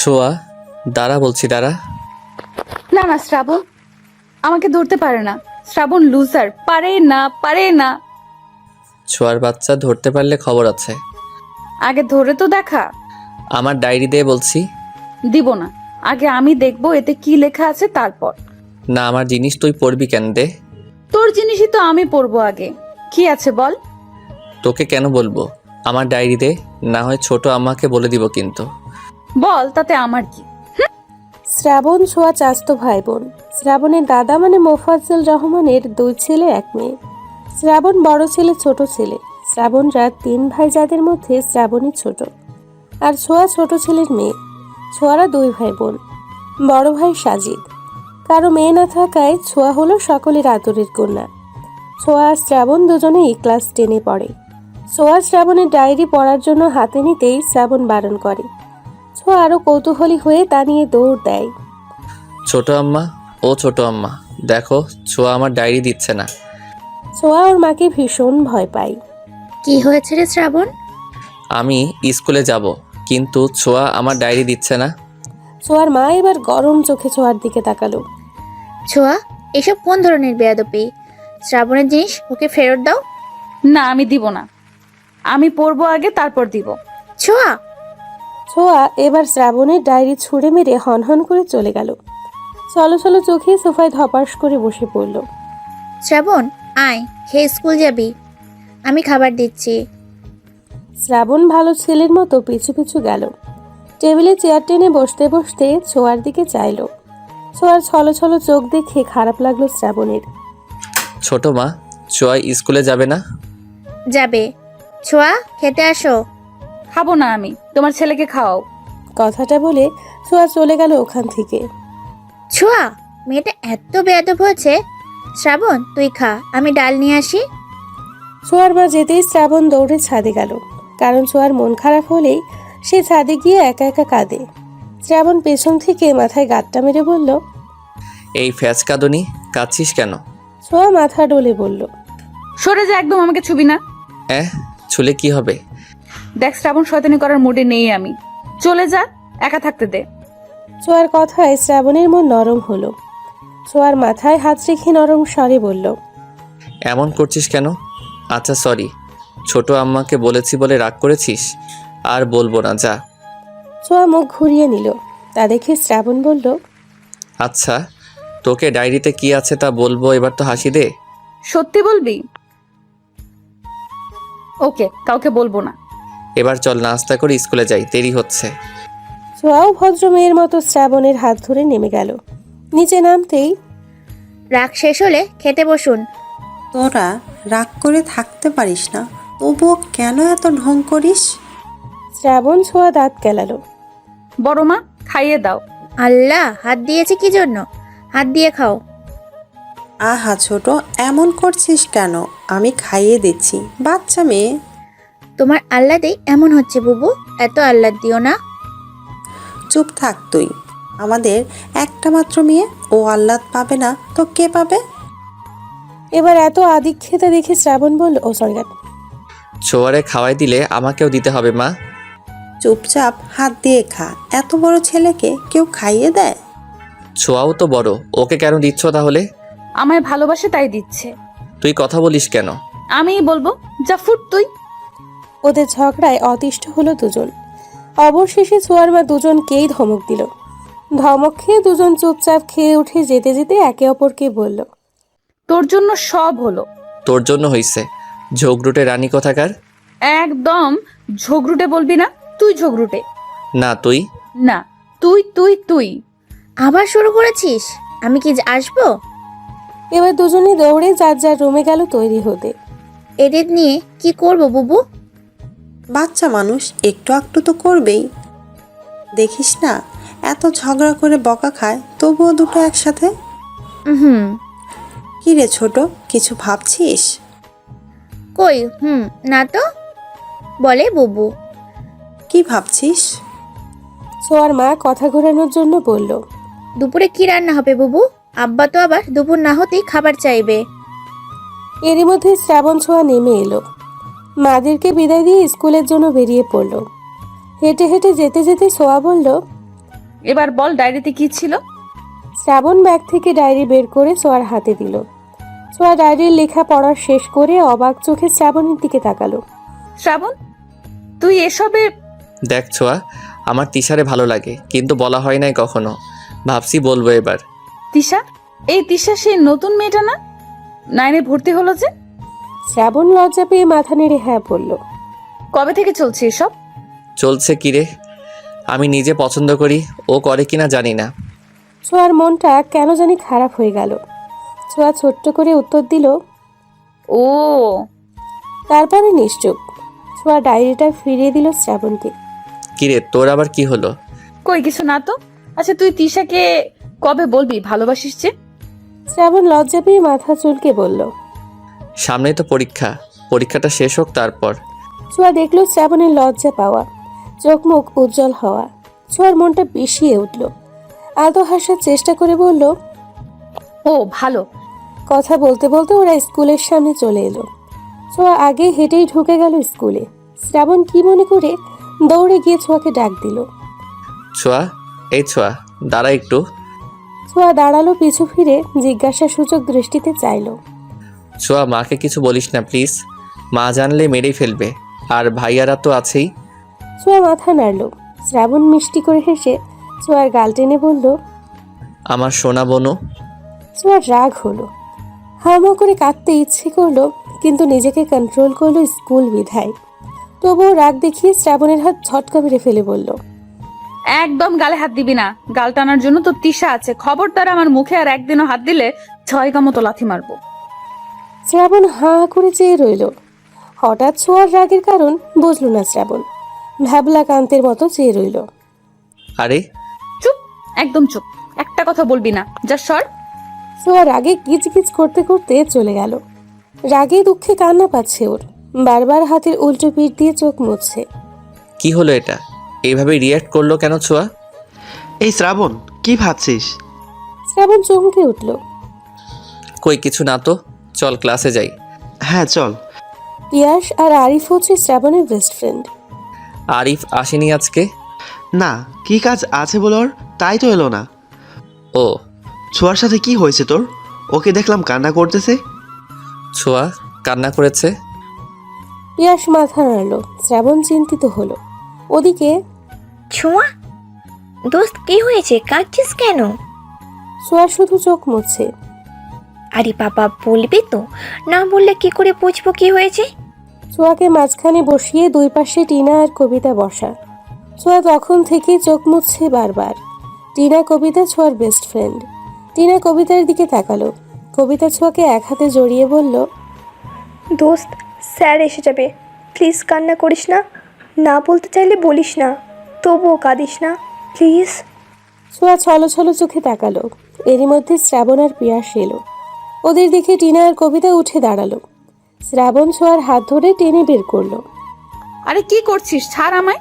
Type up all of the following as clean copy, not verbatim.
ছোঁয়া, দাঁড়া বলছি, দাঁড়া। না না শ্রাবণ আমাকে ধরতে পারে না। শ্রাবণ লুজার, পারে না পারে না। ছোঁয়ার বাচ্চা, ধরতে পারলে খবর আছে। আগে ধরে তো দেখা। আমার ডায়েরি দিয়ে বলছি। দিব না, আগে আমি দেখবো এতে কি লেখা আছে তারপর। না, আমার জিনিস তুই পড়বি কেন? দে। তোর জিনিসই তো আমি পড়বো আগে। কি আছে বল। তোকে কেন বলবো? আমার ডায়েরি দে, না হয় ছোট আম্মাকে বলে দিব কিন্তু। বল, তাতে আমার কি। শ্রাবণ ছোঁয়া চাচাতো ভাই বোন। শ্রাবণের দাদা মানে মোফাজ্জল রহমানের 2 ছেলে 1 মেয়ে। শ্রাবণ বড় ছেলে, ছোট ছেলে। শ্রাবণরা 3 ভাই, যাদের মধ্যে শ্রাবণী ছোট। আর ছোঁয়া ছোট ছেলের মেয়ে। ছোঁয়ারা 2 ভাই বোন। বড় ভাই সাজিদ। কারো মেয়ে না থাকায় ছোঁয়া হলো সকলের আদরের কন্যা। ছোঁয়া আর শ্রাবণ দুজনেই ক্লাস 10-এ পড়ে। ছোঁয়া শ্রাবণের ডায়েরি পড়ার জন্য হাতে নিতেই শ্রাবণ বারণ করে। ছোঁয়া আরো কৌতূহলী হয়ে তা নিয়ে দৌড় দেয়। ছোট আম্মা, ও ছোট আম্মা, দেখো ছোঁয়া আমার ডায়েরি দিচ্ছে না। ছোঁয়া ওর মাকে ভীষণ ভয় পায়। কি হয়েছে রে শ্রাবণ? আমি স্কুলে যাব, কিন্তু ছোঁয়া আমার ডায়েরি দিচ্ছে না। ছোঁয়ার মা এবার গরম চোখে ছোঁয়ার দিকে তাকালো। ছোঁয়া, এসব কোন ধরনের বেয়াদবি? শ্রাবণের জিনিস ওকে ফেরত দাও। না, আমি দিব না। আমি পড়বো আগে, তারপর দিব। ছোঁয়া! ছোঁয়া এবার শ্রাবণের ডায়েরি ছুঁড়ে মেরে হনহন করে চলে গেল। চলো চলো চোখে সোফায় ধপাস করে বসে পড়ল। শ্রাবণ, আয়, খেয়ে স্কুল যাবি। আমি খাবার দিচ্ছি। শ্রাবণ ভালো ছেলের মতো পিছু পিছু গেল। টেবিলে চেয়ার টেনে বসতে বসতে ছোঁয়ার দিকে চাইল। ছোঁয়ার ছলো ছলো চোখ দেখে খারাপ লাগলো শ্রাবণের। ছোট মা, ছোঁয়া স্কুলে যাবে না? যাবে। ছোঁয়া, খেতে আসো। খাবো না আমি, তোমার ছেলেকে খাওয়াও। কথাটা বলে ছোঁয়া চলে গেল ওখান থেকে। ছোঁয়া, মেয়েটা এত বেয়াদব হয়েছে। শ্রাবণ, তুই খা, আমি ডাল নিয়ে আসি। ছোঁয়ার মা যেতেই শ্রাবণ দৌড়ে ছাদে গেল। কারণ ছোঁয়ার মন খারাপ হলেই সে ছাদে গিয়ে একা একা কাঁদে। শ্রাবণ পেছন থেকে মাথায় গাঁটটা মেরে বলল। এই ফ্যাচ কাঁদুনি, কাঁদছিস কেন? ছোঁয়া মাথা ডলে বলল। সরে যা, একদম আমাকে ছুবি না। ছুলে কি হবে? দেখ শ্রাবণ, শয়তানি করার মুডে নেই আমি। চলে যা, একা থাকতে দে। ছোঁয়ার কথায় শ্রাবণের মন নরম হলো। ছোঁয়ার মাথায় হাত রেখে নরম স্বরে বলল। এমন করছিস কেন? আচ্ছা সরি, ছোট আম্মাকে বলেছি বলে রাগ করেছিস? আর বলবো না, যা। ছোঁয়া মুখ ঘুরিয়ে নিল। তা দেখে শ্রাবণ বলল। আচ্ছা, তোকে ডায়েরিতে কি আছে তা বলবো, এবার তো হাসি দে। সত্যি বলবি? ওকে, কাউকে বলবো না। এবার চল নাস্তা করে স্কুলে যাই, দেরি হচ্ছে। ছোঁয়াও ভদ্র মেয়ের মতো শ্রাবণের হাত ধরে নেমে গেল। নিচে নামতেই। রাগ শেষ হলে খেতে বসুন। তোরা রাগ করে থাকতে পারিস না, তবুও কেন এত ঢং করিস? শ্রাবণ ছোঁয়া দাঁত কেলালো। বড় মা, খাইয়ে দাও। আল্লাহ, হাত দিয়েছে কি জন্য? হাত দিয়ে খাও। আহা ছোট, এমন করছিস কেন? আমি খাইয়ে দিচ্ছি, বাচ্চা মেয়ে। তোমার আহ্লাদেই এমন হচ্ছে বুবু, এত আহ্লাদ দিও না। চুপ থাক তুই। আমাদের একটা মাত্র মেয়ে, ও আহ্লাদ পাবে না তো কে পাবে? এবার এত আদিক্ষেতা দেখে শ্রাবণ বলল। ও সরি। ছোঁয়ারে খাওয়াই দিলে আমাকেও দিতে হবে মা। চুপচাপ হাত দিয়ে খা। এত বড় ছেলেকে কেউ খাইয়ে দেয়? ছোঁয়াও তো বড়, ওকে কেন দিচ্ছ তাহলে? আমায় ভালোবাসে তাই দিচ্ছে। তুই কথা বলিস কেন? আমিই বলবো, যা ফুট তুই। ওদের ঝগড়ায় অতিষ্ঠ হলো দুজন। অবশেষে ছোঁয়ার মা দুজনকেই ধমক দিল। ধমক খেয়ে দুজন চুপচাপ খেয়ে উঠে যেতে যেতে একে অপরকে বলল। তোর জন্য সব হলো। তোর জন্য হইছে, ঝগড়ুটে রানী কোথাকার। একদম ঝগড়ুটে বলবি না, তুই ঝগড়ুটে। না তুই। না, তুই তুই তুই। আবার শুরু করেছিস? আমি কি আসবো? এবার দুজনে দৌড়ে যার যার রুমে গেল তৈরি হতে। এদের নিয়ে কি করব বুবু? বাচ্চা মানুষ একটু একটু তো করবেই। দেখিস না এত ঝগড়া করে বকা খায়, তবুও দুটো একসাথে। হুম। কি রে ছোট, কিছু ভাবছিস? কই না তো। বলে বুবু। কি ভাবছিস? ছোঁয়ার মা কথা ঘোরানোর জন্য বলল। দুপুরে কি রান্না হবে বুবু? আব্বা তো আবার দুপুর না হতেই খাবার চাইবে। এরই মধ্যে শ্রাবণ ছোঁয়া নেমে এলো। মাদেরকে বিদায় দিয়ে স্কুলের জন্য বেরিয়ে পড়ল। হেঁটে হেঁটে যেতে যেতে ছোঁয়া বলল। এবার বল ডায়েরিতে কি ছিল? শ্রাবণ ব্যাগ থেকে ডায়েরি বের করে ছোঁয়ার হাতে দিল। ছোঁয়া ডায়েরির লেখা পড়া শেষ করে অবাক চোখে শ্রাবণের দিকে তাকালো। শ্রাবণ, তুই এসবে? দেখ ছোঁয়া, আমার তিশারে ভালো লাগে, কিন্তু বলা হয় নাই কখনো। ভাবছি বলবো এবার। তিশা? এই তিশা সেই নতুন মেয়েটা না, 9-এ ভর্তি হলো যে? শ্রাবণ লজ্জা পেয়ে মাথা নেড়ে হ্যাঁ বলল। কবে থেকে চলছে এসব? চলছে কি রে? আমি নিজে পছন্দ করি, ও করে কিনা জানি না। ছোঁয়ার মনটা কেন জানি খারাপ হয়ে গেল। ছোঁয়া ছোট্ট করে উত্তর দিল। ও, তারপরে নিশ্চুপ। ছোঁয়া ডায়েরিটা ফিরিয়ে দিল শ্রাবণকে। কিরে, তোর আবার কি হলো? কই কিছু না তো। আচ্ছা, তুই তিশাকে কবে বলবি ভালোবাসিস যে? শ্রাবণ লজ্জা পেয়ে মাথা চুলকে বলল। সামনেই তো পরীক্ষা, পরীক্ষাটা শেষ হোক তারপর। ছোঁয়া দেখলো শ্রাবণের লজ্জা পাওয়া, চোখ মুখ উজ্জ্বল হওয়া। ছোঁয়ার মনটা বিষিয়ে উঠল। আদৌ হাসার চেষ্টা করে বলল। ও ভালো। কথা বলতে বলতে ওরা স্কুলের সামনে চলে এলো। ছোঁয়া আগে হেঁটেই ঢুকে গেল স্কুলে। শ্রাবণ কি মনে করে দৌড়ে গিয়ে ছোঁয়াকে ডাক দিল। ছোঁয়া, এই ছোঁয়া, দাঁড়া একটু। ছোঁয়া দাঁড়ালো, পিছু ফিরে জিজ্ঞাসাসূচক দৃষ্টিতে চাইলো। ছোঁয়া, মাকে কিছু বলিস না প্লিজ, মা জানলে মেরেই ফেলবে, আর ভাইয়ারা তো আছেই। ছোঁয়া মাথা নাড়ল। শ্রাবণ মিষ্টি করে হেসে ছোঁয়ার গাল টেনে বলল। আমার সোনা বনু। ছোঁয়ার রাগ হলো। হাওয়া করে কাঁদতে ইচ্ছে করলো, কিন্তু নিজেকে কন্ট্রোল করলো স্কুল বিধায়। তবুও রাগ দেখিয়ে শ্রাবণের হাত ঝটকা মেরে ফেলে বলল। একদম গালে হাত দিবি না। গাল টানার জন্য তো তিশা আছে, খবরদার আমার মুখে আর একদিনও হাত দিলে 6 মতো লাথি মারবো। শ্রাবণ হাঁ করে চেয়ে রইল। হঠাৎ ছোঁয়ার রাগের কারণ বুঝলো না শ্রাবণ। ভ্যাবলা কান্তের মতো চেয়ে রইল। আরে চুপ, একদম চুপ, একটা কথা বলবি না, যা সর। ছোঁয়া রাগে কিচকিচ করতে করতে চলে গেল। রাগে দুঃখে কান্না পাচ্ছে ওর। বারবার হাতের উল্টো পিঠ দিয়ে চোখ মুছছে। কি হলো এটা? এইভাবে রিয়্যাক্ট করলো কেন ছোঁয়া? এই শ্রাবণ, কি ভাবছিস? শ্রাবণ চমকে উঠল। কই কিছু না তো, চল ক্লাসে যাই। হ্যাঁ চল। পিয়াস আর আরিফ হচ্ছে শ্রাবণের বেস্ট ফ্রেন্ড। আরিফ আসেনি আজকে? না, কি কাজ আছে বলে ওর, তাই তো এলো না। ও, ছোঁয়ার সাথে কি হয়েছে তোর? ওকে দেখলাম কান্না করতেছে। ছোঁয়া কান্না করেছে? পিয়াস মাথা নাড়ল। শ্রাবণ চিন্তিত হলো। ওদিকে ছোঁয়া, দোস্ত কি হয়েছে, কাঁদছিস কেন? ছোঁয়া শুধু চোখ মুছছে। আরে বাবা, বলবি তো, না বললে কি করে বুঝবো কি হয়েছে? ছোঁয়াকে মাঝখানে বসিয়ে দুই পাশে টিনা আর কবিতা বসা। ছোঁয়া তখন থেকেই চোখ মুছছে বারবার। টিনা কবিতা ছোঁয়ার বেস্ট ফ্রেন্ড। টিনা কবিতার দিকে তাকালো। কবিতা ছোঁয়াকে এক হাতে জড়িয়ে বলল। দোস্ত, স্যার এসে যাবে, প্লিজ কান্না করিস না। না বলতে চাইলে বলিস না, তবুও কাঁদিস না প্লিজ। ছোঁয়া ছলো ছলো চোখে তাকালো। এরই মধ্যে শ্রাবণ আর পিয়াস এলো। ওদের দেখে টিনা আর কবিতা উঠে দাঁড়ালো। শ্রাবণ ছোঁয়ার হাত ধরে টেনে বের করলো। আরে কি করছিস, ছাড় আমায়।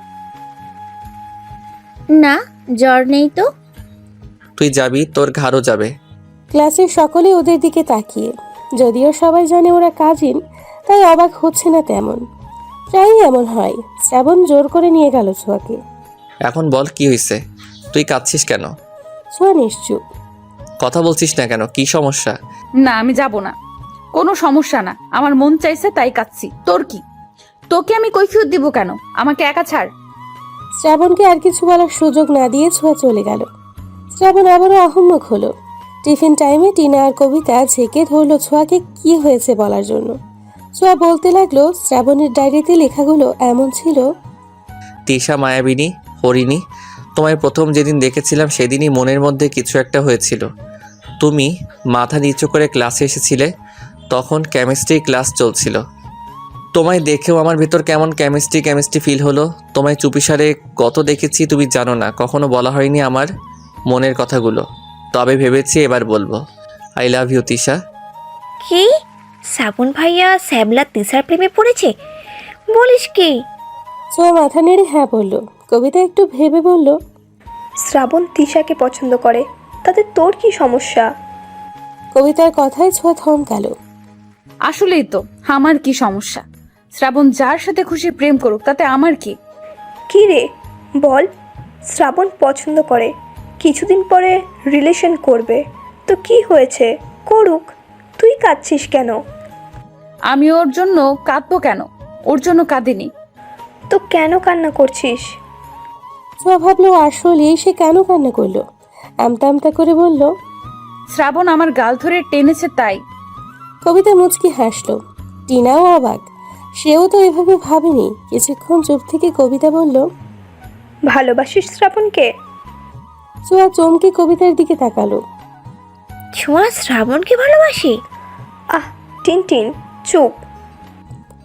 না, জ্বর নেই তো। তুই যাবি, তোর ঘাড়ও যাবে। ক্লাসের সকলে ওদের দিকে তাকিয়ে। যদিও সবাই জানে ওরা কাজিন, তাই অবাক হচ্ছে না তেমন। প্রায়ই এমন হয়। শ্রাবণ জোর করে নিয়ে গেল ছোঁয়াকে। এখন বল কি হয়েছে? তুই কাঁদছিস কেন? ছোঁয়া নিশ্চুপ। কথা বলছিস না কেন? কি সমস্যা? না, আমি যাব না। কোনো সমস্যা না, আমার মন চাইছে তাই কাচ্ছি। তোর কি? তোকে আমি কৈফিয়ত দিব কেন? আমাকে একা ছাড়। শ্রাবণকে আর কিছু বলার সুযোগ না দিয়ে ছোঁয়া চলে গেল। শ্রাবণ আবারও আহম্মক হলো। টিফিন টাইমে টিনা আর কবিতা ঝেঁকে ধরলো ছোঁয়াকে কি হয়েছে বলার জন্য। ছোঁয়া বলতে লাগলো, শ্রাবণের ডায়েরিতে লেখাগুলো এমন ছিল। তিশা, মায়াবিনী, হরিণী, তোমায় প্রথম যেদিন দেখেছিলাম সেদিনই মনের মধ্যে কিছু একটা হয়েছিল। তুমি মাথা নিচু করে ক্লাসে এসেছিলে, তখন কেমিস্ট্রি ক্লাস চলছিল। তোমায় দেখেও আমার ভেতর কেমন কেমিস্ট্রি ফিল হলো। তোমায় চুপিসারে কত দেখেছি তুমি জানো না, কখনো বলা হয়নি আমার মনের কথাগুলো, তবে ভেবেছি এবার বলবো। I love you Tisha. কি? শ্রাবণ ভাইয়া শ্যাবলা তিশার প্রেমে পড়েছে বলিস কি? ছোঁয়া মাথা নেড়ে হ্যাঁ বলল। কবিতা একটু ভেবে বলল। শ্রাবণ তিশাকে পছন্দ করে, তাতে তোর কি সমস্যা? কবিতার কথায় ছোঁয়া থমকালো। আসলেই তো, আমার কি সমস্যা? শ্রাবণ যার সাথে খুশি প্রেম করুক, তাতে আমার কি? কি রে বল, শ্রাবণ পছন্দ করে, কিছুদিন পরে রিলেশন করবে, তো কি হয়েছে, করুক, তুই কাঁদছিস কেন? আমি ওর জন্য কাঁদবো কেন? ওর জন্য কাঁদিনি। তো কেন কান্না করছিস? ছোঁয়া ভাবলো আসলে সে কেন কান্না করলো। আমতা আমতা করে বলল। শ্রাবণ আমার গাল ধরে টেনেছে তাই। কবিতা মুচকি হাসলো। টিনাও অবাক, সেও তো এভাবে ভাবেনি। কিছুক্ষণ চুপ থেকে কবিতা বলল। ভালোবাসিস শ্রাবণকে? ছোঁয়া চমকে কবিতার দিকে তাকালো। ছোঁয়া শ্রাবণকে ভালোবাসি? আহ টিনটিন, চুপ।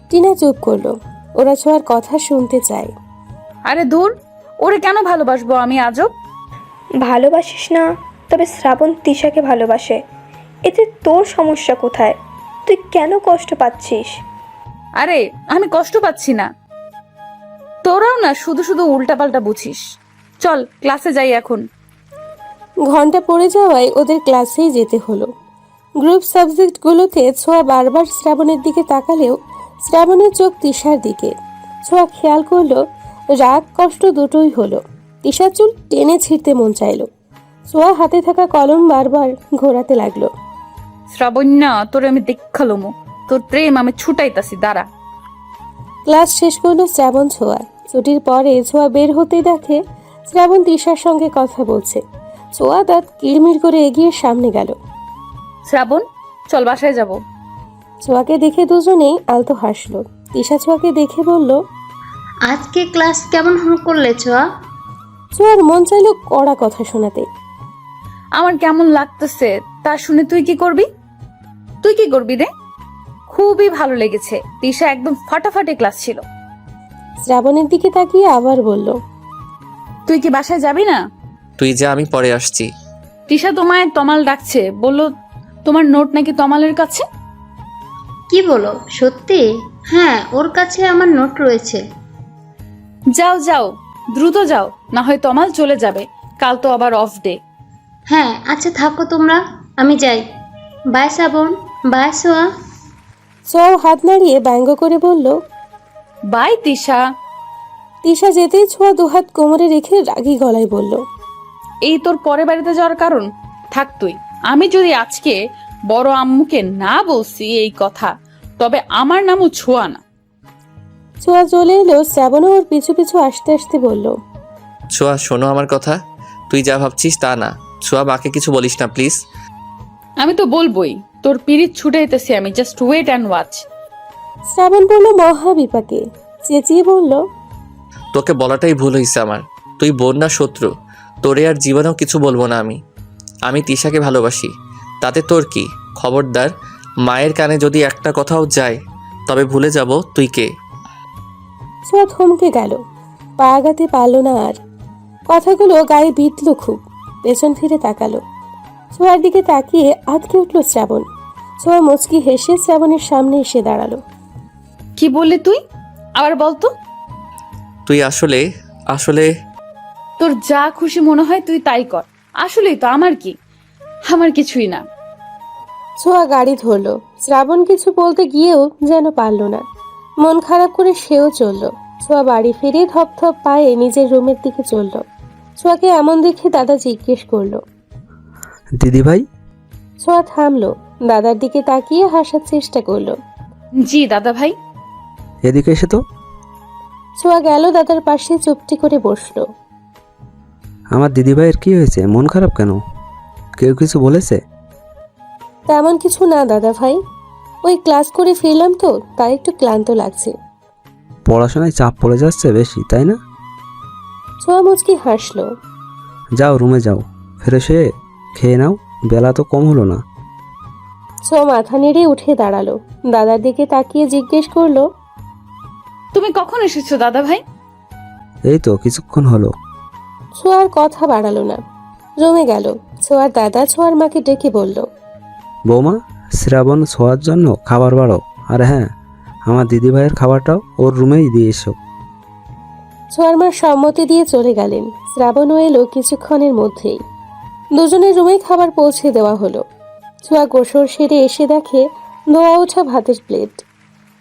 টিনা চুপ করলো। ওরা ছোঁয়ার কথা শুনতে চায়। আরে দূর, ওরে কেন ভালোবাসবো আমি আজব? ভালোবাসিস না, তবে শ্রাবণ তিশাকে ভালোবাসে, এতে তোর সমস্যা কোথায়? তুই কেন কষ্ট পাচ্ছিস? আরে আমি কষ্ট পাচ্ছি না, তোরাও না শুধু শুধু উল্টাপাল্টা বুঝিস। চল ক্লাসে যাই এখন। ঘন্টা পড়ে যাওয়ায় ওদের ক্লাসেই যেতে হলো। গ্রুপ সাবজেক্টগুলোতে ছোঁয়া বারবার শ্রাবণের দিকে তাকালেও শ্রাবণের চোখ তিশার দিকে। ছোঁয়া খেয়াল করলো রাগ কষ্ট দুটোই হলো। তিশার চুল টেনে ছিঁড়তে মন চাইলো। ছোঁয়া হাতে থাকা কলম বারবার ঘোরাতে লাগলো। শ্রাবণ্যা, তোরে আমি দেখালোমো, তোর প্রেম আমি ছুটাইতাছি, দাঁড়া। ক্লাস শেষ করলো শ্রাবণ ছোঁয়া। ছুটির পরে ছোঁয়া বের হতেই দেখে শ্রাবণ তিশার সঙ্গে কথা বলছে। ছোঁয়া দাঁত কিড়মিড় করে এগিয়ে সামনে গেল। শ্রাবণ, চল বাসায় যাব। ছোঁয়াকে দেখে দুজনেই আলতো হাসলো। তিশা ছোঁয়াকে দেখে বলল। আজকে ক্লাস কেমন করলে ছোঁয়া? ছোঁয়ার মন চাইলো কড়া কথা শোনাতে। আমার কেমন লাগতেছে তা শুনে তুই কি করবি? তুই কি করবি রে? খুবই ভালো লেগেছে, তিশা একদম ফাটাফাটি ক্লাস ছিল। শ্রাবণের দিকে তাকিয়ে আবার বলল। তুই কি বাসায় যাবি না? তুই যা, আমি পরে আসছি। তিশা তোমায় তমাল ডাকছে, বললো তোমার নোট নাকি তমালের কাছে। কি বলো, সত্যি? হ্যাঁ, ওর কাছে আমার নোট রয়েছে। যাও যাও, দ্রুত যাও, না হয় তমাল চলে যাবে, কাল তো আবার অফ ডে। হ্যাঁ আচ্ছা, থাকো তোমরা, আমি যাই। বাই শ্রাবণ, বাই ছোঁয়া। ছোঁয়াও হাত নাড়িয়ে ব্যঙ্গ করে বলল। বাই তিশা। তিশা যেতেই ছোঁয়া দুহাত কোমরে রেখে রাগী গলায় বলল। এই তোর পরে বাড়িতে যাওয়ার কারণ? থাক তুই। আমি যদি আজকে বড় আম্মুকে না বলছি এই কথা, তবে আমার নামও ছোঁয়া না। ছোঁয়া চলে এলো। শ্রাবণও ওর পিছু পিছু আসতে আসতে বলল। ছোঁয়া শোনো আমার কথা, তুই যা ভাবছিস তা না। ছোঁয়া মাকে কিছু বলিস না প্লিজ। আমি তো বলবোই, তোর পিরিত ছুটাইতেছি আমি, জাস্ট ওয়েট অ্যান্ড ওয়াচ। শ্রাবণ বলল মহা বিপাকে। চেঁচিয়ে বলল। তোকে বলাটাই ভুল হয়েছে আমার। তুই বোন না শত্রু, তোরে আর জীবনেও কিছু বলবো না আমি। আমি তিশাকে ভালোবাসি, তাতে তোর কি? খবরদার, মায়ের কানে যদি একটা কথাও যায় তবে ভুলে যাব তুই কে। ছোঁয়া থমকে গেল, পা আগাতে পারল না আর। কথাগুলো গায়ে বিঁধল খুব। পেছন ফিরে তাকালো। ছোঁয়ার দিকে তাকিয়ে আটকে উঠল শ্রাবণ। ছোঁয়া মুচকি হেসে শ্রাবণের সামনে এসে দাঁড়ালো। কি বললি তুই? আবার বলতো। তুই আসলে আসলে তোর যা খুশি মনে হয় তুই তাই কর। আসলেই তো আমার কি, আমার কিছুই না। ছোঁয়া গাড়ি ধরলো। শ্রাবণ কিছু বলতে গিয়েও যেন পারল না। মন খারাপ করে সেও চলল। ছোঁয়া বাড়ি ফিরে ধপ ধপ পায়ে নিজের রুমের দিকে চলল। ছোঁয়াকে এমন দেখে দাদা জিজ্ঞেস করলো। দিদিভাই? ছোঁয়া থামলো। দাদার দিকে তাকিয়ে হাসার চেষ্টা করলো। জি দাদা ভাই। এদিকে এসে তো। ছোঁয়া গেল দাদার পাশে, চুপটি করে বসলো। আমার দিদিভাইয়ের কি হয়েছে, মন খারাপ কেন? কেউ কিছু বলেছে? তেমন কিছু না দাদা ভাই, ওই ক্লাস করে ফিরলাম তো তাই একটু ক্লান্ত লাগছে। পড়াশোনায় চাপ পড়ে যাচ্ছে বেশি, তাই না? ছোঁয়া মুচকি হাসলো। যাও রুমে যাও, ফ্রেশ হয়ে খেয়ে নাও, বেলা তো কম হলো না। ছোঁয়া মাথা নেড়ে উঠে দাঁড়ালো। দাদার দিকে তাকিয়ে জিজ্ঞেস করলো। তুমি কখন এসেছো দাদা ভাই? এই তো কিছুক্ষণ হলো। ছোঁয়ার কথা বাড়ালো না, রুমে গেল। ছোঁয়ার দাদা ছোঁয়ার মাকে ডেকে বলল। বৌমা, শ্রাবণ ছোঁয়ার জন্য খাবার বাড়ো, আর হ্যাঁ, আমার দিদিভাইয়ের খাবারটাও ওর রুমেই দিয়ে এসো। ছোঁয়ার মা সম্মতি দিয়ে চলে গেলেন। শ্রাবণও এলো কিছুক্ষণের মধ্যেই। দুজনের রুমেই খাবার পৌঁছে দেওয়া হলো। ছোঁয়া গোসল সেরে এসে দেখে ধোয়া ওঠা ভাতের প্লেট।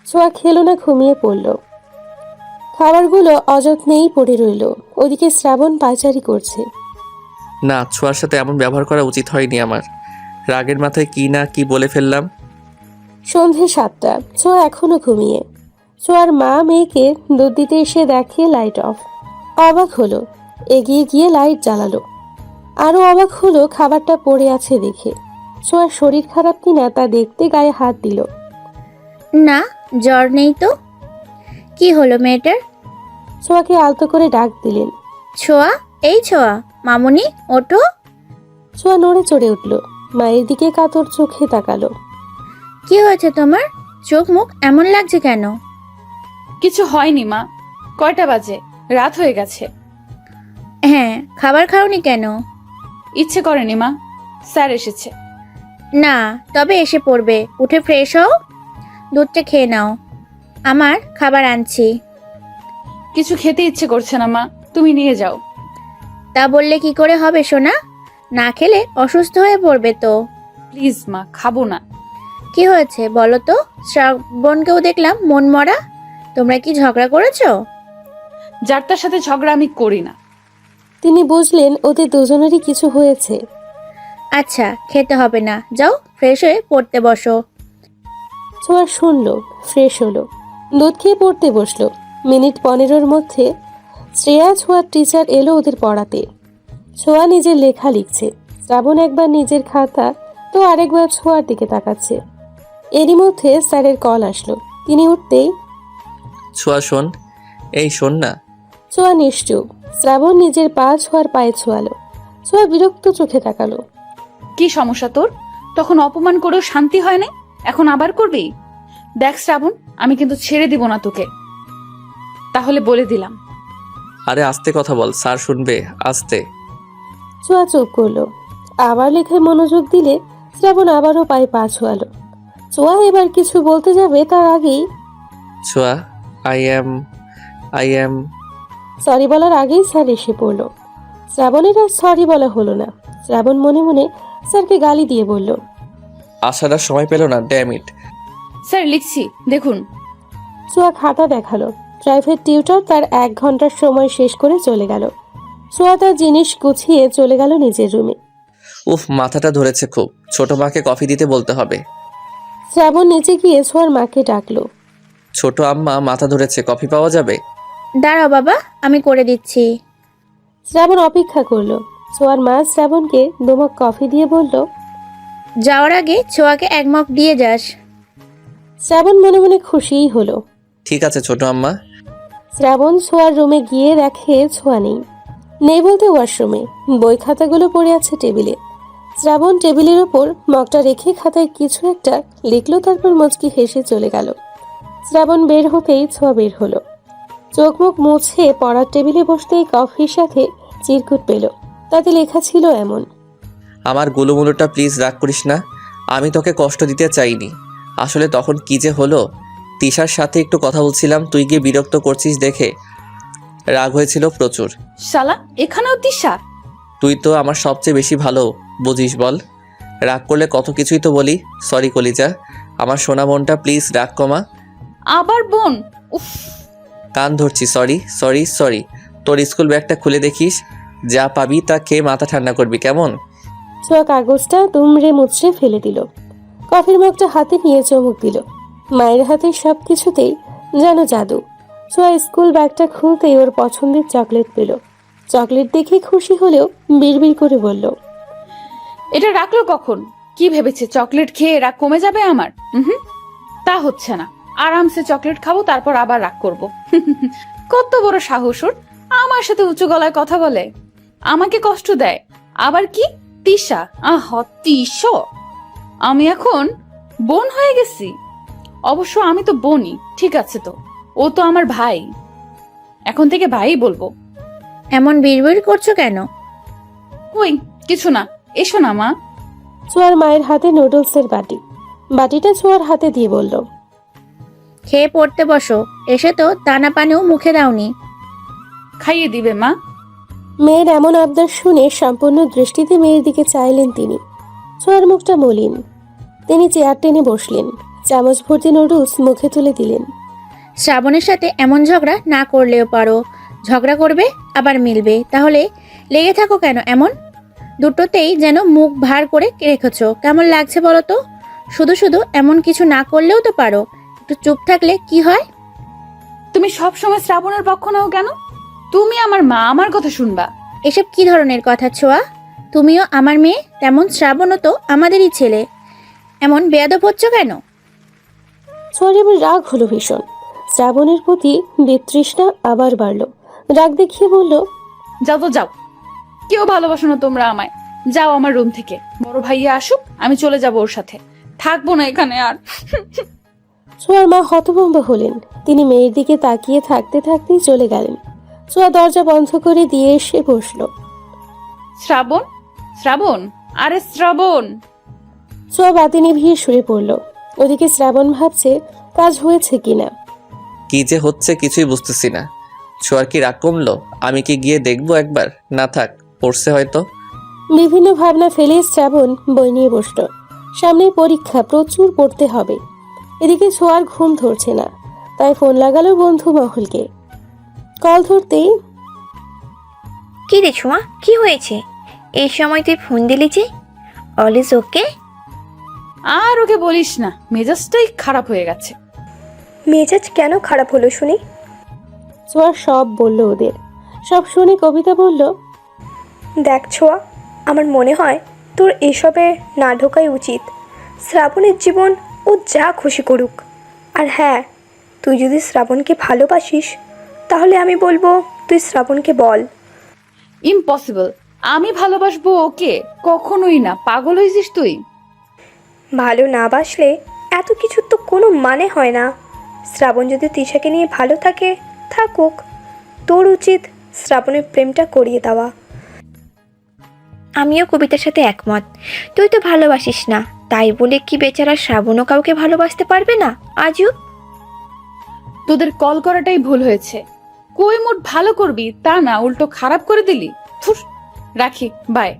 ছোঁয়া খেলো না, ঘুমিয়ে পড়ল। খাবারগুলো অযত্নেই পড়ে রইল। ওদিকে শ্রাবণ পায়চারি করছে। না, ছোঁয়ার সাথে এমন ব্যবহার করা উচিত হয়নি আমার। রাগের মাথায় কি না কি বলে ফেললাম। সন্ধে 7টা, ছোঁয়া এখনো ঘুমিয়ে। ছোঁয়ার মা মেয়েকে দুধ দিতে এসে দেখে লাইট অফ। অবাক হলো, এগিয়ে গিয়ে লাইট জ্বালালো। আরো অবাক হলো খাবারটা পড়ে আছে দেখে। ছোঁয়ার শরীর খারাপ কিনা তা দেখতে গায়ে হাত দিল। না, জ্বর নেই তো। কি হলো মেয়েটার? ছোঁয়াকে আলতো করে ডাক দিলেন। ছোঁয়া, এই ছোঁয়া, মামুনি ওঠো। ছোঁয়া নড়ে চড়ে উঠল, মায়ের দিকে কাতর চোখে তাকালো। কি হয়েছে তোমার? চোখ মুখ এমন লাগছে কেন? কিছু হয়নি মা। কয়টা বাজে? রাত হয়ে গেছে। হ্যাঁ, খাবার খাওনি কেন? ইচ্ছে করেনি মা, স্যার এসেছে। না, তবে এসে পড়বে। উঠে ফ্রেশ হও, দুধটা খেয়ে নাও। আমার খাবার আনছি। কিছু খেতে ইচ্ছে করছে না মা, তুমি নিয়ে যাও। তা বললে কি করে হবে সোনা? না খেলে অসুস্থ হয়ে পড়বে তো। প্লিজ মা, খাবো না। কি হয়েছে বলো তো? শ্রাবণকেও দেখলাম মন মরা। তোমরা কি ঝগড়া করেছো? যার তার সাথে ঝগড়া আমি করি না। তিনি বুঝলেন ওদের দুজনেরই কিছু হয়েছে। আচ্ছা, খেতে হবে না, যাও ফ্রেশ হয়ে পড়তে বসো। ছোঁয়া শুনলো, ফ্রেশ হলো, দুধ খেয়ে পড়তে বসলো। মিনিট 15-র মধ্যে শ্রেয়া ছোঁয়ার টিচার এলো ওদের পড়াতে। ছোঁয়া নিজের লেখা লিখছে, শ্রাবণ একবার নিজের খাতা তো আরেকবার ছোঁয়ার দিকে তাকাচ্ছে। এরই মধ্যে স্যারের কল আসলো। তিনি উঠতেই, ছোঁয়া শোন, এই শোন না। ছোঁয়া নিশ্চুপ। শ্রাবণ নিজের পা ছোঁয়ার পায়ে ছোঁয়ালো। ছোঁয়া বিরক্ত চোখে তাকালো। কি সমস্যা তোর? তখন অপমান করেও শান্তি হয় না, এখন আবার করবি? দেখ শ্রাবণ, আমি কিন্তু ছেড়ে দিব না তোকে, তাহলে বলে দিলাম। আরে আস্তে কথা বল, স্যার শুনবে, আস্তে। ছোঁয়া চুপ করলো। আবার লেখায় মনোযোগ দিলে শ্রাবণ আবারও পায়ে পা ছোঁয়ালো। ছোঁয়া এবার কিছু বলতে যাবে তার আগেই, ছোঁয়া, আই এম সরি বলার আগেই স্যার এসে পড়লো। শ্রাবণের আর সরি বলা হলো না। শ্রাবণ মনে মনে স্যারকে গালি দিয়ে বলল, আসার আর সময় পেল না, ড্যাম ইট। স্যার লিখছি, দেখুন। ছোঁয়া খাতা দেখালো। প্রাইভেট টিউটর তার 1 ঘন্টার সময় শেষ করে চলে গেল। ছোঁয়া তার জিনিস গুছিয়ে চলে গেল নিজের রুমে। উফ, মাথাটা ধরেছে খুব। ছোট মাকে কফি দিতে বলতে হবে। শ্রাবণ নিচে গিয়ে ছোঁয়ার মাকে ডাকলো। ছোট আম্মা মাথা ধরেছে, কফি পাওয়া যাবে? দাঁড়াও বাবা, আমি করে দিচ্ছি। শ্রাবণ অপেক্ষা করলো। ছোঁয়ার মা শ্রাবণকে 2 মগ কফি দিয়ে বলল, যাওয়ার আগে ছোঁয়াকে 1 মগ দিয়ে যাস। শ্রাবণ মনে মনে খুশিই হলো। ঠিক আছে ছোট আম্মা। শ্রাবণ ছোঁয়ার রুমে গিয়ে দেখে ছোঁয়া নেই। নেই বলতে ওয়াশরুমে। বই খাতাগুলো পড়ে আছে টেবিলে। শ্রাবণ টেবিলের ওপর মগটা রেখে খাতায় কিছু একটা লিখলো, তারপর মুচকি হেসে চলে গেল। শ্রাবণ বের হতেই ছোঁয়া বের হলো। চোখ মুখ মুছে পড়ার টেবিলে বসতেই কফির সাথে চিরকুট পেল। তাতে লেখা ছিল এমন, আমার গুলুমুলুটা প্লিজ রাগ করিস না, আমি তোকে কষ্ট দিতে চাইনি। আসলে তখন কি যে হলো, তিশার সাথে একটু কথা বলছিলাম, তুই গিয়ে বিরক্ত করছিস দেখে রাগ হয়েছিল প্রচুর। শালা, এখানেও তিশা? তুই তো আমার সবচেয়ে বেশি ভালো বুঝিস, বল। রাগ করলে কত কিছুই তো বলি। সরি কলিজা, আমার সোনা বোনটা, প্লিজ রাগ কমা। আবার বোন? উফ। কান ধরছি, সরি সরি সরি। তোর স্কুল ব্যাগটা খুলে দেখিস, যা পাবি তা খেয়ে মাথা ঠান্ডা করবি, কেমন? ছোঁয়া কাগজটা দুমড়ে মুচড়ে ফেলে দিল। কফির মগটা হাতে নিয়ে চমক দিল। মায়ের হাতে সব কিছুতেই যেন জাদু। ছোঁয়া স্কুল ব্যাগটা খুলতেই ওর পছন্দের চকলেট পেল। চকলেট দেখে খুশি হলেও বিড়বিড় করে বলল, এটা রাখলো কখন? কি ভেবেছে চকলেট খেয়ে রাগ কমে যাবে আমার? তা হচ্ছে না। আরামসে চকলেট খাবো, তারপর আবার রাগ করব। কত বড় সাহস ওর, আমার সাথে উঁচু গলায় কথা বলে, আমাকে কষ্ট দেয়। আবার কি তিশা? তিশা, আমি এখন বোন হয়ে গেছি? অবশ্য আমি তো বোনই, ঠিক আছে তো, ও তো আমার ভাই, এখন থেকে ভাই বলবো। এমন বিড়বিড় করছো কেন? ওই কিছু না, এসো না মা। ছোঁয়ার মায়ের হাতে নুডলসের বাটি। বাটিটা ছোঁয়ার হাতে দিয়ে বলল, খেয়ে পড়তে বসো। এসে তো দানা পানিও মুখে দাওনি। খাইয়ে দিবে মা। মেয়ের এমন আবদার শুনে সম্পূর্ণ দৃষ্টিতে মেয়ের দিকে চাইলেন তিনি। ছোঁয়ার মুখটা মলিন। তিনি চেয়ার টেনে বসলেন, চামচ ভর্তি নুডলস মুখে তুলে দিলেন। শ্রাবণের সাথে এমন ঝগড়া না করলেও পারো। ঝগড়া করবে আবার মিলবে, তাহলে লেগে থাকো কেন এমন? দুটোতেই যেন মুখ ভার করে রেখেছো। কেমন লাগছে বলো তো? শুধু শুধু এমন কিছু না করলেও তো পারো। একটু চুপ থাকলে কি হয়? তুমি সব সময় শ্রাবণের পক্ষ নাও কেন? তুমি আমার মা, আমার কথা শুনবা। এসব কি ধরনের কথা ছোঁয়া? তুমিও আমার মেয়ে, তেমন শ্রাবণও তো আমাদেরই ছেলে। এমন বেয়াদব হচ্ছ কেন? ছোঁয়ার এবার রাগ হলো ভীষণ। শ্রাবণের প্রতি বিতৃষ্ণা আবার বাড়লো। রাগ দেখিয়ে বলল, যাও তো যাও, কেউ ভালোবাসো না তোমরা আমায়। যাও আমার রুম থেকে, বড় ভাইয়া আসুক, আমি চলে যাব ওর সাথে, থাকবো না এখানে আর। ছোঁয়ার মা হতভম্ব হলেন। তিনি মেয়ের দিকে তাকিয়ে থাকতে থাকতেই চলে গেলেন। ছোঁয়া দরজা বন্ধ করে দিয়ে এসে বসলো। শ্রাবণ, শ্রাবণ, আরে শ্রাবণ। ছোঁয়া বাতি নিভিয়ে শুয়ে পড়ল। ওদিকে শ্রাবণ ভাবছে কাজ হয়েছে কিনা। কি যে হচ্ছে কিছুই বুঝতেছি না। ছোঁয়ার কি রাগ কমলো? আমি কি গিয়ে দেখবো একবার? না থাক, পড়ছে হয়তো। বিভিন্ন ভাবনা ফেলে শ্রাবণ বই নিয়ে বসলো। সামনে পরীক্ষা, প্রচুর পড়তে হবে। এদিকে ছোঁয়ার ঘুম ধরছে না, তাই ফোন লাগালো বন্ধু মহলকে। কল ধরতেই, কি রে ছোঁয়া, কি হয়েছে? এই সময় তুই ফোন দিলি যে? All is okay? আর ওকে বলিস না, মেজাজটাই খারাপ হয়ে গেছে। মেজাজ কেন খারাপ হলো শুনি? ছোঁয়া সব বলল ওদের। সব শুনে কবিতা বলল, দেখ ছোঁয়া, আমার মনে হয় তোর এসবে না ঢোকাই উচিত। শ্রাবণের জীবন ও যা খুশি করুক। আর হ্যাঁ, তুই যদি শ্রাবণকে ভালোবাসিস তাহলে আমি বলবো তুই শ্রাবণকে বল। ইম্পসিবল, আমি ভালোবাসবো ওকে? কখনোই না, পাগল হয়েছিস তুই? ভালো না বাসলে এত কিছুর তো কোনো মানে হয় না। শ্রাবণ যদি তিশাকে নিয়ে ভালো থাকে, থাকুক। তোর উচিত শ্রাবণের প্রেমটা করিয়ে দেওয়া। আমিও কবিতার সাথে একমত। তুই তো ভালোবাসিস না, তাই বলে কি বেচারা শ্রাবণও কাউকে ভালোবাসতে পারবে না? আজও তোদের কল করাটাই ভুল হয়েছে। কই মোট ভালো করবি তা না, উল্টো খারাপ করে দিলি। থুস, রাখি, বাই।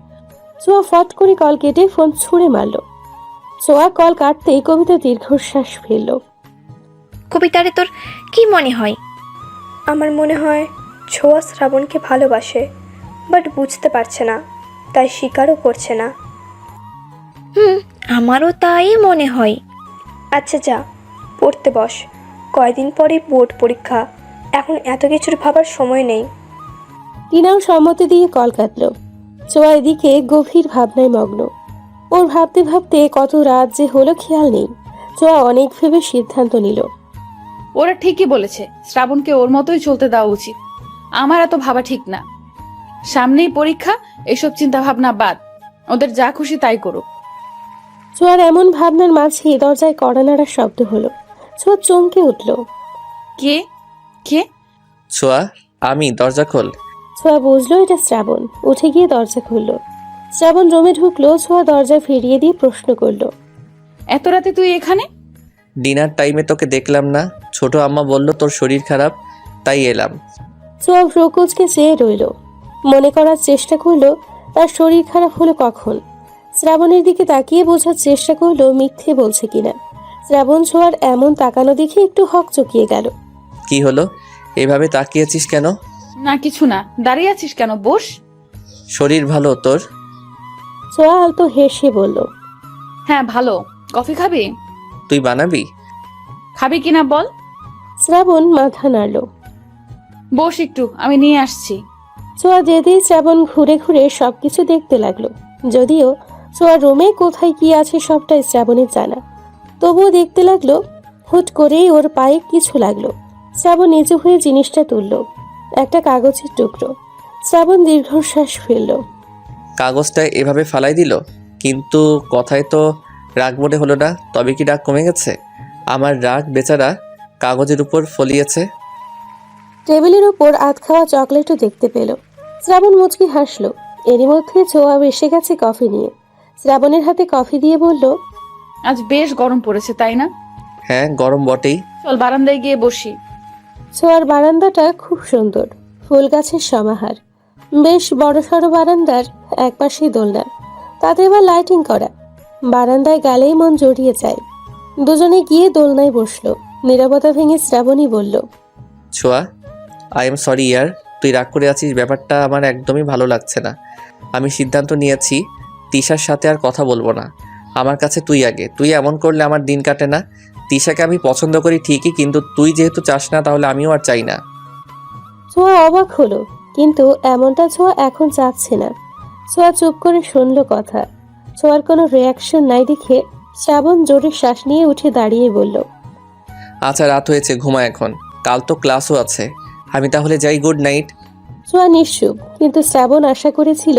ছোঁয়া ফট করে কল কেটে ফোন ছুঁড়ে মারল। ছোঁয়া কল কাটতেই কবিতা দীর্ঘশ্বাস ফেলল। কবিতারে তোর কি মনে হয়? আমার মনে হয় ছোঁয়া শ্রাবণকে ভালোবাসে, বাট বুঝতে পারছে না, তাই স্বীকারও করছে না। আমারও তাই মনে হয়। আচ্ছা যা, পড়তে বস। কয়দিন পরে বোর্ড পরীক্ষা, এখন এত কিছুর ভাবার সময় নেই। টিনাও সম্মতি দিয়ে কল কাটল। ছোঁয়া এদিকে গভীর ভাবনায় মগ্ন। ওর ভাবতে ভাবতে কত রাত যে হলো খেয়াল নেই। ছোঁয়া অনেক ভেবে সিদ্ধান্ত নিল। ওরা ঠিকই বলেছে, শ্রাবণকে ওর মতোই চলতে দেওয়া উচিত। আমার এত ভাবা ঠিক না। সামনেই পরীক্ষা, এসব চিন্তা ভাবনা বাদ। ওদের যা খুশি তাই করুক। ছোঁয়ার এমন ভাবনার মাঝে দরজায় কড়া নাড়ার শব্দ হলো। ছোঁয়া চমকে উঠল। কে? কে? ছোঁয়া, আমি, দরজা খোল। ছোঁয়া বুঝলো এটা শ্রাবণ। উঠে গিয়ে দরজা খুলল। শ্রাবণ রুমে ঢুকলো। ছোঁয়া দরজা ফিরিয়ে দিয়ে প্রশ্ন করলো, এত রাতে তুই এখানে? ডিনার টাইমে তোকে দেখলাম না, ছোট আম্মা বলল তোর শরীর খারাপ, তাই এলাম। ছোঁয়া প্রকোচকে চেয়ে রইল। মনে করার চেষ্টা করলো তার শরীর খারাপ হলো কখন। শ্রাবণের দিকে তাকিয়ে বোঝার চেষ্টা করলো মিথ্যে বলছে কিনা। শ্রাবণ ছোঁয়ার এমন তাকানো দেখে একটু হকচকিয়ে গেল। কি হলো, এভাবে তাকিয়েছিস কেন? না কিছু না, দাঁড়িয়ে আছিস কেন? বস। শরীর ভালো তোর? ছোঁয়া আলতো হেসে বলল, হ্যাঁ ভালো। কফি খাবি? তুই বানাবি? খাবি কিনা বল। শ্রাবণ মাথা নাড়ল। বস একটু, আমি নিয়ে আসছি। ছোঁয়া যেতেই শ্রাবণ ঘুরে ঘুরে সবকিছু দেখতে লাগলো। যদিও ছোঁয়ার রুমে কোথায় কি আছে সবটাই শ্রাবণের জানা, তবুও দেখতে লাগলো। হুট করেই ওর পায়ে কিছু লাগলো। শ্রাবণ নিচু হয়ে জিনিসটা তুলল। একটা কাগজের টুকরো। শ্রাবণ দীর্ঘশ্বাস ফেলল। কাগজটা এভাবে ফালাই দিল, কিন্তু কথায় তো রাগ মনে হলো না। তবে কি রাগ কমে গেছে? আমার রাগ বেচারা কাগজের উপর ফলিয়েছে। টেবিলের উপর আধ খাওয়া চকলেটও দেখতে পেল। শ্রাবণ মুচকি হাসলো। এরই মধ্যে ছোঁয়া এসে গেছে কফি নিয়ে। শ্রাবণের হাতে কফি দিয়ে বলল, আজ বেশ গরম পড়েছে তাই না? হ্যাঁ, গরম বটেই। চল বারান্দায় গিয়ে বসি। ছোঁয়ার বারান্দাটা খুব সুন্দর, ফুল গাছের সমাহার। বেশ বড়সড় বারান্দার একপাশেই দোলনা, তাতে এবার লাইটিং করা। বারান্দায় গেলেই মন জড়িয়ে যায়। দুজনে গিয়ে দোলনায় বসলো। নীরবতা ভেঙে শ্রাবণী বলল, ছোঁয়া, আই এম সরি ইয়ার, তুই রাগ করে আছিস, ব্যাপারটা আমার একদমই ভালো লাগছে না। আমি সিদ্ধান্ত নিয়েছি তিশার সাথে আর কথা বলবো না। আমার কাছে তুই আগে। তুই এমন করলে আমার দিন কাটে না। তিশাকে আমি পছন্দ করি ঠিকই, কিন্তু তুই যেহেতু চাস না তাহলে আমিও আর চাই না। ছোঁয়া অবাক হলো, কিন্তু এমনটা ছোঁয়া এখন চাচ্ছে না। ছোঁয়া চুপ করে শুনল কথা। ছোঁয়ার কোনো রিয়াকশন নাই দেখে শ্রাবণ জোরে শ্বাস নিয়ে উঠে দাঁড়িয়ে বলল, আচ্ছা রাত হয়েছে, ঘুমা এখন, কাল তো ক্লাসও আছে। আমি তাহলে যাই, গুড নাইট। ছোঁয়া নিশ্চুপ, কিন্তু শ্রাবণ আশা করেছিল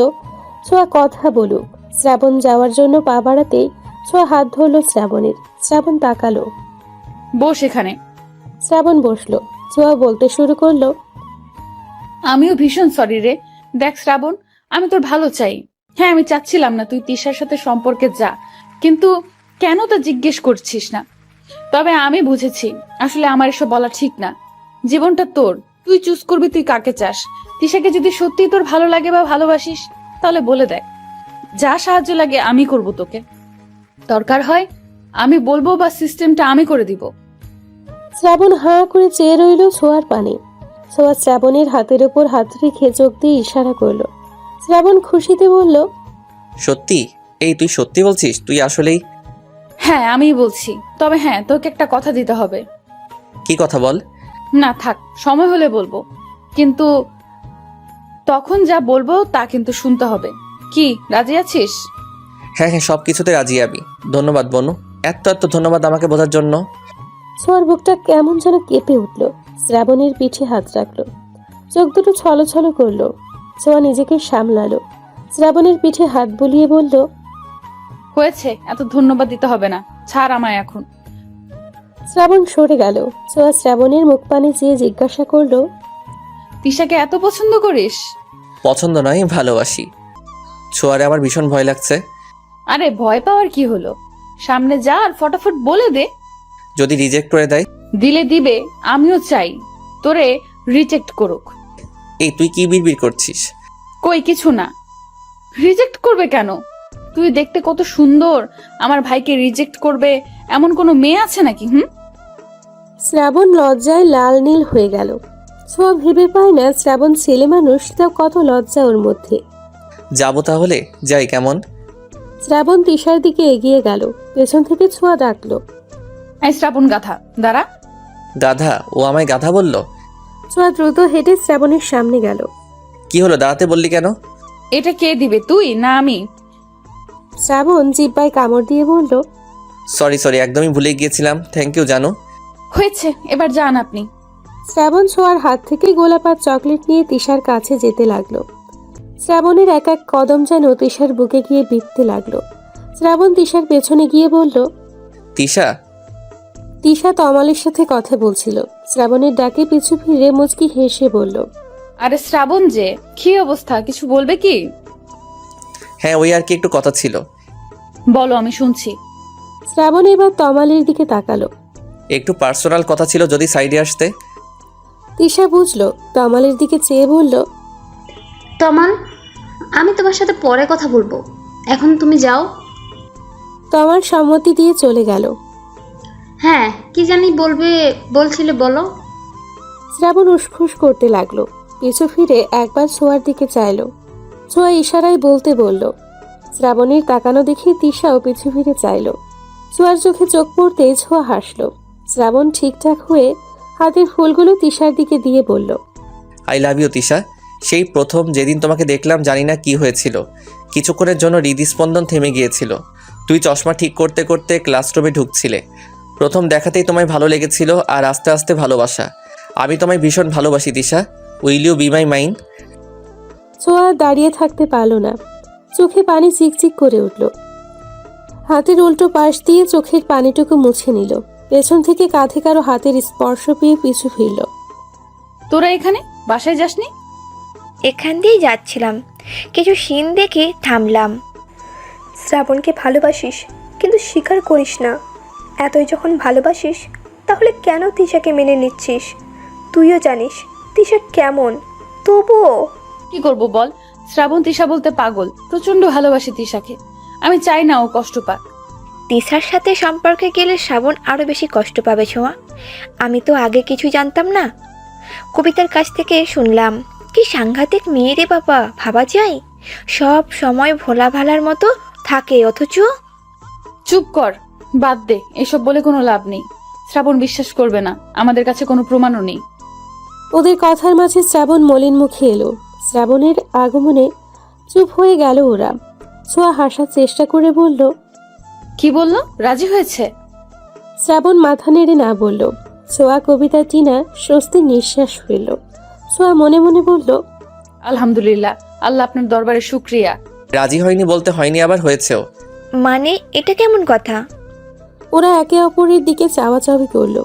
ছোঁয়া কথা বলুক। শ্রাবণ যাওয়ার জন্য পা বাড়াতেই ছোঁয়া হাত ধরল শ্রাবণের। শ্রাবণ তাকালো। বস এখানে। শ্রাবণ বসলো। ছোঁয়া বলতে শুরু করলো, আমিও ভীষণ সরি রে। দেখ শ্রাবণ, আমি তোর ভালো চাই। হ্যাঁ, আমি চাচ্ছিলাম না তুই তিশার সাথে সম্পর্কে যা, কিন্তু কেন তা জিজ্ঞেস করছিস না। তবে আমি বুঝেছি আসলে আমার এসব বলা ঠিক না। জীবনটা তোর, তুই চুজ করবি তুই কাকে চাস। তিশাকে যদি সত্যি তোর ভালো লাগে বা ভালোবাসিস তাহলে বলে দেখ, যা সাহায্য লাগে আমি করব তোকে। দরকার হয় আমি বলবো বা সিস্টেমটা আমি করে দিব। শ্রাবণ হাঁ করে চেয়ে রইল ছোঁয়ার পানে। ছোঁয়া শ্রাবণের হাতের ওপর হাত রেখে চোখ দিয়ে ইশারা করলো। শ্রাবণ খুশিতে বলল, সত্যি? এই তুই সত্যি বলছিস? তুই আসলেই? হ্যাঁ আমি বলছি, তবে হ্যাঁ তোকে একটা কথা দিতে হবে। কি কথা বল। না থাক, সময় হলে বলবো, কিন্তু তখন যা বলবো তা কিন্তু শুনতে হবে। কি রাজি আছিস? হ্যাঁ হ্যাঁ, সব কিছুতে রাজি আমি। ধন্যবাদ বনু, এত এত ধন্যবাদ আমাকে বোঝার জন্য। ছোঁয়ার বুকটা কেমন যেন কেঁপে উঠল। শ্রাবণের পিঠে হাত রাখলো, চোখ দুটো ছলছল করলো। ছোঁয়া নিজেকে সামলালো, শ্রাবণের পিঠে হাত বুলিয়ে বলল, হয়েছে, এত ধন্যবাদ দিতে হবে না, ছাড় আমায় এখন। শ্রাবণ সরে গেল। ছোঁয়া শ্রাবণের মুখ পানে চেয়ে জিজ্ঞাসা করলো, তিশাকে এত পছন্দ করিস? পছন্দ নয়, ভালোবাসি। ছোঁয়ারে আমার ভীষণ ভয় লাগছে। আরে ভয় পাওয়ার কি হলো, সামনে যা আর ফটাফট বলে দে। যদি রিজেক্ট করে দেয়? দিলে দিবে, আমিও চাই তোরে রিজেক্ট করুক। এই তুই কি বিড়বিড় করছিস? কই কিছু না। রিজেক্ট করবে কেন? তুই দেখতে কত সুন্দর, আমার ভাইকে রিজেক্ট করবে এমন কোনো মেয়ে আছে নাকি? শ্রাবণ লজ্জায় লাল নীল হয়ে গেল। ছোঁয়া ভেবে পায় না শ্রাবণ ছেলে মানুষ, তাও কত লজ্জা ওর মধ্যে। যাবো তাহলে, যাই কেমন? শ্রাবণ তিশার দিকে এগিয়ে গেল। পেছন থেকে ছোঁয়া ডাকলো, এই শ্রাবণ গাধা, দাঁড়া। গাধা? ও আমায় গাধা বলল? ছোঁয়া দ্রুত হেঁটে শ্রাবণের সামনে গেল। কি হলো, দাঁড়াতে বললি কেন? এটা কে দিবে, তুই না আমি? শ্রাবণ জিব্বায় কামড় দিয়ে বলল, সরি সরি, একদমই ভুলে গিয়েছিলাম। থ্যাংক ইউ জানু। হয়েছে, এবার যান আপনি। শ্রাবণ ছোঁয়ার হাত থেকে গোলাপ আর চকলেট নিয়ে তিশার কাছে যেতে লাগলো। শ্রাবণের এক এক কদম যেন তিশার বুকে গিয়ে বিঁধতে লাগলো। শ্রাবণ তিশার পেছনে গিয়ে বলল, তিশা। তিশা তমালের সাথে কথা বলছিল। শ্রাবণের ডাকে পিছু ফিরে মুচকি হেসে বলল, আরে শ্রাবণ যে, কি অবস্থা, কিছু বলবে কি? হ্যাঁ, ওই আর কি একটু কথা ছিল। বলো, আমি শুনছি। শ্রাবণ এবার তমালের দিকে তাকালো। একটু পার্সোনাল কথা ছিল, যদি সাইডে আসতে। তিশা বুঝলো, তমালের দিকে চেয়ে বলল, তমাল, আমি তোমার সাথে পরে কথা বলবো, এখন তুমি যাও। তমাল সম্মতি দিয়ে চলে গেল। হ্যাঁ, কি জানি বলছিলে, বলো। শ্রাবণ উসখুস করতে লাগলো। পিছু ফিরে একবার ছোঁয়ার দিকে চাইলো। ছোঁয়া ইশারায় বলতে বলল। শ্রাবণীর তাকানো দেখে তিশাও পিছু ফিরে চাইলো। ছোঁয়ার চোখে চোখ পড়তে ছোঁয়া হাসলো। শ্রাবণ ঠিকঠাক হয়ে হাতের ফুলগুলো তিশার দিকে দিয়ে বলল, আই লাভ ইউ তিশা। সেই প্রথম যেদিন তোমাকে দেখলাম, জানি না কি হয়েছিল, কিছুক্ষণের জন্য হৃদস্পন্দন থেমে গিয়েছিল। তুই চশমা ঠিক করতে করতে ক্লাসরুমে ঢুকছিলে। প্রথম দেখাতেই তোমায় ভালো লেগেছিল, আর আস্তে আস্তে ভালোবাসা। আমি তোমায় ভীষণ ভালোবাসি Tisha. Will you be my mind? Chhoya দাঁড়িয়ে থাকতে পারল না, চোখে পানি চিকচিক করে উঠল। হাতের উল্টো পাশ দিয়ে চোখের পানিটুকু মুছে নিল। পেছন থেকে কাঁধে কারো হাতের স্পর্শ পেয়ে পিছু ফিরল। তোরা এখানে বাসায় যাসনি? এখান দিয়েই যাচ্ছিলাম, কিছু সিন দেখে থামলাম। শ্রাবণকে ভালোবাসিস, কিন্তু স্বীকার করিস না। এতই যখন ভালোবাসিস, তাহলে কেন তিশাকে মেনে নিচ্ছিস? তুইও জানিস তিশা কেমন, তবুও। কি করব বল, শ্রাবণ তিশা বলতে পাগল, প্রচন্ড ভালোবাসি তিশাকে। আমি চাই না ও কষ্ট পাক। তিশার সাথে সম্পর্কে গেলে শ্রাবণ আরও বেশি কষ্ট পাবে ছোঁয়া। আমি তো আগে কিছু জানতাম না, কবিতার কাছ থেকে শুনলাম কি সাংঘাতিক মেয়ে রে বাবা, ভাবা যায়? সব সময় ভোলা ভালার মতো থাকে, অথচ চুপ কর, বাদ দে, এসব বলে কোনো লাভ নেই। শ্রাবণ বিশ্বাস করবে না, আমাদের কাছে কোনো প্রমাণও নেই। ওদের কথার মাঝে শ্রাবণ মলিন মুখে এলো। শ্রাবণের আগমনে চুপ হয়ে গেল ওরা। ছোঁয়া হাসার চেষ্টা করে বলল, কি বললো? রাজি হয়েছে? শ্রাবণ মাথা নেড়ে না বলল। ছোঁয়া কবিতা টিনা স্বস্তির নিঃশ্বাস ফেলল। ছোঁয়া মনে মনে বলল, আলহামদুলিল্লাহ, আল্লাহ আপনার দরবারে শুক্রিয়া। রাজি হয়নি বলতে হয়নি, আবার হয়েছেও। মানে এটা কেমন কথা? ওরা একে অপরের দিকে চাওয়াচাওয়ি করল।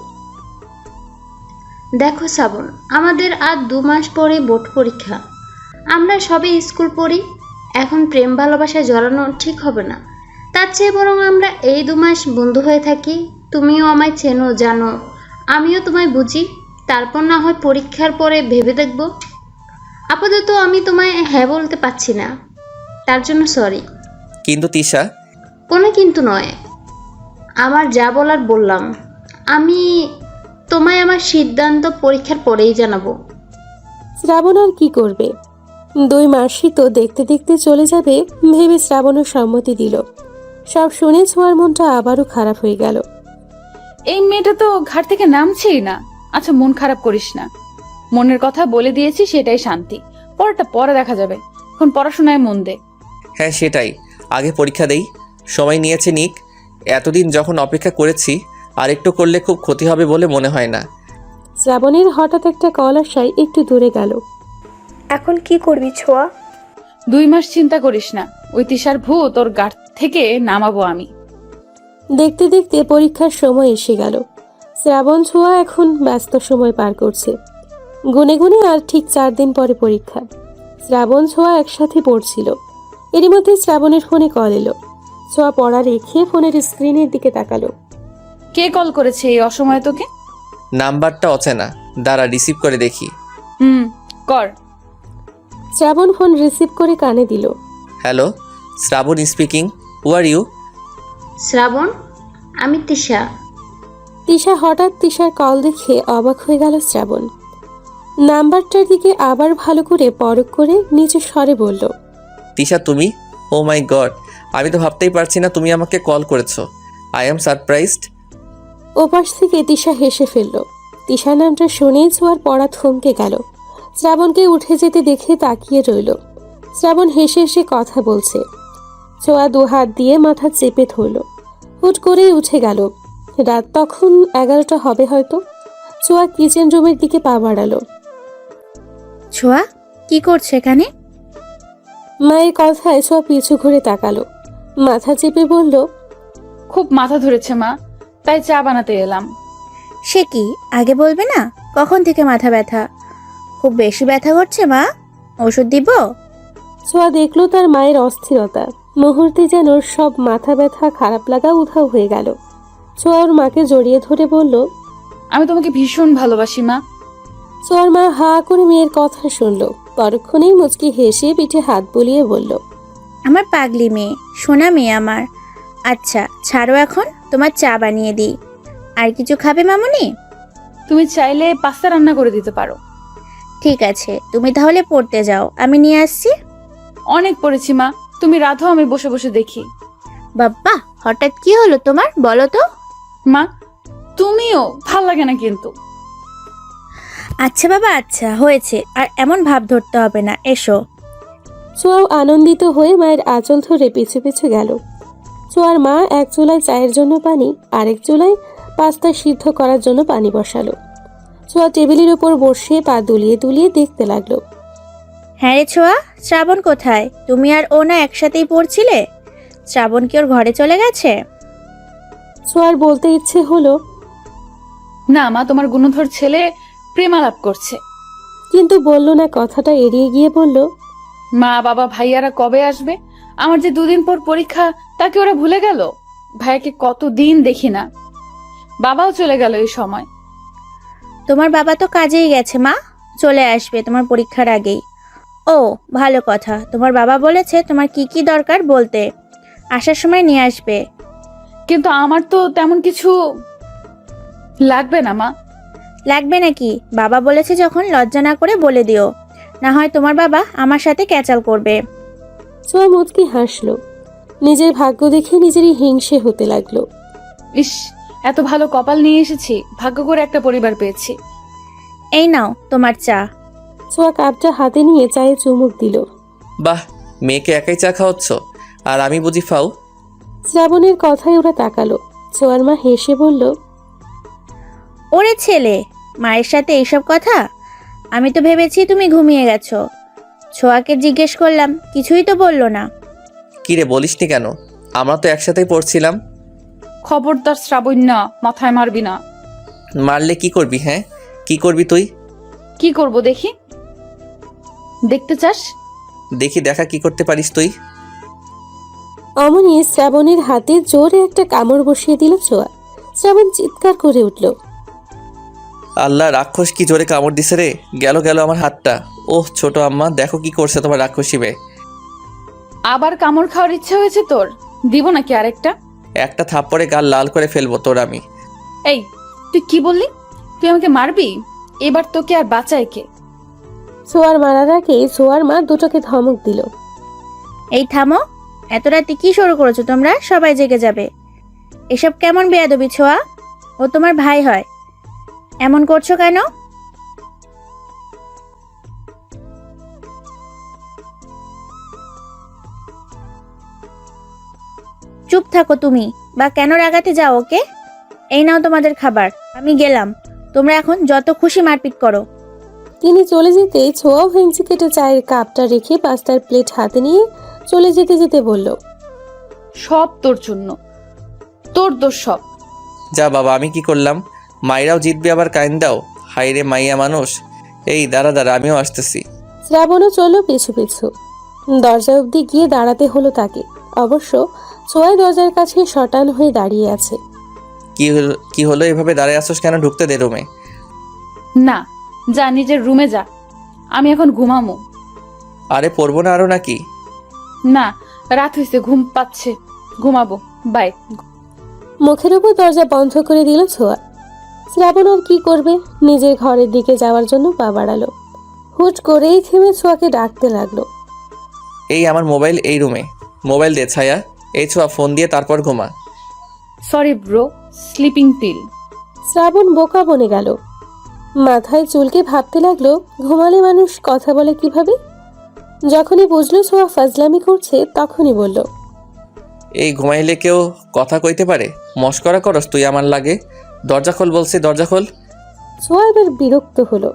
দেখো শ্রাবণ, আমাদের আর 2 মাস পরে বোর্ড পরীক্ষা। আমরা সবে স্কুল পড়ি, এখন প্রেম ভালোবাসায় জড়ানো ঠিক হবে না। তার চেয়ে বরং আমরা এই 2 মাস বন্ধু হয়ে থাকি। তুমিও আমায় চেনো, জানো, আমিও তোমায় বুঝি। তারপর না হয় পরীক্ষার পরে ভেবে দেখব। আপাতত আমি তোমায় হ্যাঁ বলতে পারছি না, তার জন্য সরি। কিন্তু তিশা, কোনো কিন্তু নয়, আমার যা বলার বললাম। আমি তোমায় আমার সিদ্ধান্ত পরীক্ষার পরেই জানাবো। শ্রাবণ আর কি করবে? 2 মাসই তো দেখতে দেখতে চলে যাবে ভেবে শ্রাবণের সম্মতি দিল। সব শুনে ছোঁয়ার মনটা আবারও খারাপ হয়ে গেল। এই মেয়েটা তো ঘাট থেকে নামছেই না। আচ্ছা, মন খারাপ করিস না, মনের কথা বলে দিয়েছি, সেটাই শান্তি। পরেরটা পরে দেখা যাবে, এখন পড়াশোনায় মন দে। হ্যাঁ সেটাই, আগে পরীক্ষা দেই। সময় নিয়েছে নিক, এতদিন যখন অপেক্ষা করেছি, আর একটু করলে খুব ক্ষতি হবে বলে মনে হয় না। শ্রাবণের হঠাৎ একটা কল আসায় একটু দূরে গেল। এখন কি করবি ছোঁয়া? 2 মাস চিন্তা করিস না, ওই তিশার ভূত ওর গাট থেকে নামাবো আমি। দেখতে দেখতে পরীক্ষার সময় এসে গেল। শ্রাবণ ছোঁয়া এখন ব্যস্ত সময় পার করছে। গুনে গুনে আর ঠিক 4 দিন পরে পরীক্ষা। শ্রাবণ ছোঁয়া একসাথে পড়ছিল। এরই মধ্যে শ্রাবণের ফোনে কল এলো। ছোঁয়া পড়া রেখে ফোনের স্ক্রিনের দিকে তাকালো। কে কল করেছে এই অসময়ে তোকে? নাম্বারটা অচেনা, দাঁড়া রিসিভ করে দেখি। কর। শ্রাবণ ফোন রিসিভ করে কানে দিল। Hello, Shravan speaking. Who are you? Shravan, আমি তিশা। তিশা হঠাৎ তিশার কল দেখে অবাক হয়ে গেল শ্রাবণ। নাম্বারটার দিকে আবার ভালো করে পরখ করে নিচু স্বরে বলল, তিশা তুমি? ও মাই গড, আমি তো ভাবতেই পারছি না তুমি আমাকে কল করেছো। I am surprised. ওপাশ থেকে তিশা হেসে ফেলল। তিশা নামটা শুনেই ছোঁয়ার পড়া থমকে গেল। শ্রাবণকে উঠে যেতে দেখে তাকিয়ে রইল। শ্রাবণ হেসে হেসে কথা বলছে। ছোঁয়া 2 হাত দিয়ে মাথা চেপে ধরল। হুট করেই উঠে গেল। রাত তখন 11টা হবে হয়তো। ছোঁয়া কিচেন রুমের দিকে পা বাড়ালো। ছোঁয়া, কি করছে এখানে? মায়ের কথায় ছোঁয়া পিছু ঘুরে তাকালো। মাথা চেপে বলল, খুব মাথা ধরেছে মা, তাই চা বানাতে এলাম। সে কি, আগে বলবে না? কখন থেকে মাথা ব্যথা? খুব বেশি ব্যথা করছে মা, ওষুধ দিব? ছোঁয়া দেখলো তার মায়ের অস্থিরতা। মুহূর্তে যেন সব মাথা ব্যথা খারাপ লাগা উধাও হয়ে গেল। ছোঁয়া ওর মাকে জড়িয়ে ধরে বলল, আমি তোমাকে ভীষণ ভালোবাসি মা। ছোঁয়ার মা হা করে মেয়ের কথা শুনল। পরক্ষণেই মুচকি হেসে পিঠে হাত বুলিয়ে বলল, আমার পাগলি মেয়ে, সোনা মেয়ে আমার। আচ্ছা ছাড়ো, এখন তোমার চা বানিয়ে দিই। আর কিছু খাবে মামুনি? তুমি চাইলে পাস্তা রান্না করে দিতে পারো। ঠিক আছে, তুমি তাহলে পড়তে যাও, আমি নিয়ে আসছি। অনেক পড়েছি মা, তুমি রাধো, আমি বসে বসে দেখি। বাবা, হঠাৎ কি হলো তোমার, বলো তো? মা তুমিও, ভাল লাগে না কিন্তু। আচ্ছা বাবা, আচ্ছা হয়েছে, আর এমন ভাব ধরতে হবে না, এসো। ছোঁয়াও আনন্দিত হয়ে মায়ের আঁচল ধরে পিছু পিছু গেল। ছোঁয়ার মা এক চুলায় চায়ের জন্য পানি, আরেক চুলায় পাস্তা সিদ্ধ করার জন্য পানি বসালো। ছোঁয়া টেবিলের উপর বসে পা দুলিয়ে দুলিয়ে দেখতে লাগলো। হ্যাঁ রে ছোঁয়া, শ্রাবণ কোথায়? তুমি আর ও না একসাথেই পড়ছিলে? শ্রাবণ কি ওর ঘরে চলে গেছে? ছোঁয়ার বলতে ইচ্ছে হলো, না মা, তোমার গুণধর ছেলে প্রেমালাপ করছে। কিন্তু বলল না। কথাটা এড়িয়ে গিয়ে বলল, মা বাবা ভাইয়ারা কবে আসবে? আমার যে 2 দিন পর পরীক্ষা, তাকে ওরা ভুলে গেল। ভাইয়াকে কতদিন দেখি না, বাবাও চলে গেল এই সময়। তোমার বাবা তো কাজেই গেছে মা, চলে আসবে তোমার পরীক্ষার আগেই। ও ভালো কথা, তোমার বাবা বলেছে তোমার কি কি দরকার বলতে, আসার সময় নিয়ে আসবে। কিন্তু আমার তো তেমন কিছু লাগবে না মা। লাগবে নাকি? বাবা বলেছে যখন লজ্জা না করে বলে দিও। না হয় তোমার বাবা আমার সাথে ক্যাচাল করবে। ছোঁয়া মুচকি হাসলো। নিজের ভাগ্য দেখে নিজেরই হিংসে হতে লাগলো। ইস, এত ভালো কপাল নিয়ে এসেছি, ভাগ্য করে একটা পরিবার পেয়েছি। এই নাও তোমার চা। ছোঁয়া কাপটা হাতে নিয়ে চায়ে চুমুক দিল। বাহ, মেয়েকে একাই চা খাওয়াচ্ছ, আর আমি বুঝি ফাও? শ্রাবণের কথায় ওরা তাকালো। ছোঁয়ার মা হেসে বলল, ওরে ছেলে, মায়ের সাথে এইসব কথা? আমি তো ভেবেছি তুমি ঘুমিয়ে গেছো। ছোঁয়াকে জিজ্ঞেস করলাম, কিছুই তো বললো না। কি রে, বলিসনি কেন? আমরা তো একসাথেই পড়ছিলাম। খবরদার শ্রাবণ্য, মাথায় মারবি না। মারলে কি করবি? হ্যাঁ, কি করবি তুই? কি করব দেখি? দেখতে চাস? দেখি, দেখা কি করতে পারিস তুই। অমনি শ্রাবণের হাতে জোরে একটা কামড় বসিয়ে দিল ছোঁয়া। শ্রাবণ চিৎকার করে উঠল। আল্লাহ, রাক্ষস কি জোরে কামড় দিছে রে! গেল গেল আমার হাতটা। ওহ ছোট আম্মা, দেখো কি করছে তোমার রাক্ষসী মেয়ে। আবার কামড় খাওয়ার ইচ্ছা হয়েছে তোর? দিব নাকি আরেকটা? একটা থাপ্পড়ে গাল লাল করে ফেলবো তোর আমি। এই, তুই কি বললি? তুই আমাকে মারবি? এবার তোকে আর বাঁচায় কে? ছোঁয়ার মারার আগে ছোঁয়ার মা দুটোকে ধমক দিল। এই থামো, এত রাতে কি শুরু করেছো তোমরা? সবাই জেগে যাবে। এসব কেমন বেয়াদবি ছোঁয়া? ও তোমার ভাই হয়, এমন করছো কেন? চুপ থাকো তুমি, বা কেন রাগাতে যাও ওকে? এই নাও তোমাদের খাবার, আমি গেলাম। তোমরা এখন যত খুশি মারপিট করো। তিনি চলে যেতে ছোঁয়াও ভেঙচি কেটে চায়ের কাপটা রেখে পাস্তার প্লেট হাতে নিয়ে চলে যেতে যেতে বলল, সব তোর জন্য, তোর দোষ সব। যা বাবা, আমি কি করলাম? মাইরাও জিতবে আবার কাইন দাও। হাই রে মাইয়া মানুষ। এই দাঁড়া দাঁড়া, আমিও আসতেছি। শ্রাবণও চলল পিছু পিছু। দরজা অবধি গিয়ে দাঁড়াতে হলো তাকে। অবশ্য ছোঁয়া দরজার কাছে শটান হয়ে দাঁড়িয়ে আছে। কি হলো এভাবে দাঁড়ায় আসোস কেন? ঢুকতে দে রুমে। না, যা নিজের রুমে যা, আমি এখন ঘুমামো। আরে পড়বো না আরো নাকি? না, রাত হয়েছে, ঘুম পাচ্ছে, ঘুমাবো, বাই। মুখের উপর দরজা বন্ধ করে দিল ছোঁয়া। শ্রাবণ আর কি করবে, নিজের ঘরের দিকে যাওয়ার জন্য পা বাড়ালো। হুট করেই থেমে ছোঁয়াকে ডাকতে লাগলো। এই আমার মোবাইল এই রুমে। মোবাইল দে ছায়া। এই ছোঁয়া, ফোন দিয়ে তারপর ঘুমা। Sorry bro, sleeping pill. Shravan বোকা বনে গেল। মাথায় চুলকে ভাবতে লাগলো, ঘুমালে মানুষ কথা বলে কিভাবে। যখনই বুঝলো ছোঁয়া ফাজলামি করছে, তখনই বলল, এই ঘুমাইলে কেউ কথা কইতে পারে? মস্করা করস তুই আমার লাগে? দরজা খোল বলছি, দরজা খোল। ছোঁয়া এবার বিরক্ত হলো।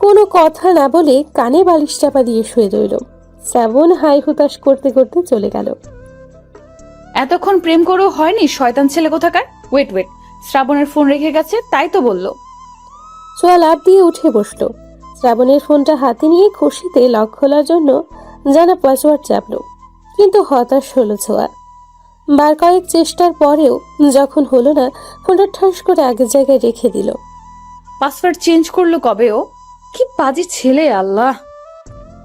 কোনো কথা না বলে কানে বালিশ চাপা দিয়ে শুয়ে রইল। শ্রাবণ হাই হুতাশ করতে করতে চলে গেল। এতক্ষণ প্রেম করেও হয়নি, শয়তান ছেলে কোথাকার। ওয়েট ওয়েট, শ্রাবণের ফোন রেখে গেছে, তাই তো বললো। ছোঁয়া লাফ দিয়ে উঠে বসলো। শ্রাবণের ফোনটা হাতে নিয়ে খুশিতে লক খোলার জন্য জানা পাসওয়ার্ড চাপলো, কিন্তু হতাশ হলো ছোঁয়া। বার কয়েক চেষ্টার পরেও যখন হলো না, ফোনটা ঠাস করে আগের জায়গায় রেখে দিল। পাসওয়ার্ড চেঞ্জ করলো কবে ও? কি বাজে ছেলে, আল্লাহ।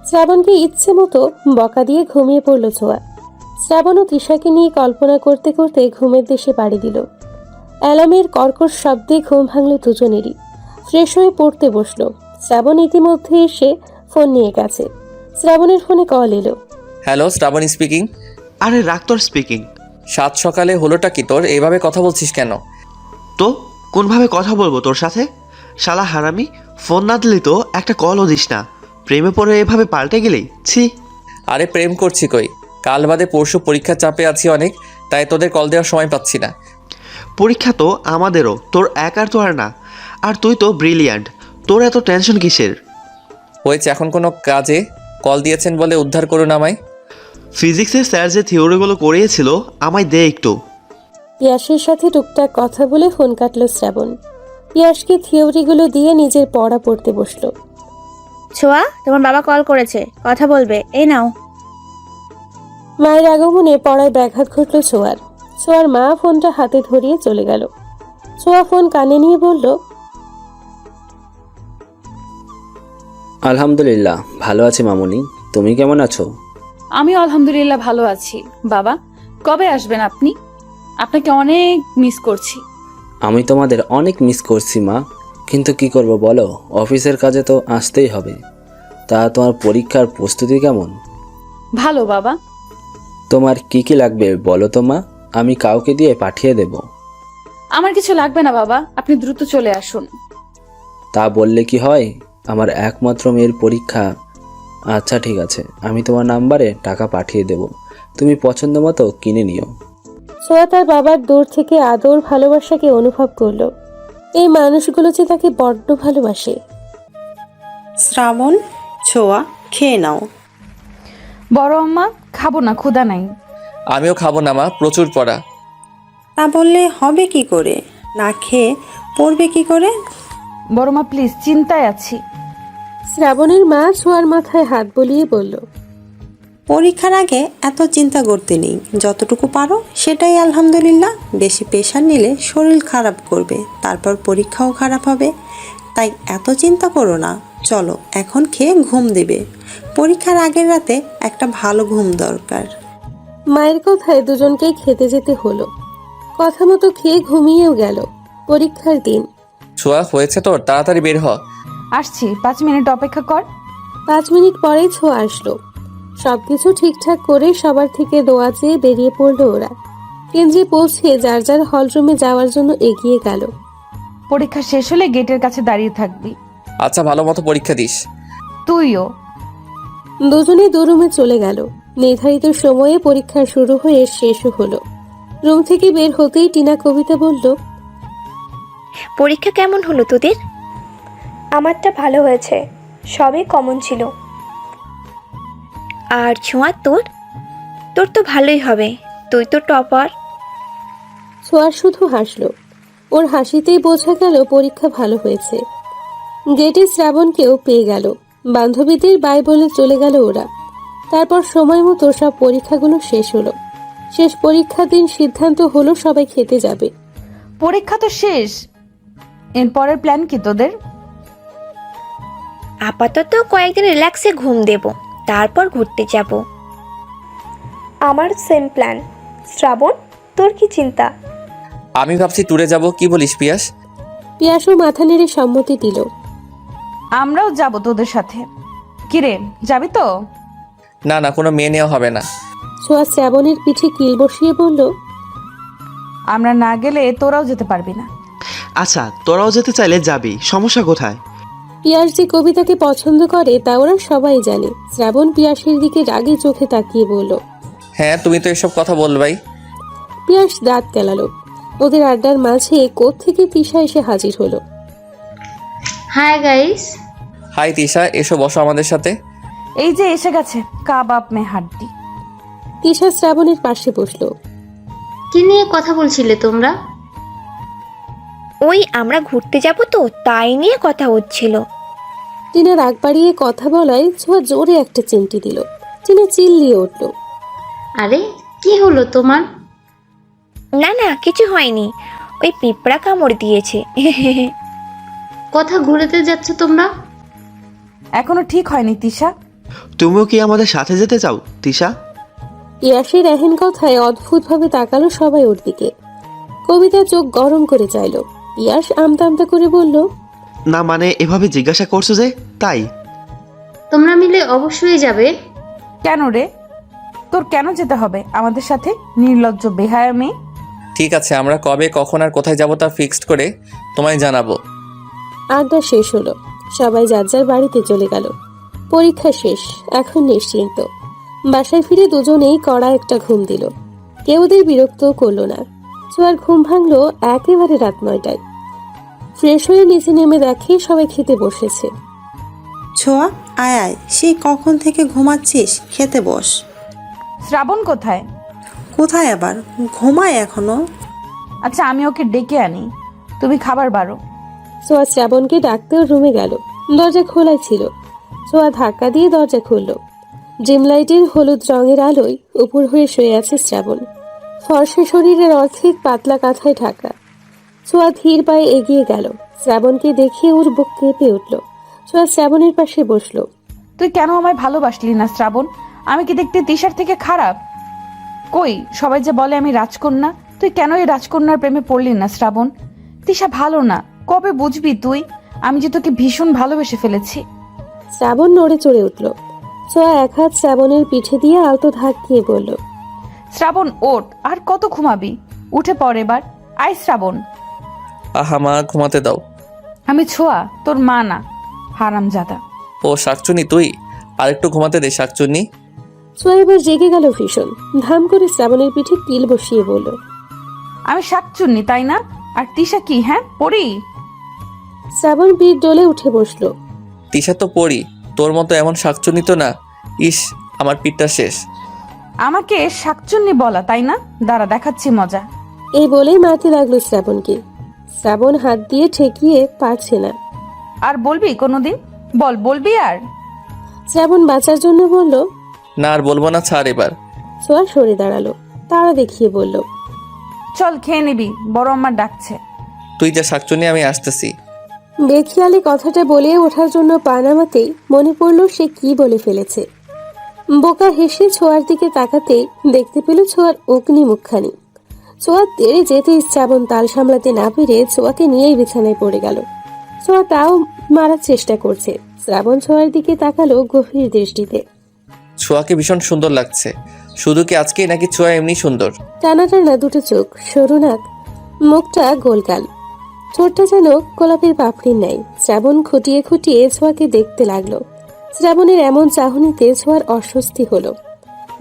শ্রাবণকে ইচ্ছে মতো বকা দিয়ে ঘুমিয়ে পড়ল ছোঁয়া। শ্রাবণ ও তৃষাকে নিয়ে কল্পনা করতে করতে ঘুমের দেশে পাড়ি দিল। অ্যালার্মের কর্কশ শব্দে ঘুম ভাঙল দুজনেরই। ফ্রেশ হয়ে পড়তে বসলো। শ্রাবণ ইতিমধ্যে এসে ফোন নিয়ে গেছে। শ্রাবণের ফোনে কল এলো। Hello, Shravan speaking. আরে রাক্তর স্পিকিং। সাত সকালে হলোটা কি তোর? এইভাবে কথা বলছিস কেন? তো কোনভাবে কথা বলবো তোর সাথে? শালা হারামি, ফোন না দিলি তো একটা কলও দিস না। প্রেমে পড়ে এভাবে পাল্টে গেলেই ছি। আরে প্রেম করছি কই? কাল বাদে পরশু পরীক্ষার চাপে আছি অনেক, তাই তোদের কল দেওয়ার সময় পাচ্ছি না। পরীক্ষা তো আমাদেরও, তোর একার তো আর না। আর তুই তো ব্রিলিয়ান্ট, তোর এত টেনশন কিসের? হয়েছে, এখন কোনো কাজে কল দিয়েছেন বলে উদ্ধার করুন আমায়। ফিজিক্সের স্যার যে থিওরিগুলো করিয়েছিল, আমায় দে একটু। পিয়াসের সাথে টুকটাক কথা বলে ফোন কাটলো শ্রাবণ। পিয়াসকে থিওরিগুলো দিয়ে নিজের পড়া পড়তে বসলো। ছোঁয়া, তোমার বাবা কল করেছে, কথা বলবে, এই নাও। মায়ের আগমনে পড়ায় ব্যাঘাত ঘটল ছোঁয়ার। ছোঁয়ার মা ফোনটা হাতে ধরিয়ে চলে গেল। ছোঁয়া ফোন কানে নিয়ে বলল, আলহামদুলিল্লাহ ভালো আছি মামুনি, তুমি কেমন আছো? আমি আলহামদুলিল্লাহ ভালো আছি। বাবা, কবে আসবেন আপনি? আপনাকে অনেক মিস করছি। আমি তোমাদের অনেক মিস করছি মা, কিন্তু কি করব বলো, অফিসের কাজে তো আসতেই হবে। তা তোমার পরীক্ষার প্রস্তুতি কেমন? ভালো বাবা। তোমার কি কি লাগবে বলো তো মা, আমি কাউকে দিয়ে পাঠিয়ে দেব। আমার কিছু লাগবে না বাবা, আপনি দ্রুত চলে আসুন। তা বললে কি হয়, আমার একমাত্র মেয়ের পরীক্ষা। আচ্ছা ঠিক আছে, আমি তোমার নাম্বারে টাকা পাঠিয়ে দেব, তুমি পছন্দ মতো কিনে নিও। ছোঁয়া তার বাবার দূর থেকে আদর ভালোবাসাকে অনুভব করলো। এই মানুষগুলো যে তাকে বড্ড ভালোবাসে। শ্রাবণ, ছোঁয়া, খেয়ে নাও। বড় আম্মা, খাবো না, ক্ষুধা নাই। আমিও খাবো না মা, প্রচুর পড়া। তা বললে হবে কি করে? না খেয়ে পড়বে কি করে? বড় মা প্লিজ, চিন্তায় আছি। শ্রাবণের মা ছোঁয়ার মাথায় হাত বুলিয়ে বলল, পরীক্ষার আগে এত চিন্তা করতে নেই, যতটুকু পারো সেটাই আলহামদুলিল্লাহ। বেশি প্রেশার নিলে শরীর খারাপ করবে, তারপর পরীক্ষাও খারাপ হবে। তাই এত চিন্তা করো না, চলো এখন খেয়ে ঘুম দেবে। পরীক্ষার আগের রাতে একটা ভালো ঘুম দরকার। মায়ের কথায় দুজনকেই খেতে যেতে হলো। কথা মতো খেয়ে ঘুমিয়েও গেল। পরীক্ষার দিন। ছোঁয়া, হয়েছে তোর, তাড়াতাড়ি বের হ। আসছি, 5 মিনিট অপেক্ষা কর। 5 মিনিট পরেই ছোঁয়া আসলো। সবকিছু ঠিকঠাক করে সবার থেকে দোয়া চেয়ে বেরিয়ে পড়লো ওরা। কেন্দ্রে পৌঁছে যার যার হলরুমে যাওয়ার জন্য এগিয়ে গেল। পরীক্ষা শেষ হলে গেটের কাছে দাঁড়িয়ে থাকবি। আচ্ছা, ভালো মতো পরীক্ষা দিস। তুইও। দুজনেই রুমে চলে গেল। নির্ধারিত সময়ে পরীক্ষা শুরু হয়ে শেষও হলো। রুম থেকে বের হতেই টিনা কবিতা বলল, পরীক্ষা কেমন হলো তোদের? আমারটা ভালো হয়েছে, সবই কমন ছিল। আর ছোঁয়া তোর? তোর তো ভালোই হবে, তুই তো টপার। ছোঁয়া শুধু হাসলো। ওর হাসিতেই বোঝা গেল পরীক্ষা ভালো হয়েছে। গেটে শ্রাবণকেও পেয়ে গেল। বান্ধবীদের বাই বলে চলে গেল ওরা। তারপর সময় মতো সব পরীক্ষাগুলো শেষ হলো। শেষ পরীক্ষার দিন সিদ্ধান্ত হলো সবাই খেতে যাবে। পরীক্ষা তো শেষ, এরপরের প্ল্যান কি তোদের? আপাতত কয়েকদিন রিল্যাক্সে ঘুম দেব, তারপর ঘুরতে যাব। আমার সেম প্ল্যান। শ্রাবণ, তোর কি চিন্তা? আমি ভাবছি ট্যুরে যাব, কি বলিস পিয়াস? পিয়াসও মাথা নেড়ে সম্মতি দিল। আমরাও যাব তোদের সাথে। কিরে, যাবি তো? না না, কোনো মেয়ে নেওয়া হবে না। ছোঁয়া শ্রাবণের পিঠে কিল বসিয়ে বলল, আমরা না গেলে তোরাও যেতে পারবি না। আচ্ছা, তোরাও যেতে চাইলে যাবি, সমস্যা কোথায়? পিয়াস যে কবিতাকে পছন্দ করে তা ওরা সবাই জানে। শ্রাবণ পিয়াসের দিকে রাগে চোখে তাকিয়ে বলল, হ্যাঁ, তুমি তো এসব কথা বলবাই। পিয়াস দাঁত কেলালো। ওদের আড্ডার মাঝে কোত্থেকে তিশা এসে হাজির হলো। Hi guys. হাই তিশা, এসো বসো আমাদের সাথে। এই যে এসে গেছে কাবাব মে হাড্ডি। তিশা শ্রাবণের পাশে বসলো। কি নিয়ে কথা বলছিলে তোমরা? ওই আমরা ঘুরতে যাব তো, তাই নিয়ে কথা হচ্ছিল। টিনা রাগ বাড়িয়ে কথা বলায় ছোঁয়া জোরে একটা চিমটি দিল। টিনা চিল্লিয়ে উঠল, আরে কি হলো তোমার? না না, কিছু হয়নি, ওই পিঁপড়া কামড় দিয়েছে। কথা ঘুরেতে যাচ্ছ তোমরা? এখনো ঠিক হয়নি তিশা। তুমিও কি আমাদের সাথে যেতে চাও তিশা? পিয়াসের এহেন কথায় অদ্ভুতভাবে তাকালো সবাই ওর দিকে। কবিতা চোখ গরম করে চাইল। পিয়াস আমতা আমতা করে বলল, না মানে এভাবে জিজ্ঞাসা করছো যে, তাই। তোমরা মিলে অবশ্যই যাবে। কেন রে, তোর কেন যেতে হবে আমাদের সাথে, নির্লজ্জ বেহায়া মেয়ে? ঠিক আছে, আমরা কবে কখন আর কোথায় যাব তা ফিক্সড করে তোমায় জানাবো। আড্ডা শেষ হলো। সবাই যার যার বাড়িতে চলে গেল। পরীক্ষা শেষ, এখন নিশ্চিন্ত। বাসায় ফিরে দুজনেই কড়া একটা ঘুম দিল। কেউ ওদের বিরক্তও করলো না। ছোঁয়ার ঘুম ভাঙলো একেবারে রাত 9টায়। ফ্রেশ হয়ে নিচে নেমে দেখে সবাই খেতে বসেছে। ছোঁয়া, আয় আয়, সেই কখন থেকে ঘুমাচ্ছিস, খেতে বস। শ্রাবণ কোথায়? কোথায় আবার, ঘুমায় এখনো? আচ্ছা, আমি ওকে ডেকে আনি, তুমি খাবার বাড়ো। ছোঁয়া শ্রাবণকে ডাকতেও রুমে গেল। দরজা খোলাই ছিল। ছোঁয়া ধাক্কা দিয়ে দরজা খুলল। ড্রিম লাইটের হলুদ রঙের আলোয় উপর হয়ে শুয়ে আছে শ্রাবণ। ফর্সা শরীরের অর্ধেক পাতলা কাঁথায় ঢাকা। ছোঁয়া ধীর পায়ে এগিয়ে গেল। শ্রাবণকে দেখে ওর বুক কেঁপে উঠল। ছোঁয়া শ্রাবণের পাশে বসলো। তুই কেন আমায় ভালোবাসলি না শ্রাবণ? আমি কি দেখতে তিশার থেকে খারাপ? কই, সবাই যে বলে আমি রাজকন্যা, তুই কেন এই রাজকন্যার প্রেমে পড়লি না শ্রাবণ? তিশা ভালো না, কবে বুঝবি তুই? আমি যে তোকে ভীষণ ভালোবেসে ফেলেছি। শ্রাবণ নড়ে চড়ে উঠল। ছোঁয়া এক হাত শ্রাবণের পিঠে দিয়ে আলতো ধাক্কিয়ে বলল, শ্রাবণ ওঠ, আর কত ঘুমাবি? উঠে পড় এবার। আয় শ্রাবণ। আহা মা, ঘুমাতে দাও। আমি ছোঁয়া, তোর মা না, হারামজাদা। ও শাকচুনি তুই, আরেকটু ঘুমাতে দে শাকচুনি। ছোঁয়া এবার জেগে গেল ভীষণ। ধাম করে শ্রাবণের পিঠে কিল বসিয়ে বলল, আমি শাকচুন্নি তাই না? আর তিশা কি, হ্যাঁ পড়ি? শ্রাবণ পিঠ ডলে উঠে বসলো। তিশা তো পড়ি, তোর মতো এমন শাকচুনি তো না। ইস, আমার পিঠটা শেষ। আমাকে শাকচুন্নি বলা তাই না? দাঁড়া দেখাচ্ছি মজা। এই বলেই মারতে লাগলো শ্রাবণকে। শ্রাবণ হাত দিয়ে ঠেকিয়ে পারছে না। আর বলবি কোনোদিন? বলবি আর? শ্রাবণ বাঁচার জন্য বলল, না আর বলবো না, ছাড় এবার। ছোঁয়া সরে দাঁড়ালো, তাড়া দেখিয়ে বলল, চল খেয়ে নিবি, বড় আমার ডাকছে। তুই যা শাকচুনি, আমি আসতেছি। বেখিয়ালি কথাটা বলে ওঠার জন্য পা নামাতেই মনে পড়ল সে কি বলে ফেলেছে। বোকা হেসে ছোঁয়ার দিকে তাকাতেই দেখতে পেল ছোঁয়ার অগ্নি মুখখানি। ছোঁয়া তেড়ে যেতেই শ্রাবণ তাল সামলাতে না পেরে ছোঁয়াকে নিয়েই বিছানায় পড়ে গেল। ছোঁয়া তাও মারার চেষ্টা করছে। শ্রাবণ ছোঁয়ার দিকে তাকালো গভীর দৃষ্টিতে। ছোঁয়াকে ভীষণ সুন্দর লাগছে। শুধু কি আজকেই, নাকি ছোঁয়া এমনি সুন্দর? টানা টানা দুটো চোখ, সরু নাক, মুখটা গোলগাল, ঠোঁটটা যেন গোলাপের পাপড়ির ন্যায়। শ্রাবণ খুঁটিয়ে খুঁটিয়ে ছোঁয়াকে দেখতে লাগলো। শ্রাবণের এমন চাহনিতে ছোঁয়ার অস্বস্তি হলো।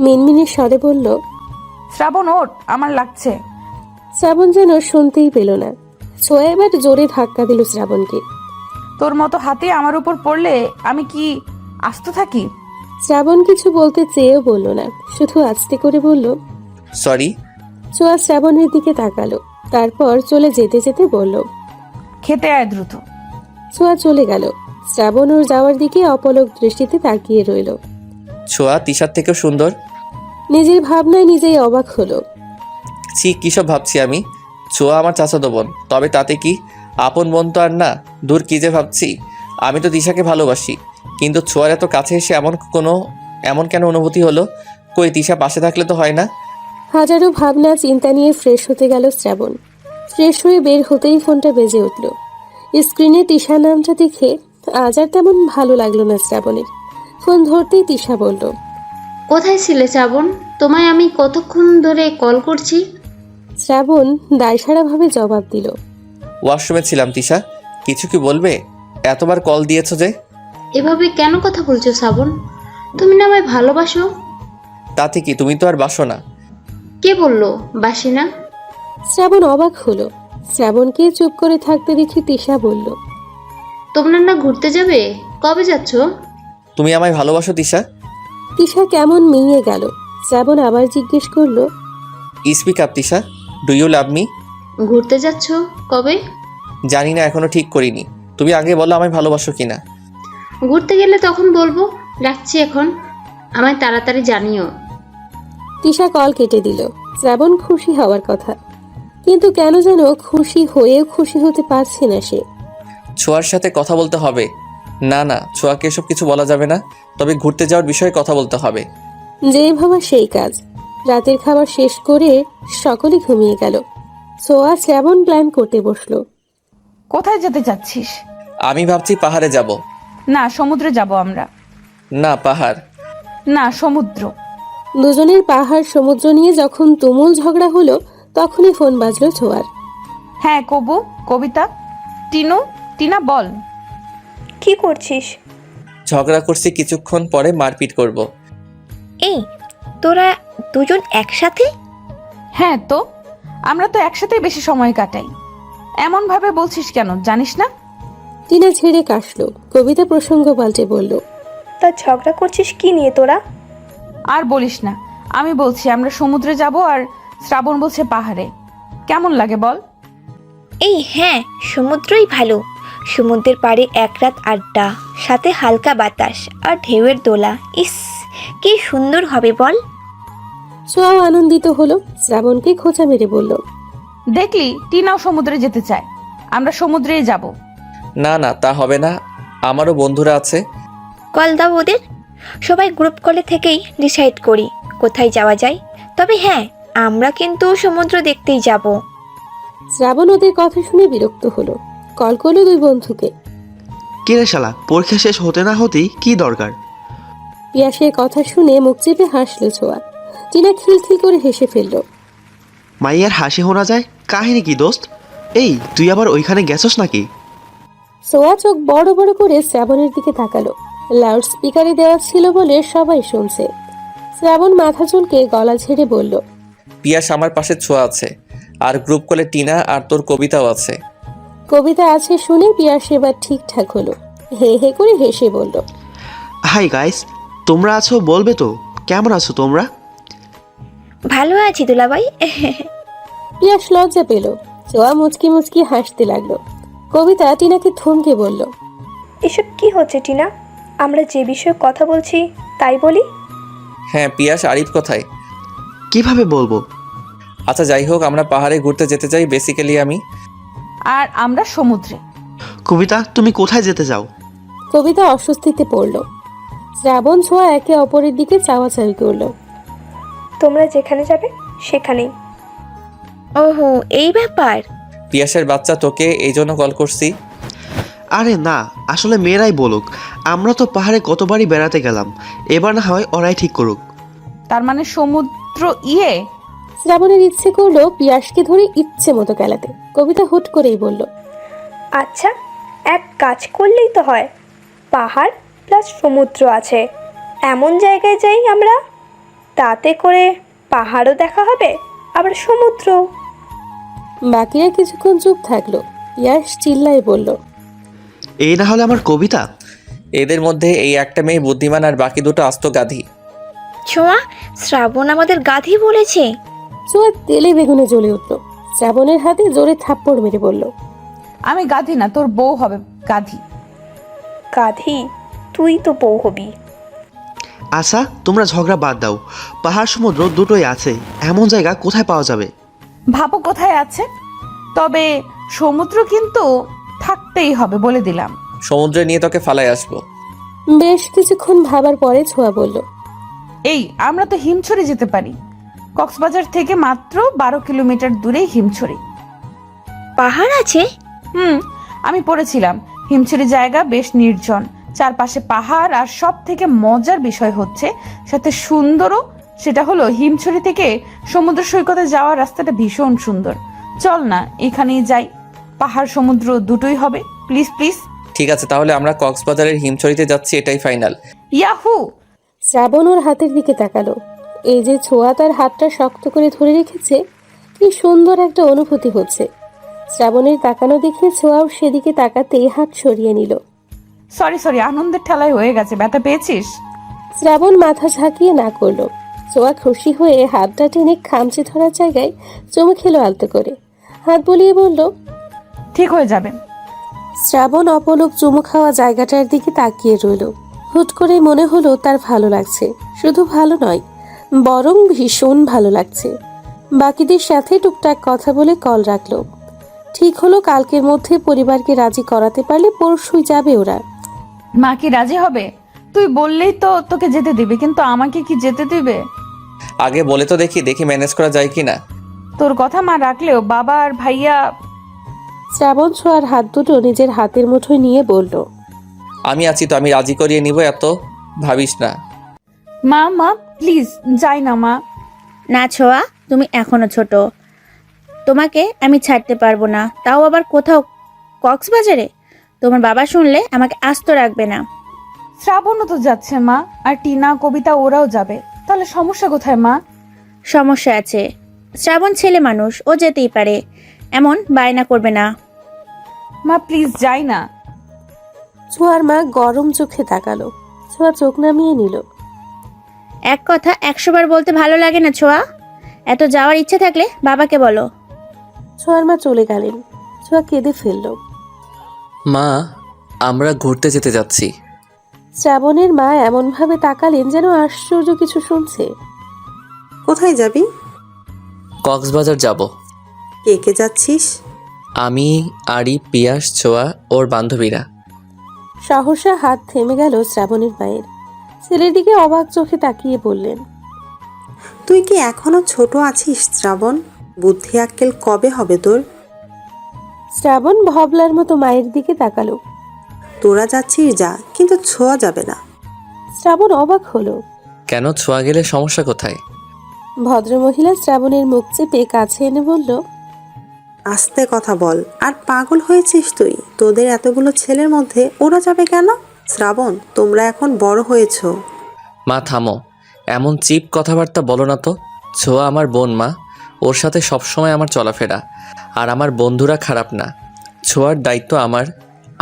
মিনমিনের স্বরে বলল, শ্রাবণ ওঠ, আমার লাগছে। শ্রাবণ যেন শুনতেই পেল না। ছোঁয়া এবার জোরে ধাক্কা দিল শ্রাবণকে। তোর মতো হাতে আমার উপর পড়লে আমি কি আস্ত থাকি? শ্রাবণ কিছু বলতে চেয়েও বলল না, শুধু আস্তে করে বলল, সরি। ছোঁয়া শ্রাবণের দিকে তাকালো, তারপর চলে যেতে যেতে বলল, খেতে আয় দ্রুত। ছোঁয়া চলে গেল। শ্রাবণ ওর যাওয়ার দিকে অপলক দৃষ্টিতে তাকিয়ে রইল। ছোঁয়া তিশার থেকেও সুন্দর। নিজের ভাবনায় নিজেই অবাক হলো। ছি, কিসব ভাবছি আমি। ছোঁয়া আমার চাচাতো বোন, তবে তাতে কি? আপন বোন তো আর না। দূর, কি যে ভাবছি। আমি তো তিশাকে ভালোবাসি, কিন্তু ছোঁয়ার এত কাছে এসে এমন কেন অনুভূতি হলো? কই, তিশা পাশে থাকলে তো হয় না? হাজারো ভাবনা চিন্তা নিয়ে ফ্রেশ হতে গেল শ্রাবণ। ফ্রেশ হয়ে বের হতেই ফোনটা বেজে উঠল। স্ক্রিনে তিশা নামটা দেখে আজ আর তেমন ভালো লাগলো না শ্রাবণের। ফোন ধরতেই তিশা বলল, কোথায় ছিলে শ্রাবণ? তোমায় আমি কতক্ষণ ধরে কল করছি। শ্রাবণ দায়সারাভাবে জবাব দিল, ওয়াশরুমে ছিলাম। তিশা, কিছু কি বলবে? এতবার কল দিয়েছো যে? এভাবে কেন কথা বলছো শ্রাবণ? তুমি না আমায় ভালোবাসো? তাতে কি, তুমি তো আর বাসো না। কে বললো বাসি না? শ্রাবণ অবাক হলো। শ্রাবণকে চুপ করে থাকতে দেখে তিশা বলল, তোমরা না ঘুরতে যাবে? কবে যাচ্ছ? তুমি আমায় ভালোবাসো তিশা? তিশা কেমন মিইয়ে গেল। শ্রাবণ আবার জিজ্ঞেস করলো, speak up Tisha, do you love me? ঘুরতে যাচ্ছ কবে? জানি না, এখনো ঠিক করিনি। তুমি আগে বলো আমায় ভালোবাসো কিনা। ঘুরতে গেলে তখন বলবো। রাখছি এখন, আমায় তাড়াতাড়ি জানিও। তিশা কল কেটে দিল। শ্রাবণ খুশি হওয়ার কথা, কিন্তু কেন যেন খুশি হয়েও খুশি হতে পারছে না সে। ছোঁয়ার সাথে কথা বলতে হবে। না, ছোঁয়াকে এসব কিছু বলা যাবে না, তবে ঘুরতে যাওয়ার বিষয়ে কথা বলতে হবে। যেই ভাবা সেই কাজ। রাতের খাবার শেষ করে সকলে ঘুমিয়ে গেল। সোয়া শ্রাবণ প্ল্যান করতে বসলো। কোথায় যেতে চাচ্ছিস? আমি ভাবছি পাহাড়ে যাব। না, সমুদ্রে যাব আমরা। না, পাহাড়। না, সমুদ্র। দুজনের পাহাড় সমুদ্র নিয়ে যখন তুমুল ঝগড়া হলো, তখনই ফোন বাজলো ছোঁয়ার। হ্যাঁ কবু, কবিতা, টিনা বল। কি করছিস? ঝগড়া করছি, কিছুক্ষণ পরে মারপিট করব। এই তোরা দুজন একসাথে? হ্যাঁ তো, আমরা তো একসাথেই বেশি সময় কাটাই। এমন ভাবে বলছিস কেন, জানিস না? টিনা ছেড়ে কাশলো। কবিতা প্রসঙ্গ পাল্টে বলল, তা ঝগড়া করছিস কি নিয়ে তোরা? আর বলিস না, আমি বলছি আমরা সমুদ্রে যাব আর শ্রাবণ বলছে পাহাড়ে। কেমন লাগে বল? এই হ্যাঁ, সমুদ্রই ভালো। সমুদ্রের পাড়ে এক রাত আড্ডা, সাথে হালকা বাতাস আর ঢেউয়ের দোলা। ইস, কি সুন্দর হবে বল। সোয়াও আনন্দিত হলো। শ্রাবণকে খোঁচা মেরে বলল, দেখলি, টিনাও সমুদ্রে যেতে চায়। আমরা সমুদ্রেই যাব। না, তা হবে না, আমারও বন্ধুরা আছে। কল দাও ওদের। সবাই গ্রুপ কলে থেকেই ডিসাইড করি কোথায় যাওয়া যায়। তবে হ্যাঁ, আমরা কিন্তু সমুদ্র দেখতেই যাব। শ্রাবণ ওদের কথা শুনে বিরক্ত হলো। কল করলো দুই বন্ধুকে। রে শালা, পরীক্ষা শেষ হতে না হতেই কি দরকার? পিয়াসের কথা শুনে মুখ চেপে হাসল ছোঁয়া। টিনা খিলখিল করে হেসে ফেলল। মাইয়ার হাসি শোনা যায়, কাহিনী কি দোস্ত? এই তুই আবার ওইখানে গেছস নাকি? ছোঁয়া চোখ বড় বড় করে শ্রাবণের দিকে তাকালো। লাউড স্পিকারে দেওয়া ছিল বলে সবাই শুনছে। শ্রাবণ মাথা চুলকে গলা ঝেড়ে বলল, পিয়াস আমার পাশে ছোঁয়া আছে, আর গ্রুপ কলে টিনা আর তোর কবিতাও আছে। কবিতা আছে শুনে পিয়াস এবার ঠিকঠাক হলো। হে হে করে হেসে বলল, হাই গাইস, তোমরা আছো বলবে তো? কেমন আছো তোমরা? ভালো আছি দুলাভাই। পিয়াস লজ্জা পেল। ছোঁয়া মুচকি মুচকি হাসতে লাগলো। কবিতা টিনাকে থমকে বলল, এসব কি হচ্ছে টিনা? আমরা যে বিষয়ে কথা বলছি তাই বলি। হ্যাঁ, পিয়াস আরিফ কোথায়? কিভাবে বলবো? আচ্ছা যাই হোক, আমরা পাহাড়ে ঘুরতে যেতে চাই বেসিক্যালি আমি। আর আমরা সমুদ্রে। কবিতা, তুমি কোথায় যেতে চাও? কবিতা অস্বস্তিতে পড়ল। শ্রাবণ ছোঁয়া একে অপরের দিকে চাওয়াচাওয়ি করলো। তোমরা যেখানে যাবে সেখানেই। ওহো, এই ব্যাপার। পিয়াসের বাচ্চা, তোকে এই জন্য কল করছি। আরে না, আসলে মেয়েরাই বলুক। আমরা তো পাহাড়ে কতবারই বেড়াতে গেলাম, এবার না হয় ওরাই ঠিক করুক। তার মানে সমুদ্র শ্রাবণের ইচ্ছে করলো পিয়াসকে ধরে ইচ্ছে মতো খেলাতে। কবিতা হুট করেই বলল, আচ্ছা, এক কাজ করলেই তো হয়। পাহাড় প্লাস সমুদ্র আছে, এমন জায়গায় যাই আমরা। তাতে করে পাহাড়ও দেখা হবে, আবার সমুদ্র। বাকিরা কিছুক্ষণ চুপ থাকলো। পিয়াস চিল্লায় বলল, এই না হলে আমার কবিতা। এদের মধ্যে এই একটা মেয়ে বুদ্ধিমান আর বাকি দুটো আস্ত গাধি। ছোঁয়া, শ্রাবণ আমাদের গাধি বলেছে। ছোঁয়া তেলে বেগুনে জ্বলে উঠল। শ্রাবণের হাতে জোরে থাপ্পড় মেরে বলল, আমি গাধি না, তোর বউ হবে গাধি। গাধি? তুই তো বউ হবি। আচ্ছা, তোমরা ঝগড়া বাদ দাও। পাহাড় সমুদ্র দুটোই আছে, এমন জায়গা কোথায় পাওয়া যাবে? ভাবো কোথায় আছে। তবে সমুদ্র কিন্তু থাকতেই হবে বলে দিলাম। সমুদ্রে নিয়ে তোকে ফালাই আসবো। বেশ কিছুক্ষণ ভাবার পরে ছোঁয়া বলল, এই আমরা তো হিমছড়ি যেতে পারি। কক্সবাজার থেকে মাত্র 12 কিলোমিটার দূরে হিমছড়ি। পাহাড় আছে? আমি পড়েছিলাম। হিমছড়ি জায়গা বেশ নির্জন, চারপাশে পাহাড়, আর সব থেকে মজার বিষয় হচ্ছে সাথে সুন্দরও। সেটা হলো হিমছড়ি থেকে সমুদ্র সৈকতে যাওয়ার রাস্তাটা ভীষণ সুন্দর। চল না এখানেই যাই, পাহাড় সমুদ্র দুটোই হবে। Please please. ঠিক আছে, তাহলে আমরা কক্সবাজারের হিমছড়িতে যাচ্ছি, এটাই ফাইনাল। ইয়াহু! শ্রাবণ ওর হাতের দিকে তাকালো। এই যে ছোঁয়া তার হাতটা শক্ত করে ধরে রেখেছে, কি সুন্দর একটা অনুভূতি হচ্ছে। শ্রাবণের তাকানো দেখে ছোঁয়াও সেদিকে তাকাতেই হাত সরিয়ে নিল। সরি, আনন্দের ঠেলায় হয়ে গেছে। ব্যথা পেয়েছিস? শ্রাবণ মাথা ঝাঁকিয়ে না করলো। ছোঁয়া খুশি হয়ে হাতটা টেনে খামচে ধরার জায়গায় চুমু খেলো আলতো করে। হাত বুলিয়ে বলল, ঠিক হয়ে যাবে। শ্রাবণ অপলক চুমু খাওয়া জায়গাটার দিকে তাকিয়ে রইল। হুট করে মনে হলো তার ভালো লাগছে। শুধু ভালো নয়, বরং ভীষণ ভালো লাগছে। বাকিদের সাথে টুকটাক কথা বলে কল রাখলো। ঠিক হলো কালকের মধ্যে পরিবারকে রাজি করাতে পারলে পরশুই যাবে ওরা। মা কি রাজি হবে? তুই বললেই তো তোকে যেতে দিবে, কিন্তু আমাকে কি যেতে দিবে? আগে বলে তো দেখি ম্যানেজ করা যায় কিনা। তোর কথা মা রাখলেও বাবা আর ভাইয়া। শ্রাবণ ছোঁয়ার হাত দুটো নিজের হাতের মুঠোয় নিয়ে বলল, আমি আছি তো, আমি রাজি করিয়ে নিব, এত ভাবিস না। মা প্লিজ যাই না মা। না ছোঁয়া, তুমি এখনো ছোট, তোমাকে আমি ছাড়তে পারবো না, তাও আবার কোথাও কক্সবাজারে। তোমার বাবা শুনলে আমাকে আস্ত রাখবে না। শ্রাবণও তো যাচ্ছে মা, আর টিনা, কবিতা ওরাও যাবে। তাহলে সমস্যা কোথায় মা? সমস্যা আছে, শ্রাবণ ছেলে মানুষ, ও যেতেই পারে, এমন বায়না করবে না। মা প্লিজ যাই না। ছোঁয়ার মা গরম চোখে তাকালো। ছোঁয়া চোখ নামিয়ে নিল। এক কথা 100 বার বলতে ভালো লাগে না ছোঁয়া। এত যাওয়ার ইচ্ছে থাকলে বাবাকে বলো। ছোঁয়ার মা চলে গেলেন। ছোঁয়া কেঁদে ফেলল। মা, আমরা ঘুরতে যেতে যাচ্ছি। শ্রাবণের মা এমনভাবে তাকালেন যেন আশ্চর্য কিছু শুনছে। কোথায় যাবি? কক্সবাজার যাব। কে কে যাচ্ছিস? আমি, আরিফ, পিয়াস, ছোঁয়া, ওর বান্ধবীরা। সহসা হাত থেমে গেল শ্রাবণের মায়ের। ছেলের দিকে অবাক চোখে তাকিয়ে বললেন, তুই কি এখনো ছোট আছিস শ্রাবণ? বুদ্ধি আক্কেল কবে হবে তোর? শ্রাবণ ভবলার মতো মায়ের দিকে তাকালো। তোরা যাচ্ছিস যা, কিন্তু ছোঁয়া যাবে না। শ্রাবণ অবাক হলো। কেন? ছোঁয়া গেলে সমস্যা কোথায়? ভদ্রমহিলা শ্রাবণের মুখ চেপে কাছে এনে বলল, আস্তে কথা বল। আর পাগল হয়েছিস তুই? তোদের এতগুলো ছেলের মধ্যে ওরা যাবে কেন? শ্রাবণ, তোমরা এখন বড় হয়েছো। মা থামো, এমন চিপ কথাবার্তা বলো না তো। ছোঁয়া আমার বোন মা, ওর সাথে সবসময় আমার চলাফেরা। আর আমার বন্ধুরা খারাপ না, ছোঁয়ার দায়িত্ব আমার।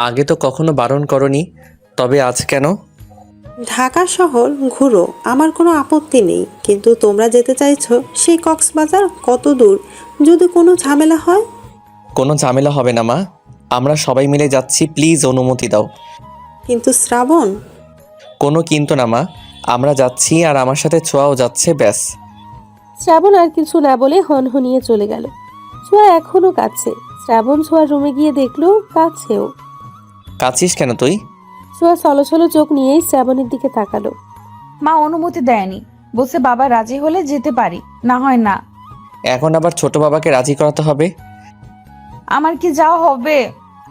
আগে তো কখনো বারণ করনি, তবে আজ কেন? ঢাকা শহর ঘুরো, আমার কোনো আপত্তি নেই, কিন্তু তোমরা যেতে চাইছো সেই কক্সবাজার কত দূর? যদি কোনো ঝামেলা হয়? কোনো ঝামেলা হবে না মা, আমরা সবাই মিলে যাচ্ছি, প্লিজ অনুমতি দাও। কিন্তু শ্রাবণ। কোনো কিন্তু না মা, আমরা যাচ্ছি আর আমার সাথে ছোঁয়াও যাচ্ছে, ব্যাস। শ্রাবণ আর কিছু না বলে হনহনিয়ে চলে গেল। ছোঁয়া এখনো কাঁদছে। শ্রাবণ ছোঁয়ার রুমে গিয়ে দেখলো কাঁদছেও। কাছিস কেন তুই? ছোঁয়া ছলছল চোখ নিয়েই শ্রাবণের দিকে তাকালো। মা অনুমতি দেয়নি, বলছে বাবা রাজি হলে যেতে পারি, না হয় না। এখন আবার ছোট বাবাকে রাজি করাতে হবে? আমার কি যাওয়া হবে?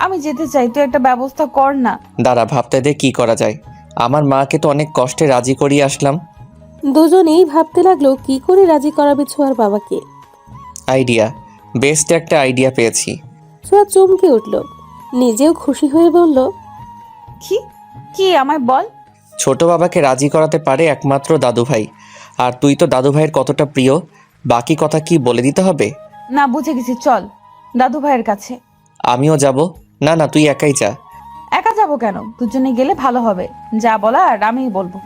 আমি যেতে চাই, তুই একটা ব্যবস্থা কর না। দাঁড়া, ভাবতে দে কি করা যায়। আমার মাকে তো অনেক কষ্টে রাজি করিয়ে আসলাম। দুজনেই ভাবতে লাগলো কি করে রাজি করাবে ছোঁয়ার বাবাকে। আইডিয়া, বেস্ট একটা আইডিয়া পেয়েছি। ছোঁয়া চমকে উঠল, নিজেও খুশি হয়ে বলল, কি কি আমায় বল। ছোট বাবাকে রাজি করাতে পারে একমাত্র দাদু ভাই। আর তুই তো দাদু ভাইয়ের কতটা প্রিয়, বাকি কথা কি বলে দিতে হবে? না, বুঝে গেছি, চল দাদু ভাইয়ের কাছে। আমিও যাব। না না, তুই একাই যা। একা যাবো কেন, দুজনে গেলে ভালো হবে। যা বলার আমিই বলবো।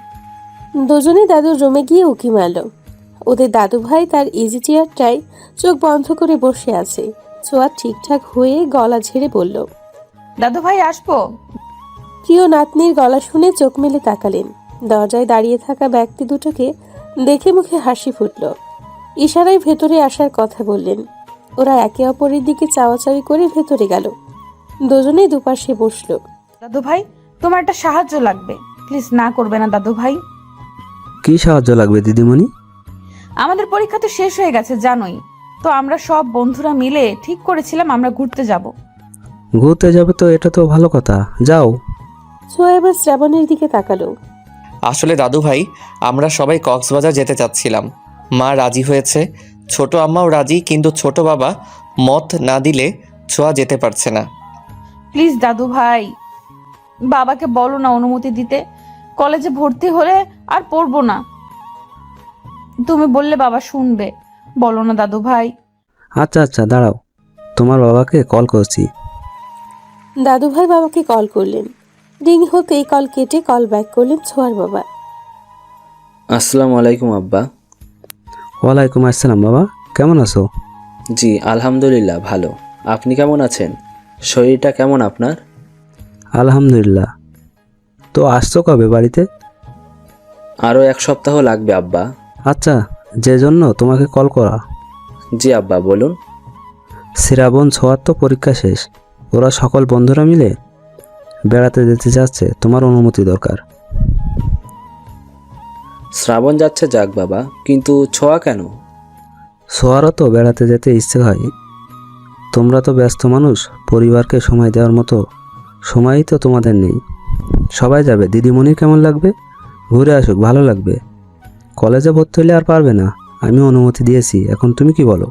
দুজনেই দাদুর রুমে গিয়ে উকি মারল। ওদের দাদু ভাই তার ইজি চেয়ারটায় চোখ বন্ধ করে বসে আছে। ছোঁয়া ঠিকঠাক হয়ে গলা ঝেড়ে বলল, দাদু ভাই আসবো? প্রিয় নাতনির গলা শুনে চোখ মেলে তাকালেন। দরজায় দাঁড়িয়ে থাকা ব্যক্তি দুটোকে দেখে মুখে হাসি ফুটল। ইশারায় ভেতরে আসার কথা বললেন। ওরা একে অপরের দিকে চাওয়াচাওয়ি করে ভেতরে গেল। দুজনেই দুপাশে বসলো। দাদু ভাই, তোমার একটা সাহায্য লাগবে, প্লিজ না করবে না দাদু ভাই? কি সাহায্য লাগবে দিদিমণি? আমাদের পরীক্ষা তো শেষ হয়ে গেছে জানোই তো, আমরা সব বন্ধুরা মিলে ঠিক করেছিলাম আমরা ঘুরতে যাব। ঘুরতে যাবে তো, এটা তো ভালো কথা, যাও। ছোঁয়া এবার শ্রাবণের দিকে তাকালো। আসলে দাদু ভাই, আমরা সবাই কক্সবাজার যেতে চাচ্ছিলাম। মা রাজি হয়েছে, ছোট আম্মাও রাজি, কিন্তু ছোট বাবা মত না দিলে ছোঁয়া যেতে পারছে না। প্লিজ দাদু ভাই, বাবাকে বলো না অনুমতি দিতে। কলেজে ভর্তি হলে আর পড়বো না, তুমি বললে বাবা শুনবে। বলো না দাদু ভাই। আচ্ছা আচ্ছা, দাঁড়াও, তোমার বাবাকে কল করছি। দাদু ভাই বাবাকে কল করলেন। রিং হতেই কল কেটে কল ব্যাক করলেন ছোঁয়ার বাবা। আসসালামু আলাইকুম আব্বা। ওয়ালাইকুম আসসালাম বাবা, কেমন আছো? জি আলহামদুলিল্লাহ ভালো। আপনি কেমন আছেন? শরীরটা কেমন আপনার? আলহামদুলিল্লাহ। তো আসছো কবে বাড়িতে? আরও 1 সপ্তাহ লাগবে আব্বা। আচ্ছা, যে জন্য তোমাকে কল করা। জি আব্বা বলুন। শ্রাবণ ছোঁয়ার তো পরীক্ষা শেষ, ওরা সকল বন্ধুরা মিলে বেড়াতে যেতে যাচ্ছে, তোমার অনুমতি দরকার। শ্রাবণ যাচ্ছে যাক বাবা, কিন্তু ছোঁয়া কেন? ছোঁয়ারও তো বেড়াতে যেতে ইচ্ছে হয়। তোমরা তো ব্যস্ত মানুষ, পরিবারকে সময় দেওয়ার মতো সময়ই তো তোমাদের নেই। সবাই যাবে, দিদিমণির কেমন লাগবে? ঘুরে আসুক, ভালো লাগবে। কলেজে ভর্তি হলে আর পারবে না, আমি অনুমতি দিয়েছি, এখন তুমি কি বলো?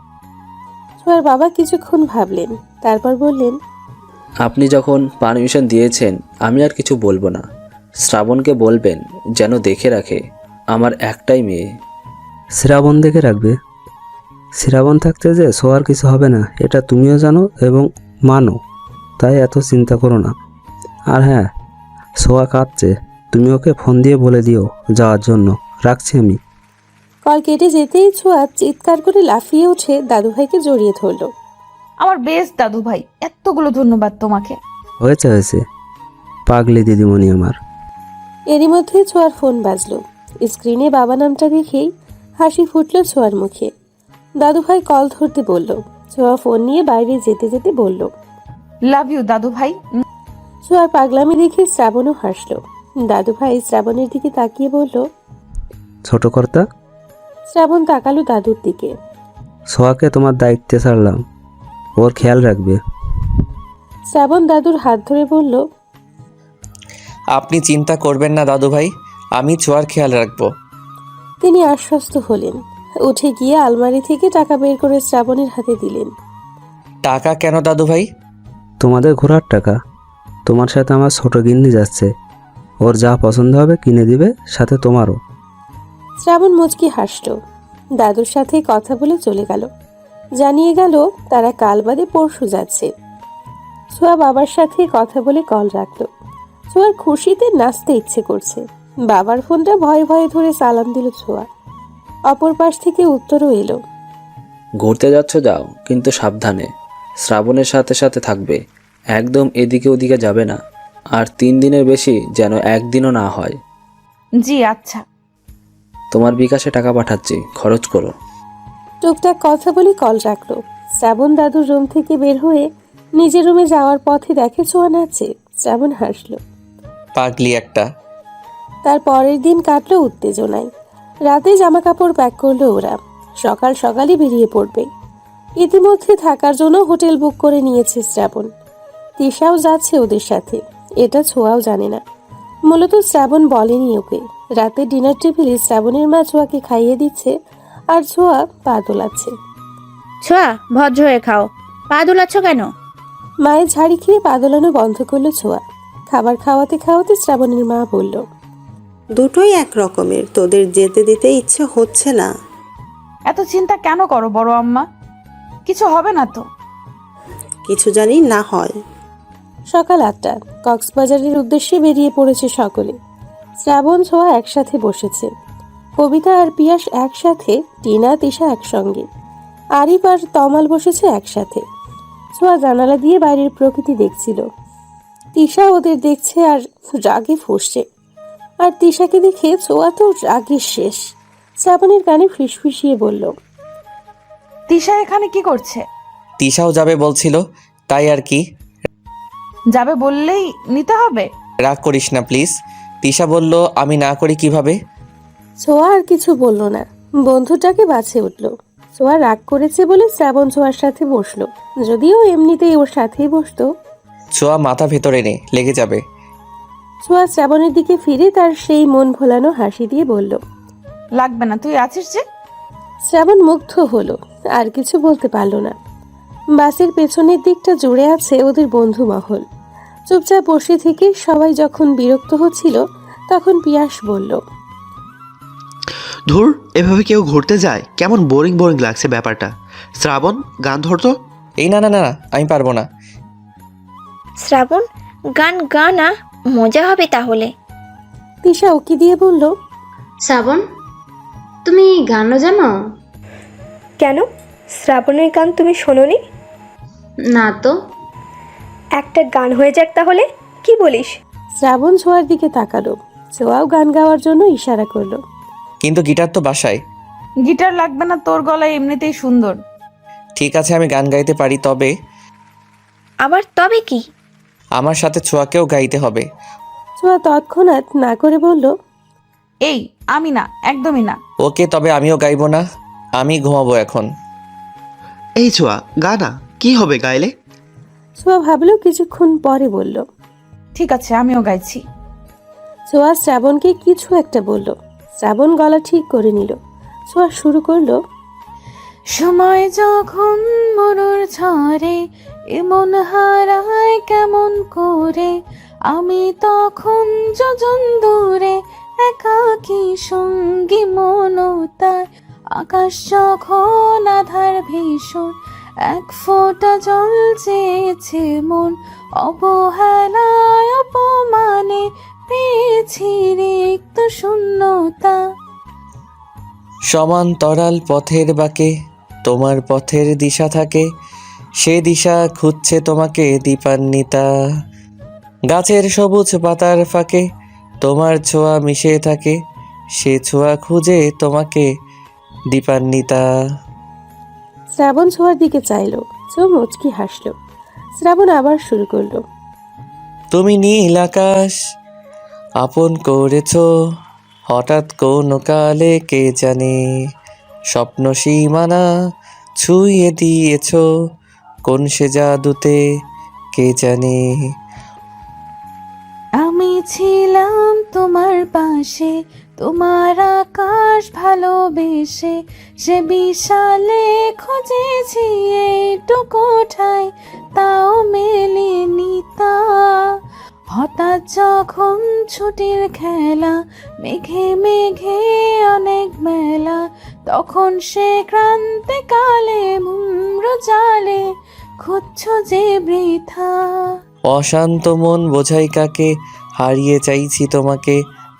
ছোঁয়ার বাবা কিছুক্ষণ ভাবলেন, তারপর বললেন, আপনি যখন পারমিশন দিয়েছেন আমি আর কিছু বলবো না। শ্রাবণকে বলবেন যেন দেখে রাখে, আমার একটাই মেয়ে। শ্রাবণ দেখে রাখবে? শ্রাবণ থাকতে যে ছোঁয়ার কিছু হবে না, এটা তুমিও জানো এবং মানো, তাই এত চিন্তা করো না। আর হ্যাঁ, ছোঁয়া কাঁদছে, তুমি ওকে ফোন দিয়ে বলে দিও যাওয়ার জন্য। রাখছি আমি। কল কেটে যেতেই ছোঁয়া চিৎকার করে লাফিয়ে উঠে দাদু ভাইকে জড়িয়ে ধরল। আমার বেস্ট দাদু ভাই, এতগুলো ধন্যবাদ তোমাকে। হয়েছে হয়েছে, পাগলি দিদিমণি আমার। এরই মধ্যে ছোঁয়ার ফোন বাজলো। স্ক্রিনে বাবা নামটা দেখেই হাসি ফুটল ছোঁয়ার মুখে। দাদু ভাই কল ধরতে বলল। ছোঁয়া ফোন নিয়ে বাইরে যেতে যেতে বলল, লাভ ইউ দাদু ভাই। ছোঁয়ার পাগলামি দেখে শ্রাবণও হাসলো। দাদু ভাই শ্রাবণের দিকে তাকিয়ে বলল, ছোট কর্তা। শ্রাবণ তাকালো দাদুর দিকে। ছোঁয়াকে তোমার দায়িত্বে ছাড়লাম, ওর খেয়াল রাখবে। শ্রাবণ দাদুর হাত ধরে বলল, আপনি চিন্তা করবেন না দাদু ভাই, আমি ছোঁয়ার খেয়াল রাখবো। তিনি আশ্বস্ত হলেন। উঠে গিয়ে আলমারি থেকে টাকা বের করে শ্রাবণের হাতে দিলেন। টাকা কেন দাদু ভাই? তোমাদের ঘোরার টাকা। তোমার সাথে আমার ছোট গিন্নি যাচ্ছে, ওর যা পছন্দ হবে কিনে দিবে, সাথে তোমারও। শ্রাবণ মুচকি হাসল। দাদুর সাথে কথা বলে চলে গেল। জানিয়ে গেল তারা কাল বাদে পরশু যাচ্ছে। ছোঁয়া বাবার সাথে কথা বলে কল রাখলো। ছোঁয়ার খুশিতে নাচতে ইচ্ছে করছে। বাবার ফোনটা ভয়ে ভয়ে ধরে সালাম দিল ছোঁয়া। অপর পাশ থেকে উত্তরও এলো। ঘুরতে যাচ্ছ যাও, কিন্তু সাবধানে। শ্রাবণের সাথে সাথে থাকবে, একদম এদিকে ওদিকে যাবে না। আর 3 দিনের বেশি যেন একদিনও না হয়। জি আচ্ছা। তোমার বিকাশে টাকা পাঠাচ্ছি, খরচ করো। টুকটাক কথা বলে কল রাখলো। শ্রাবণ দাদুর রুম থেকে বের হয়ে নিজের রুমে যাওয়ার পথে দেখে ছোঁয়া নাচে। শ্রাবণ হাসলো। পাগলি একটা। তার পরের দিন কাটলো উত্তেজনায়। রাতে জামা কাপড় প্যাক করলো ওরা। সকাল সকালই বেরিয়ে পড়বে। ইতিমধ্যে থাকার জন্য হোটেল বুক করে নিয়েছে শ্রাবণ। তিশাও যাচ্ছে ওদের সাথে, এটা ছোঁয়াও জানে না। মূলত শ্রাবণ বলেনি ওকে। রাতে ডিনার টেবিলে শ্রাবণের মা ছোঁয়াকে খাইয়ে দিচ্ছে, আর ছোঁয়া পা দোলাচ্ছে। ছোঁয়া, ভদ্র হয়ে খাও, পা দুলাচ্ছ কেন? মায়ের ঝাড়ি খেয়ে পা দোলানো বন্ধ করলো ছোঁয়া। খাবার খাওয়াতে খাওয়াতে শ্রাবণের মা বলল, দুটোই এক রকমের, তোদের যেতে দিতে ইচ্ছে হচ্ছে না। এত চিন্তা কেন করো বড় আম্মা? কিছু হবে না তো? কিছু জানি না হয়। সকাল 8টা। কক্সবাজারের উদ্দেশ্যে বেরিয়ে পড়েছে সকলে। শ্রাবণ ছোঁয়া একসাথে বসেছে। কবিতা আর পিয়াস একসাথে, টিনা তিশা একসঙ্গে, আরিফ আর তমাল বসেছে একসাথে। ছোঁয়া জানালা দিয়ে বাইরের প্রকৃতি দেখছিল। তিশা ওদের দেখছে আর রাগে ফুঁসছে। আর তিশাকে দেখে ছোঁয়া তো রাগে শেষ। শ্রাবণের কানে ফিসফিসিয়ে বলল, তিশা এখানে কি করছে? তিশাও যাবে বলছিল, তাই আর কি। যাবে বললেই নিতে হবে? রাগ করিস না প্লিজ। তিশা বলল, আমি না করি কিভাবে? ছোঁয়া আর কিছু বলল না, বন্ধুটাকে বাছে উঠল। ছোঁয়া রাগ করেছে বলে শ্রাবণ ছোঁয়ার সাথে বসলো। যদিও এমনিতেই ওর সাথেই বসতো। ছোঁয়া মাথা ভেতরে নে, লেগে যাবে। ছোঁয়া শ্রাবণের দিকে ফিরে তার সেই মন ভোলানো হাসি দিয়ে বলল, লাগবে না, তুই আছিস যে। শ্রাবণ মুগ্ধ হলো, আর কিছু বলতে পারল না। বাসের পেছনের দিকটা জুড়ে আছে ওদের বন্ধু মহল। চুপচাপ বসে থেকে সবাই যখন বিরক্ত হচ্ছিল, তখন পিয়াস বলল, ধুর, এভাবে কেউ ঘুরতে যায়? কেমন বোরিং বোরিং লাগছে ব্যাপারটা। শ্রাবণ, গান ধরতো। এই না না না, আমি পারবো না। শ্রাবণ, গান গা না, মজা হবে তাহলে। তিশা উকি দিয়ে বলল, শ্রাবণ, তুমি গানও জানো? কেন, শ্রাবণের গান তুমি শোনোনি? না তো। একটা গান হয়ে যাক তাহলে, কি বলিস? শ্রাবণ ছোঁয়ার দিকে তাকালো। ছোঁয়াও গান গাওয়ার জন্য ইশারা করলো। কিন্তু গিটার তো বাসায়। গিটার লাগবে না, তোর গলায় এমনিতেই সুন্দর। ঠিক আছে, আমি গান গাইতে পারি, তবে আবার তবে কি? আমার সাথে ছোঁয়াকেও গাইতে হবে। ছোঁয়া তৎক্ষণাৎ না করে বলল, এই, আমি না, একদমই না। ওকে, তবে আমিও গাইবো না, আমি ঘুমাবো এখন। এই ছোঁয়া, গানা কি হবে গাইলে? ছোঁয়া ভাবলো, কিছুক্ষণ পরে বলল। ঠিক আছে, আমিও গাইছি। ছোঁয়া শ্রাবণকে কিছু একটা বলল। শ্রাবণ গলা ঠিক করে নিল। ছোঁয়া শুরু করলো, সময় যখন মরুর ঝরে এমন হারায় কেমন করে, আমি তখন যোজন দূরে একাকী সঙ্গী মনতার, আকাশ যখন আধার ভীষণ এক ফোঁটা জল চেয়েছে মন, অবহেলায় অপমানে পেয়েছি রিক্ত শূন্যতা। সমান্তরাল পথের বাঁকে তোমার পথের দিশা থাকে, সে দিশা খুঁজছে তোমাকে দীপান্বিতা। গাছের সবুজ পাতার ফাঁকে তোমার ছোঁয়া মিশে থাকে, সে ছোঁয়া খুঁজে তোমাকে দীপান্বিতা। শ্রাবণ ছোঁয়ার দিকে চাইলো। ছোঁয়া মুচকি হাসলো। শ্রাবণ আবার শুরু করলো, তুমি নীল আকাশ আপন করেছ, হঠাৎ কোন কালে কে জানে, স্বপ্ন সীমানা ছুঁয়ে দিয়েছ, কোন সে জাদুতে কে জানে। আমি আমি ছিলাম তোমার পাশে, তোমার আকাশ ভালোবেসে, সে বিশালে খুঁজেছি এইটুকু ঠাই, তাও মেলেনি তা। হঠাৎ যখন ছুটির খেলা, মেঘে মেঘে অনেক মেলা, তখন সে ক্রান্তিকালে মুম্র জালে খুঁজছ যে বৃথা। অশান্ত মন বোঝাই কাকে, হারিয়ে চাইছি তোমাকে,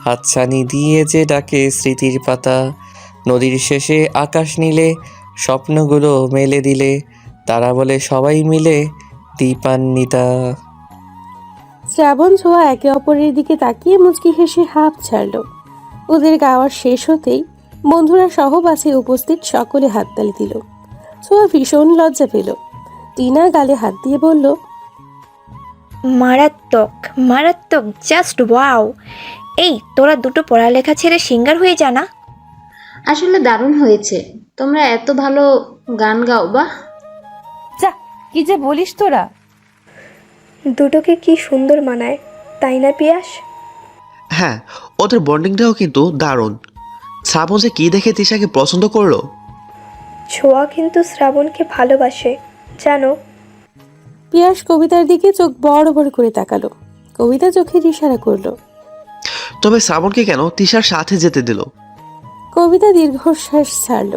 হাতছানি দিয়ে যে ডাকে স্মৃতির পাতা। নদীর শেষে আকাশ নীলে, স্বপ্নগুলো মেলে দিলে, তারা বলে সবাই মিলে দীপান্বিতা। শ্রাবণ ছোঁয়া একে অপরের দিকে তাকিয়ে মুচকি হেসে হাঁপ ছাড়ল। ওদের গাওয়া শেষ হতেই বন্ধুরা সহ বাসে উপস্থিত সকলে হাততালি দিল। ছোঁয়া ভীষণ লজ্জা পেল। টিনা গালে হাত দিয়ে বলল, মারাত্মক মারাত্মক, জাস্ট ওয়াও। এই তোরা দুটো পড়ালেখা ছেড়ে সিঙ্গার হয়ে জানা। আসলে দারুণ হয়েছে, তোমরা এত ভালো গান গাও বা। যা, কি যে বলিস তোরা। দুটোকে কি সুন্দর মানায়, তাই না পিয়াস? হ্যাঁ, ওদের বন্ডিংটাও কিন্তু দারুণ। শ্রাবণ যে কী দেখে তিশাকে পছন্দ করলো। ছোঁয়া কিন্তু শ্রাবণকে ভালোবাসে, জানো? পিয়াস কবিতার দিকে চোখ বড় বড় করে তাকালো। কবিতা চোখের ইশারা করলো। তবে শ্রাবণকে কেন তিশার সাথে যেতে দিল? কবিতা দীর্ঘশ্বাস ছাড়ল।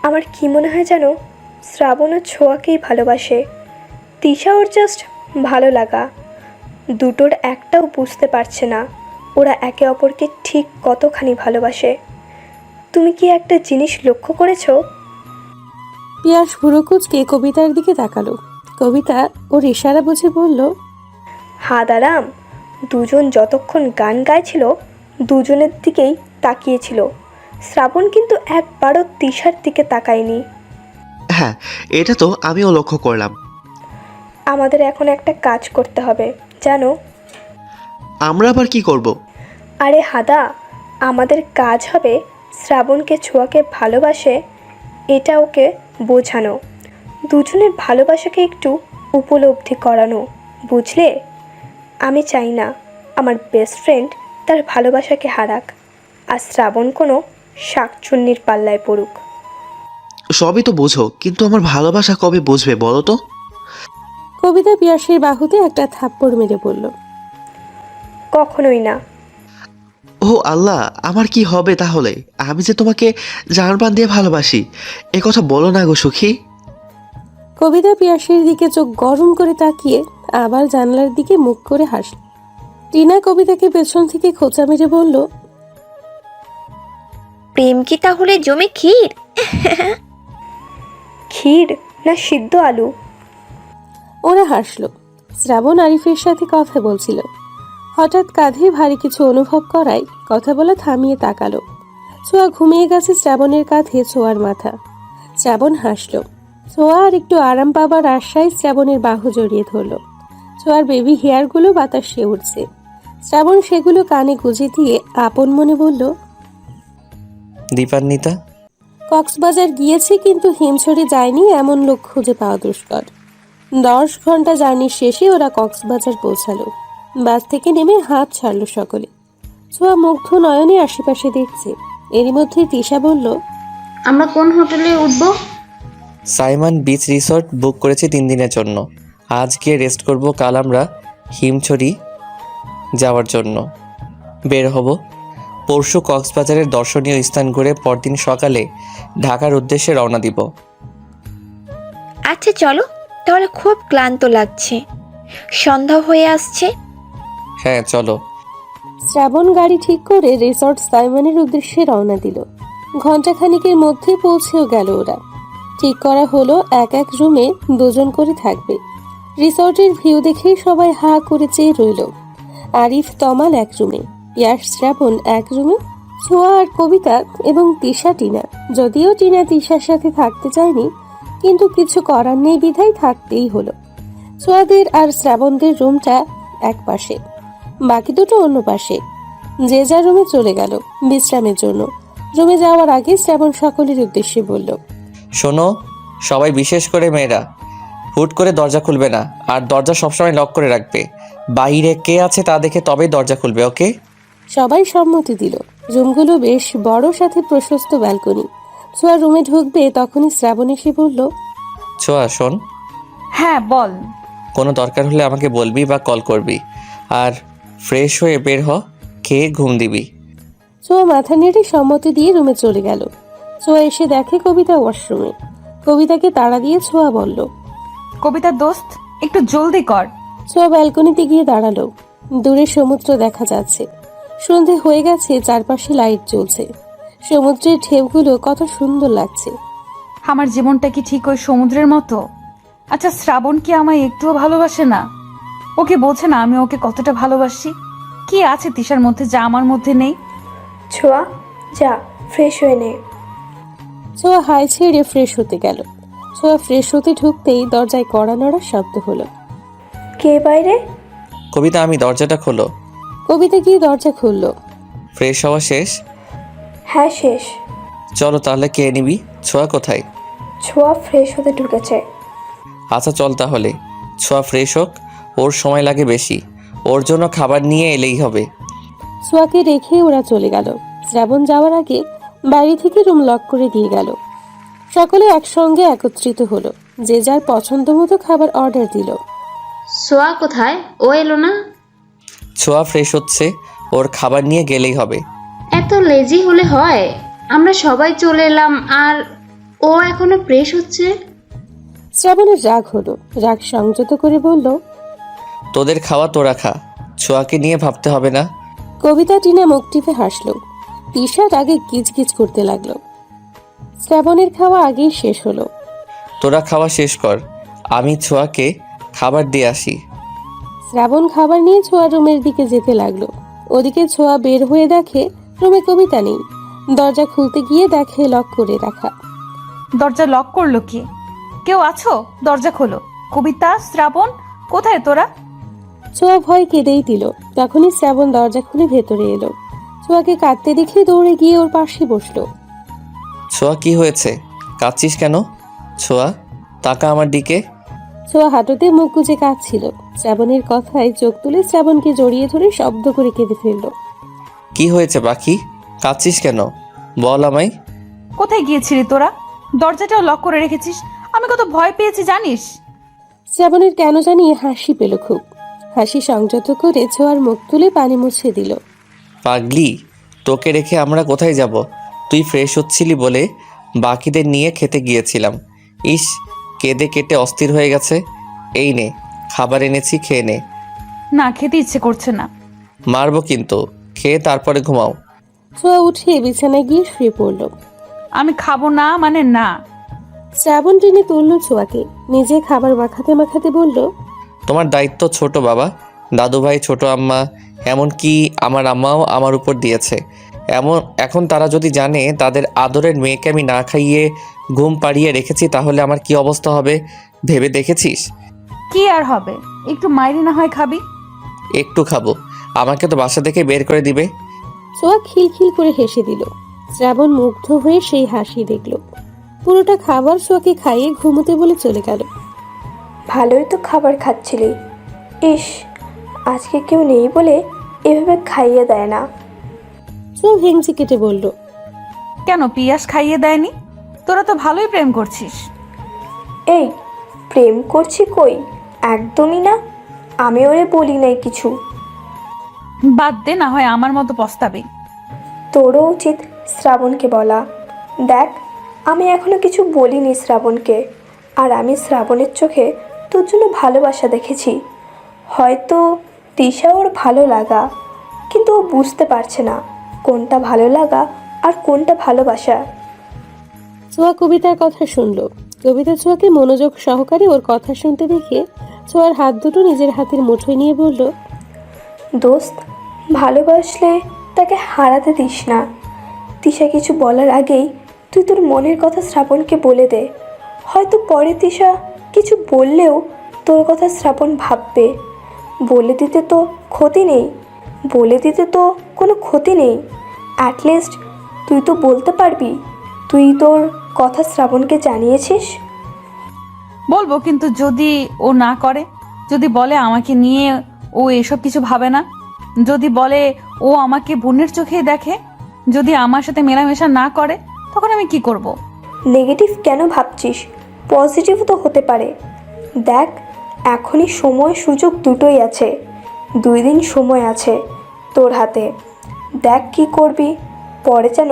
আমার কি মনে হয় জানো, শ্রাবণও ছোঁয়াকেই ভালোবাসে। তিশা ওর জাস্ট ভালো লাগা। দুটোর একটাও বুঝতে পারছে না ওরা একে অপরকে ঠিক কতখানি ভালোবাসে। তুমি কি একটা জিনিস লক্ষ্য করেছো? পিয়াস ভুরুকুচকে কবিতার দিকে তাকালো। কবিতা ওর ইশারা বুঝে বলল, হাদারাম, দুজন যতক্ষণ গান গাইছিল দুজনের দিকেই তাকিয়েছিল। শ্রাবণ কিন্তু একবারও তিশার দিকে তাকায়নি। হ্যাঁ, এটা তো আমিও লক্ষ্য করলাম। আমাদের এখন একটা কাজ করতে হবে, জানো? আমরা আবার কি করব? আরে হাদা, আমাদের কাজ হবে শ্রাবণকে ছোঁয়াকে ভালোবাসে এটা ওকে বোঝানো, দুজনের ভালোবাসাকে একটু উপলব্ধি করানো, বুঝলে? আমি চাই না আমার বেস্ট ফ্রেন্ড তার ভালোবাসাকে হারাক, আর শ্রাবণ কোনো শাকচুন্নির পাল্লায় পড়ুক। সবই তো বোঝো, কিন্তু আমার ভালোবাসা কবে বুঝবে বলো তো? কবিতা পিয়াসের বাহুতে একটা থাপ্পড় মেরে বলল, কখনোই না। ও আল্লাহ, আমার কি হবে তাহলে? আমি যে তোমাকে জানপ্রাণ দিয়ে ভালোবাসি, এ কথা বলো না গো সুখী। কবিতা পিয়াসের দিকে চোখ গরম করে তাকিয়ে আবার জানলার দিকে মুখ করে হাসল। টিনা কবিতাকে পেছন থেকে খোঁচা মেরে বলল, প্রেম কি তাহলে জমে ক্ষীর? ক্ষীর না সিদ্ধ আলু? ওরা হাসল। শ্রাবণ আরিফের সাথে কথা বলছিল। হঠাৎ কাঁধে ভারী কিছু অনুভব করায় কথা বলা থামিয়ে তাকালো। ছোঁয়া ঘুমিয়ে গেছে শ্রাবণের কাঁধে ছোঁয়ার মাথা। শ্রাবণ হাসল। ছোঁয়া আর একটু আরাম পাবার আশায় শ্রাবণের বাহু জড়িয়ে ধরল। ছোঁয়ার বেবি হেয়ারগুলো বাতাসে উঠছে। শ্রাবণ সেগুলো কানে গুঁজে দিয়ে আপন মনে বলল, দীপান্বিতা। কক্সবাজার গিয়েছি কিন্তু হিমছড়ি যায়নি এমন লোক খুঁজে পাওয়া দুষ্কর। 10 ঘন্টা জার্নির শেষে ওরা কক্সবাজার পৌঁছালো। বাস থেকে নেমে হাত ছাড়লো সকলে। ছোঁয়া মুগ্ধ নয়নে আশেপাশে দেখছে। এরই মধ্যে তিশা বলল, আমরা কোন হোটেলে উঠবো? সাইমন বিচ রিসর্ট বুক করেছি 3 দিনের জন্য। আজ গিয়ে রেস্ট করব, কাল আমরা হিমছড়ি যাওয়ার জন্য বের হব। পরশু কক্সবাজারের দর্শনীয় স্থান ঘুরে পরদিন সকালে ঢাকার উদ্দেশ্যে রওনা দিব। আচ্ছা চলো, তাহলে খুব ক্লান্ত লাগছে, সন্ধ্যা হয়ে আসছে। হ্যাঁ চলো। শ্রাবণ গাড়ি ঠিক করে রিসর্ট সাইমনের উদ্দেশ্যে রওনা দিল। ঘণ্টাখানিকের মধ্যে পৌঁছেও গেল ওরা। ঠিক করা হলো এক এক রুমে 2 জন করে থাকবে। রিসর্টের ভিউ দেখেই সবাই হা করে চেয়ে রইল। আরিফ তমাল এক রুমে, পিয়াস শ্রাবণ এক রুমে, ছোঁয়া আর কবিতা এবং তিশা টিনা। যদিও টিনা তিশার সাথে থাকতে চায়নি, কিন্তু কিছু করার নেই বিধায় থাকতেই হলো। ছোঁয়াদের আর শ্রাবণদের রুমটা এক পাশে, বাকি দুটো অন্য পাশে। যে যার রুমে চলে গেল বিশ্রামের জন্য। রুমে যাওয়ার আগে শ্রাবণ সকলের উদ্দেশ্যে বলল, শোনো সবাই, বিশেষ করে মেয়েরা, হুট করে দরজা খুলবে না, আর দরজা সবসময় লক করে রাখবে। বাইরে কে আছে তা দেখে তবেই দরজা খুলবে, ওকে? সবাই সম্মতি দিল। রুমগুলো বেশ বড়, সাথে প্রশস্ত ব্যালকনি। ছোঁয়া রুমে ঢুকবে তখনই শ্রাবণ এসে বলল, ছোঁয়া শোন, হ্যাঁ বল। কোনো দরকার হলে আমাকে বলবি বা কল করবি। আর ফ্রেশ হয়ে বের হ, খেয়ে ঘুম দিবি। ছোঁয়া মাথা নেড়ে সম্মতি দিয়ে রুমে চলে গেল। ছোঁয়া এসে দেখে কবিতা ওয়াশরুমে। কবিতাকে তাড়া দিয়ে ছোঁয়া বলল, কবিতা দোস্ত, একটু জলদি কর। ছোঁয়া ব্যালকনিতে গিয়ে দাঁড়ালো। দূরে সমুদ্র দেখা যাচ্ছে। সন্ধে হয়ে গেছে, চারপাশে লাইট জ্বলছে। সমুদ্রের ঢেউগুলো কত সুন্দর লাগছে। আমার জীবনটা কি ঠিক ওই সমুদ্রের মতো? আচ্ছা, শ্রাবণ কি আমায় একটুও ভালোবাসে না? ওকে বোঝে না আমি ওকে কতটা ভালোবাসি? কি আছে তিশার মধ্যে যা আমার মধ্যে নেই? ছোঁয়া, যা ফ্রেশ হয়ে নে। ছোঁয়া হাই ছেড়ে ফ্রেশ হতে গেল। ছোঁয়া ফ্রেশ হতে ঢুকতেই দরজায় কড়া নড়ার শব্দ হলো। কে বাইরে? কবিতা, আমি দরজাটা খোলো। কবিতা গিয়ে দরজা খুলল। ফ্রেশ হওয়া শেষ? হ্যাঁ শেষ। চলো তাহলে, কে নিবি? ছোঁয়া কোথায়? ছোঁয়া ফ্রেশ হতে ঢুকেছে। আচ্ছা চল তাহলে। ছোঁয়া ফ্রেশ হোক, ওর সময় লাগে বেশি। ওর জন্য খাবার নিয়ে এলেই হবে। ছোঁয়াকে রেখে ওরা চলে গেল। শ্রাবণ যাওয়ার আগে বাড়ি থেকে রুম লক করে দিয়ে গেল। সকলে একসঙ্গে একত্রিত হলো। যে যার পছন্দ মতো খাবার অর্ডার দিল। সোয়া কোথায়? ও এলো না? ছোঁয়া ফ্রেশ হচ্ছে, ওর খাবার নিয়ে গেলেই হবে। এত লেজি হলে হয়? আমরা সবাই চলে এলাম আর ও এখনো ফ্রেশ হচ্ছে। শ্রাবণের রাগ হলো। রাগ সংযত করে বলল, তোদের খাওয়া তোরা খা, ছোঁয়াকে নিয়ে ভাবতে হবে না। কবিতা টিনা মুখ টিপে হাসলো। তিশা রাগে গিজগিজ করতে লাগলো। শ্রাবণের খাওয়া আগেই শেষ হলো। তোরা খাওয়া শেষ কর, আমি ছোঁয়াকে খাবার দিয়ে আসি। শ্রাবণ খাবার নিয়ে ছোঁয়া রুমের দিকে যেতে লাগলো। ওদিকে ছোঁয়া বের হয়ে দেখে রুমে কবিতা নেই। দরজা খুলতে গিয়ে দেখে লক করে রাখা। দরজা লক করলো কি? কেউ আছো? দরজা খোলো। কবিতা, শ্রাবণ, কোথায় তোরা? ছোঁয়া ভয় কেঁদেই দিল। তখনই শ্রাবণ দরজা খুলে ভেতরে এলো। ছোঁয়াকে কাঁদতে দেখে দৌড়ে গিয়ে ওর পাশে বসলো। ছোঁয়া কি হয়েছে? কাঁদছিস কেন? ছোঁয়া তাকা আমার দিকে। ছোঁয়া হাঁটুতে মুখ গুজে কাঁদছিল। শ্রাবণের কথায় চোখ তুলে শ্রাবণকে জড়িয়ে ধরে শব্দ করে কেঁদে ফেলল। কি হয়েছে পাখি? কাঁদছিস কেন? বল আমায়। কোথায় গিয়েছিলি তোরা? দরজাটাও লক করে রেখেছিস। আমি কত ভয় পেয়েছি জানিস? শ্রাবণের কেন জানি হাসি পেল খুব। হাসি সংযত করে ছোঁয়ার মুখ তুলে পানি মুছে দিল। পাগলি, তোকে রেখে আমরা কোথায় যাব? তুই ফ্রেশ হচ্ছিলি বলে বাকিদের নিয়ে খেতে গিয়েছিলাম। ইস, কেঁদে কেটে অস্থির হয়ে গেছে। এই নে, খাবার এনেছি, খেয়ে নে। না, খেতে ইচ্ছে করছে না। মারবো কিন্তু, খেয়ে তারপরে ঘুমাও। ছোঁয়া উঠে বিছানায় গিয়ে শুয়ে পড়ল। আমি খাবো না মানে না। শ্রাবণ টেনে তুলল ছোঁয়াকে। নিজে খাবার মাখাতে মাখাতে বলল, তোমার দায়িত্ব ছোট বাবা, দাদু ভাই, ছোট আম্মা, এমনকি আমার আম্মাও আমার উপর দিয়েছে। এখন তারা যদি জানে তাদের আদরের মেয়েকে আমি না খাইয়ে ঘুম পাড়িয়ে রেখেছি, তাহলে আমার কি অবস্থা হবে ভেবে দেখেছিস? কি আর হবে, একটু মাইরি না হয় খাবি? একটু খাবো, আমাকে তো বাসা থেকে বের করে দিবে। ছোঁয়া খিলখিল করে হেসে দিল। শ্রাবণ মুগ্ধ হয়ে সেই হাসি দেখল। পুরোটা খাবার ছোঁয়াকে খাইয়ে ঘুমোতে বলে চলে গেল। ভালোই তো খাবার খাচ্ছিলি। ইস, আজকে কেউ নেই বলে এভাবে খাইয়ে দেয় না। ছোঁয়া ভেঙচি কেটে বলল, কেন পিয়াস খাইয়ে দেয়নি? তোরা তো ভালোই প্রেম করছিস। এই, প্রেম করছি কই? একদমই না। আমি ওরে বলি নাই কিছু। বাদ দে, না হয় আমার মতো পস্তাবি। তোরও উচিত শ্রাবণকে বলা। দেখ, আমি এখনো কিছু বলিনি শ্রাবণকে। আর আমি শ্রাবণের চোখে তোর জন্য ভালোবাসা দেখেছি। হয়তো তিশা ওর ভালো লাগা, কিন্তু ও বুঝতে পারছে না কোনটা ভালো লাগা আর কোনটা ভালোবাসা। ছোঁয়া কবিতার কথা শুনল। কবিতা ছোঁয়াকে মনোযোগ সহকারে ওর কথা শুনতে দেখে ছোঁয়ার হাত দুটো নিজের হাতের মুঠোয় নিয়ে বলল, দোস্ত, ভালোবাসলে তাকে হারাতে দিস না। তিশা কিছু বলার আগেই তুই তোর মনের কথা শ্রাবণকে বলে দে। হয়তো পরে তিশা কিছু বললেও তোর কথা শ্রাবণ ভাববে। বলে দিতে তো ক্ষতি নেই, বলে দিতে তো কোনো ক্ষতি নেই। অ্যাটলিস্ট তুই তো বলতে পারবি তুই তোর কথা শ্রাবণকে জানিয়েছিস। বলবো, কিন্তু যদি ও না করে, যদি বলে আমাকে নিয়ে ও এসব কিছু ভাবে না, যদি বলে ও আমাকে বোনের চোখেই দেখে, যদি আমার সাথে মেলামেশা না করে, তখন আমি কি করব? নেগেটিভ কেন ভাবছিস? পজিটিভ তো হতে পারে। দেখ, এখনই সময় সুযোগ দুটোই আছে। 2 দিন সময় আছে তোর হাতে। দেখ কি করবি, পরে যেন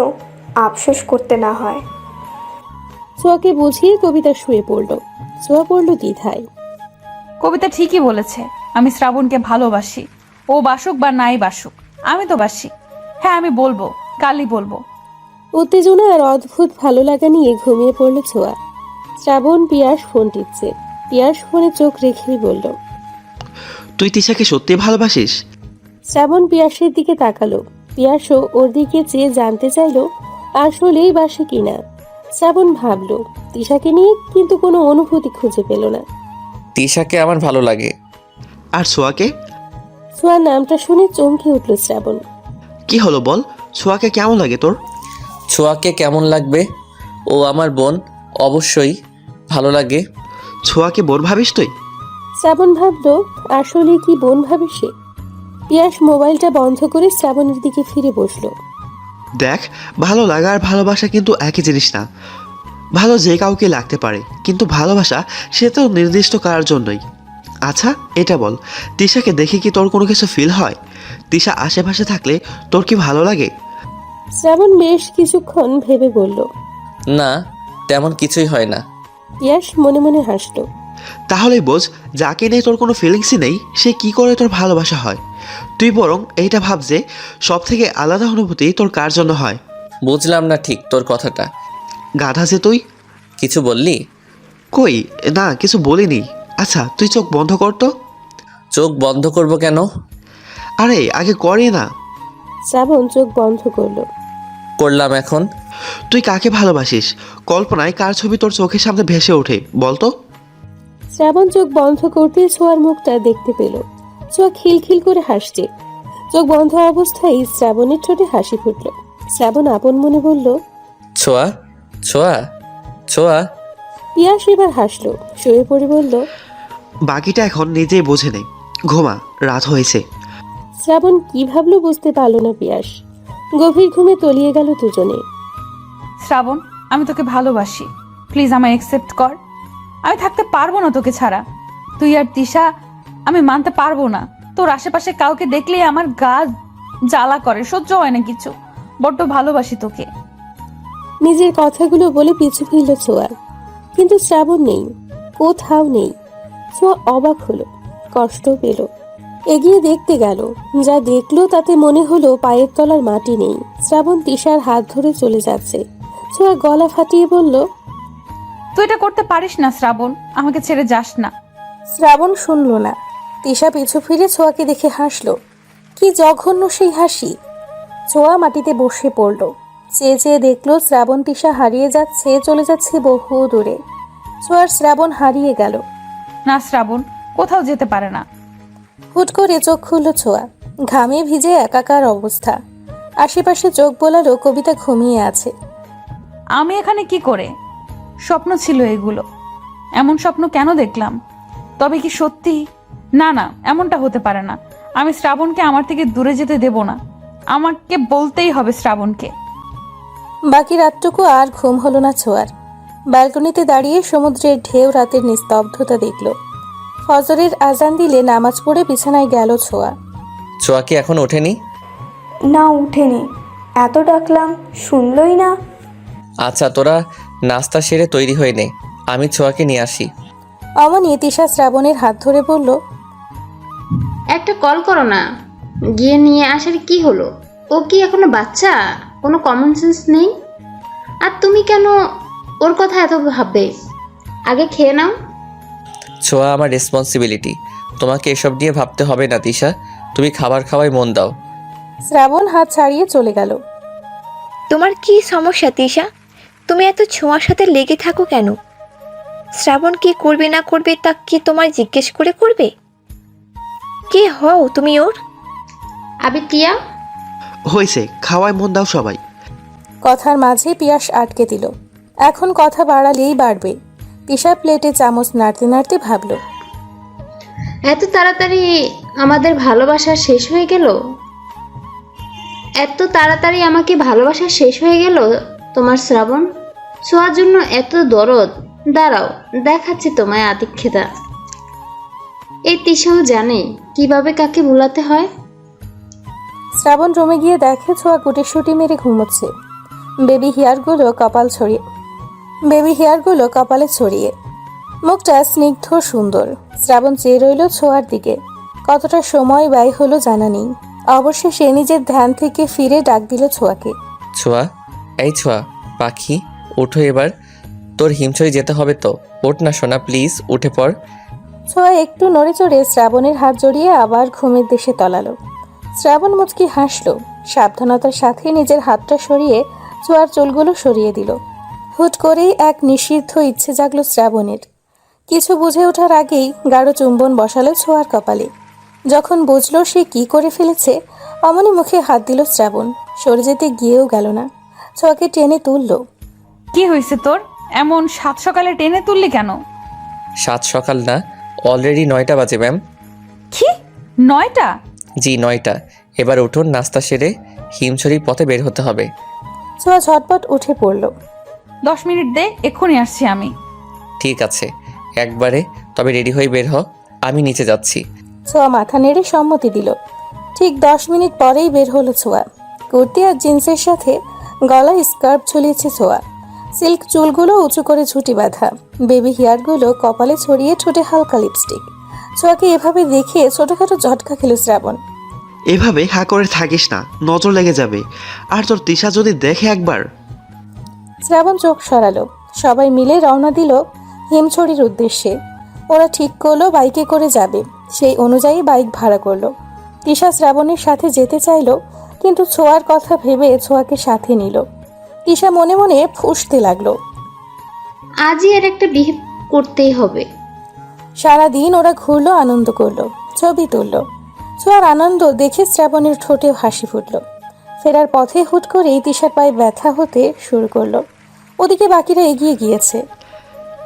আফসোস করতে না হয়। ছোঁয়াকে বুঝিয়ে কবিতা শুয়ে পড়ল। ছোঁয়া পড়ল দ্বিধায়। কবিতা ঠিকই বলেছে, আমি শ্রাবণকে ভালোবাসি। ও বাসুক বা নাই বাসুক, আমি তো বাসি। হ্যাঁ, আমি বলবো, কালই বলবো। উত্তেজনা আর অদ্ভুত ভালো লাগা নিয়ে ঘুমিয়ে পড়ল ছোঁয়া। শ্রাবণ পিয়াস ফোন টিপছে। পিয়াস ফোনে চোখ রেখেই বলল, তুই তিশাকে সত্যি ভালোবাসিস? শ্রাবণ পিয়াসের দিকে তাকালো। পিয়াসও ওর দিকে চেয়ে জানতে চাইল আসলেই বাসে কিনা। শ্রাবণ ভাবল তিশাকে নিয়ে, কিন্তু কোনো অনুভূতি খুঁজে পেল না। তিশাকে আমার ভালো লাগে। আর ছোঁয়াকে? ছোঁয়ার নামটা শুনে চমকে উঠল শ্রাবণ। কি হলো বল, ছোঁয়াকে কেমন লাগে তোর? ছোঁয়াকে কেমন লাগবে? ও আমার বোন, অবশ্যই ভালো লাগে। ছোঁয়াকে বোন ভাবিস তুই? শ্রাবণ ভাবল আসলে কি বোন ভাবে সে। পিয়াস মোবাইলটা বন্ধ করে শ্রাবণের দিকে ফিরে বসলো। দেখ, ভালো লাগা আর ভালোবাসা কিন্তু একই জিনিস না। ভালো যে কাউকে লাগতে পারে, কিন্তু ভালোবাসা সে তো নির্দিষ্ট কারোর জন্যই। আচ্ছা এটা বল, তিশাকে দেখে কি তোর কোনো কিছু ফিল হয়? তিশা আশেপাশে থাকলে তোর কি ভালো লাগে? শ্রাবণ বেশ কিছুক্ষণ ভেবে বলল, না, তেমন কিছুই হয় না। পিয়াস মনে মনে হাসলো। তাহলেই বোঝ, যাকে নিয়ে তোর কোনো ফিলিংসই নেই সে কি করে তোর ভালোবাসা হয়। তুই বরং এইটা ভাব যে সব থেকে আলাদা অনুভূতি তোর কার জন্য হয়। বুঝলাম না ঠিক তোর কথাটা। গাধা যে তুই। কিছু বললি? কই না, কিছু বলিনি। আচ্ছা তুই চোখ বন্ধ কর তো। চোখ বন্ধ করব কেন? আরে আগে করে না। শ্রাবণ চোখ বন্ধ করলো। করলাম এখন। তুই কাকে ভালোবাসিস? কল্পনায় কার ছবি তোর চোখের সামনে ভেসে ওঠে বলতো? শ্রাবণ চোখ বন্ধ করতে ছোঁয়ার মুখটা দেখতে পেল। ছোঁয়া খিলখিল করে হাসছে। চোখ বন্ধ অবস্থায় শ্রাবণের ঠোঁটে হাসি ফুটল। শ্রাবণ আপন মনে বলল, ছোঁয়া, ছোঁয়া, ছোঁয়া। পিয়াস এবার হাসলো, শুয়ে পড়ে বলল, বাকিটা এখন নিজেই বোঝে নেই, ঘুমা, রাত হয়েছে। শ্রাবণ কি ভাবলো বুঝতে পারল না পিয়াস। গভীর ঘুমে তলিয়ে গেল দুজনে। শ্রাবণ, আমি তোকে ভালোবাসি, প্লিজ আমায় অ্যাকসেপ্ট কর। আমি থাকতে পারবো না তোকে ছাড়া। তুই আর তিশা, আমি মানতে পারবো না। তোর আশেপাশে কাউকে দেখলেই আমার গা জ্বালা করে, সহ্য হয় না কিছু। বড্ড ভালোবাসি তোকে। নিজের কথাগুলো বলে পিছু ফিরল ছোঁয়া, কিন্তু শ্রাবণ নেই, কোথাও নেই। ছোঁয়া অবাক হলো, কষ্ট পেল। এগিয়ে দেখতে গেল, যা দেখলো তাতে মনে হলো পায়ের তলার মাটি নেই। শ্রাবণ তিশার হাত ধরে চলে যাচ্ছে। ছোঁয়া গলা ফাটিয়ে বলল, তুই এটা করতে পারিস না শ্রাবণ, আমাকে ছেড়ে যাস না। শ্রাবণ শুনল না। তিশা পিছু ফিরে ছোঁয়াকে দেখে হাসলো। কি জঘন্য সেই হাসি! ছোঁয়া মাটিতে বসে পড়ল। চেয়ে চেয়ে দেখলো শ্রাবণ তিশা হারিয়ে যাচ্ছে, চলে যাচ্ছে বহু দূরে। ছোঁয়ার শ্রাবণ হারিয়ে গেল। না শ্রাবণ, কোথাও যেতে পারে না। হুট করে চোখ খুলল ছোঁয়া। ঘামে ভিজে একাকার অবস্থা। আশেপাশে চোখ বোলালো কবিতা ঘুমিয়ে আছে। আমি এখানে কি করে? স্বপ্ন ছিল এগুলো। এমন স্বপ্ন কেন দেখলাম? তবে কি সত্যি? না না, এমনটা হতে পারে না। আমি শ্রাবণকে আমার থেকে দূরে যেতে দেব না। আমাকে বলতেই হবে শ্রাবণকে। বাকি রাতটুকু আর ঘুম হলো না ছোঁয়ার। ব্যালকনিতে দাঁড়িয়ে সমুদ্রের ঢেউ, রাতের নিস্তব্ধতা দেখল। ফজরের আজান দিলে নামাজ পড়ে বিছানায় গেল ছোঁয়া। ছোঁয়া কি এখন ওঠেনি? না, উঠেনি। এত ডাকলাম, শুনলই না। আচ্ছা তোরা নাস্তা সেরে তৈরি হয়ে নে, আমি ছোঁয়াকে নিয়ে আসি। অমনি তিশা শ্রাবণের হাত ধরে বলল, একটা কল করো না, গিয়ে নিয়ে আসার কি হলো? ও কি এখনো বাচ্চা? কোনো কমন সেন্স নেই? আর তুমি কেন ওর কথা এত ভাববে? আগে খেয়ে নাও। ছোঁয়া আমার রেসপন্সিবিলিটি, তোমাকে এসব নিয়ে ভাবতে হবে না তিশা। তুমি খাবার খাওয়ায় মন দাও। শ্রাবণ হাত ছাড়িয়ে চলে গেল। তোমার কি সমস্যা তিশা? তুমি এত ছোঁয়ার সাথে লেগে থাকো কেন? শ্রাবণ কি করবে না করবে তা কি তোমার জিজ্ঞেস করে করবে? কে হও তুমি ওর? আবে টিয়া, হয়েছে, খাওয়ায় মন দাও সবাই। কথার মাঝে পিয়াস আটকে দিল। এখন কথা বাড়ালেই বাড়বে। তিশা প্লেটে চামচ নাড়তে নাড়তে ভাবল, এত তাড়াতাড়ি আমাদের ভালোবাসা শেষ হয়ে গেল? এত তাড়াতাড়ি আমাকে ভালোবাসা শেষ হয়ে গেল তোমার শ্রাবণ? ছোঁয়ার জন্য এত দরদ? দাঁড়াও, দেখাচ্ছি তোমায় আতিক্ষেতা। এই তিশাও জানে কিভাবে কাকে ভুলাতে হয়। শ্রাবণ রুমে গিয়ে দেখে ছোঁয়া গুটিসুটি মেরে ঘুমোচ্ছে, বেবি হেয়ারগুলো কপালে ছড়িয়ে। মুখটা স্নিগ্ধ সুন্দর। শ্রাবণ চেয়ে রইল ছোঁয়ার দিকে। কতটা সময় ব্যয় হলো জানা নেই। অবশেষে নিজের ধ্যান থেকে ফিরে ডাক দিল ছোঁয়াকে। ছোঁয়া, এই ছোঁয়া পাখি, উঠো এবার। তোর হিমছড়ি যেতে হবে তো, ওঠ না সোনা, প্লিজ উঠে পড়। ছোঁয়া একটু নড়ে চড়ে শ্রাবণের হাত জড়িয়ে আবার ঘুমের দেশে তলালো। শ্রাবণ মুচকি হাসল, সাবধানতার সাথে নিজের হাতটা সরিয়ে ছোঁয়ার চুলগুলো সরিয়ে দিল। হুট করেই এক নিষিদ্ধ ইচ্ছে জাগলো শ্রাবণের। কিছু বুঝে ওঠার আগেই গাঢ় চুম্বন বসালো ছোঁয়ার কপালে। যখন বুঝলো সে কি করে ফেলেছে, অমনি মুখে হাত দিল শ্রাবণ। সরে যেতে গিয়েও গেল না, ছোঁয়াকে টেনে তুলল। কি হয়েছে তোর? এমন সাত সকালে টেনে তুললি কেন? সাত সকাল না, অলরেডি 9টা বাজে ম্যাম। কি 9টা? জি 9টা। এবার উঠুন, নাস্তা সেরে হিমছড়ির পথে বের হতে হবে। ছোঁয়া ঝটপট উঠে পড়ল। 10 মিনিট দে, এক্ষুনি আসছি আমি। ঠিক আছে, একবারে। তবে রেডি হয়ে বের হ, আমি নিচে যাচ্ছি। ছোঁয়া মাথা নেড়ে সম্মতি দিল। ঠিক 10 মিনিট পরেই বের হলো ছোঁয়া। কুর্তি আর জিন্সের সাথে গলায় স্কার্ফ ঝুলিয়েছে ছোঁয়া। সিল্ক চুলগুলো উঁচু করে ঝুঁটি বাঁধা, বেবি হেয়ারগুলো কপালে ছড়িয়ে, ঠোঁটে হালকা লিপস্টিক। ছোঁয়াকে এভাবে দেখে ছোটখাটো ঝটকা খেল শ্রাবণ। এভাবে হা করে থাকিস না, নজর লেগে যাবে। আর তোর তিশা যদি দেখে একবার। শ্রাবণ চোখ সরালো। সবাই মিলে রওনা দিল হিমছড়ির উদ্দেশ্যে। ওরা ঠিক করলো বাইকে করে যাবে, সেই অনুযায়ী বাইক ভাড়া করলো। তিশা শ্রাবণের সাথে যেতে চাইলো, কিন্তু ছোঁয়ার কথা ভেবে ছোঁয়াকে সাথে নিল। তিশা মনে মনে ফুঁসতে লাগলো। আজই এর একটা বিহেভ করতেই হবে। সারাদিন ওরা ঘুরলো, আনন্দ করলো, ছবি তুললো। ছোঁয়ার আনন্দ দেখে শ্রাবণের ঠোঁটে হাসি ফুটলো। ফেরার পথে হুট করেই তিশার পায়ে ব্যথা হতে শুরু করলো। ওদিকে বাকিরা এগিয়ে গিয়েছে।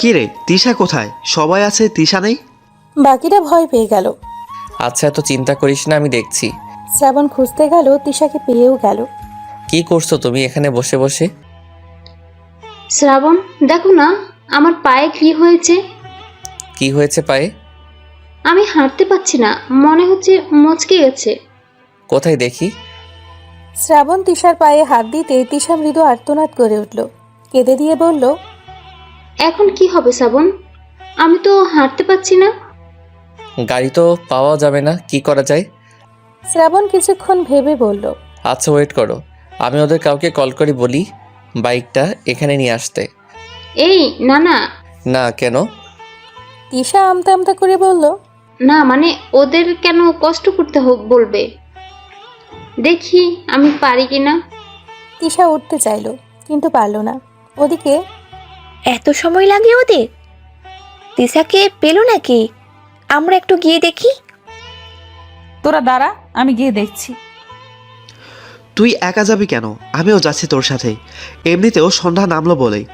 কি রে, তিশা কোথায়? সবাই আছে, তিশা নেই। বাকিরা ভয় পেয়ে গেল। আচ্ছা, এত চিন্তা করিস না, আমি দেখছি। শ্রাবণ খুঁজতে গেল, তিশাকে পেয়েও গেল। কি করছো তুমি এখানে বসে বসে? শ্রাবণ, দেখো না আমার পায়ে কি হয়েছে। কি হয়েছে পায়ে? আমি হাঁটতে পারছি না, মনে হচ্ছে মচকে গেছে। কোথায় দেখি? শ্রাবণ তিশার পায়ে হাত দিতে তিশা মৃদু আর্তনাদ করে উঠল। কেঁদে দিয়ে বলল, এখন কি হবে শ্রাবণ? আমি তো হাঁটতে পারছি না। গাড়ি তো পাওয়া যাবে না, কি করা যায়? শ্রাবণ কিছুক্ষণ ভেবে বলল, আচ্ছা ওয়েট করো, আমি ওদের কাউকে কল করে বলি বাইকটা এখানে নিয়ে আসতে। এই না না না, কেন? তিশা আমতা আমতা করে বলল, না মানে ওদের কেন কষ্ট করতে বলবে, দেখি আমি পারি কিনা। তিশা উঠতে চাইল, কিন্তু পারল না। ওদিকে এত সময় লাগে ওদের? তিশাকে পেলো নাকি? আমরা একটু গিয়ে দেখি। তোরা দাঁড়া, আমি গিয়ে দেখছি। তুই একা যাবি কেন? আমিও যাচ্ছি তোর সাথে। এমনিতেও সন্ধ্যা নামলো বলেই।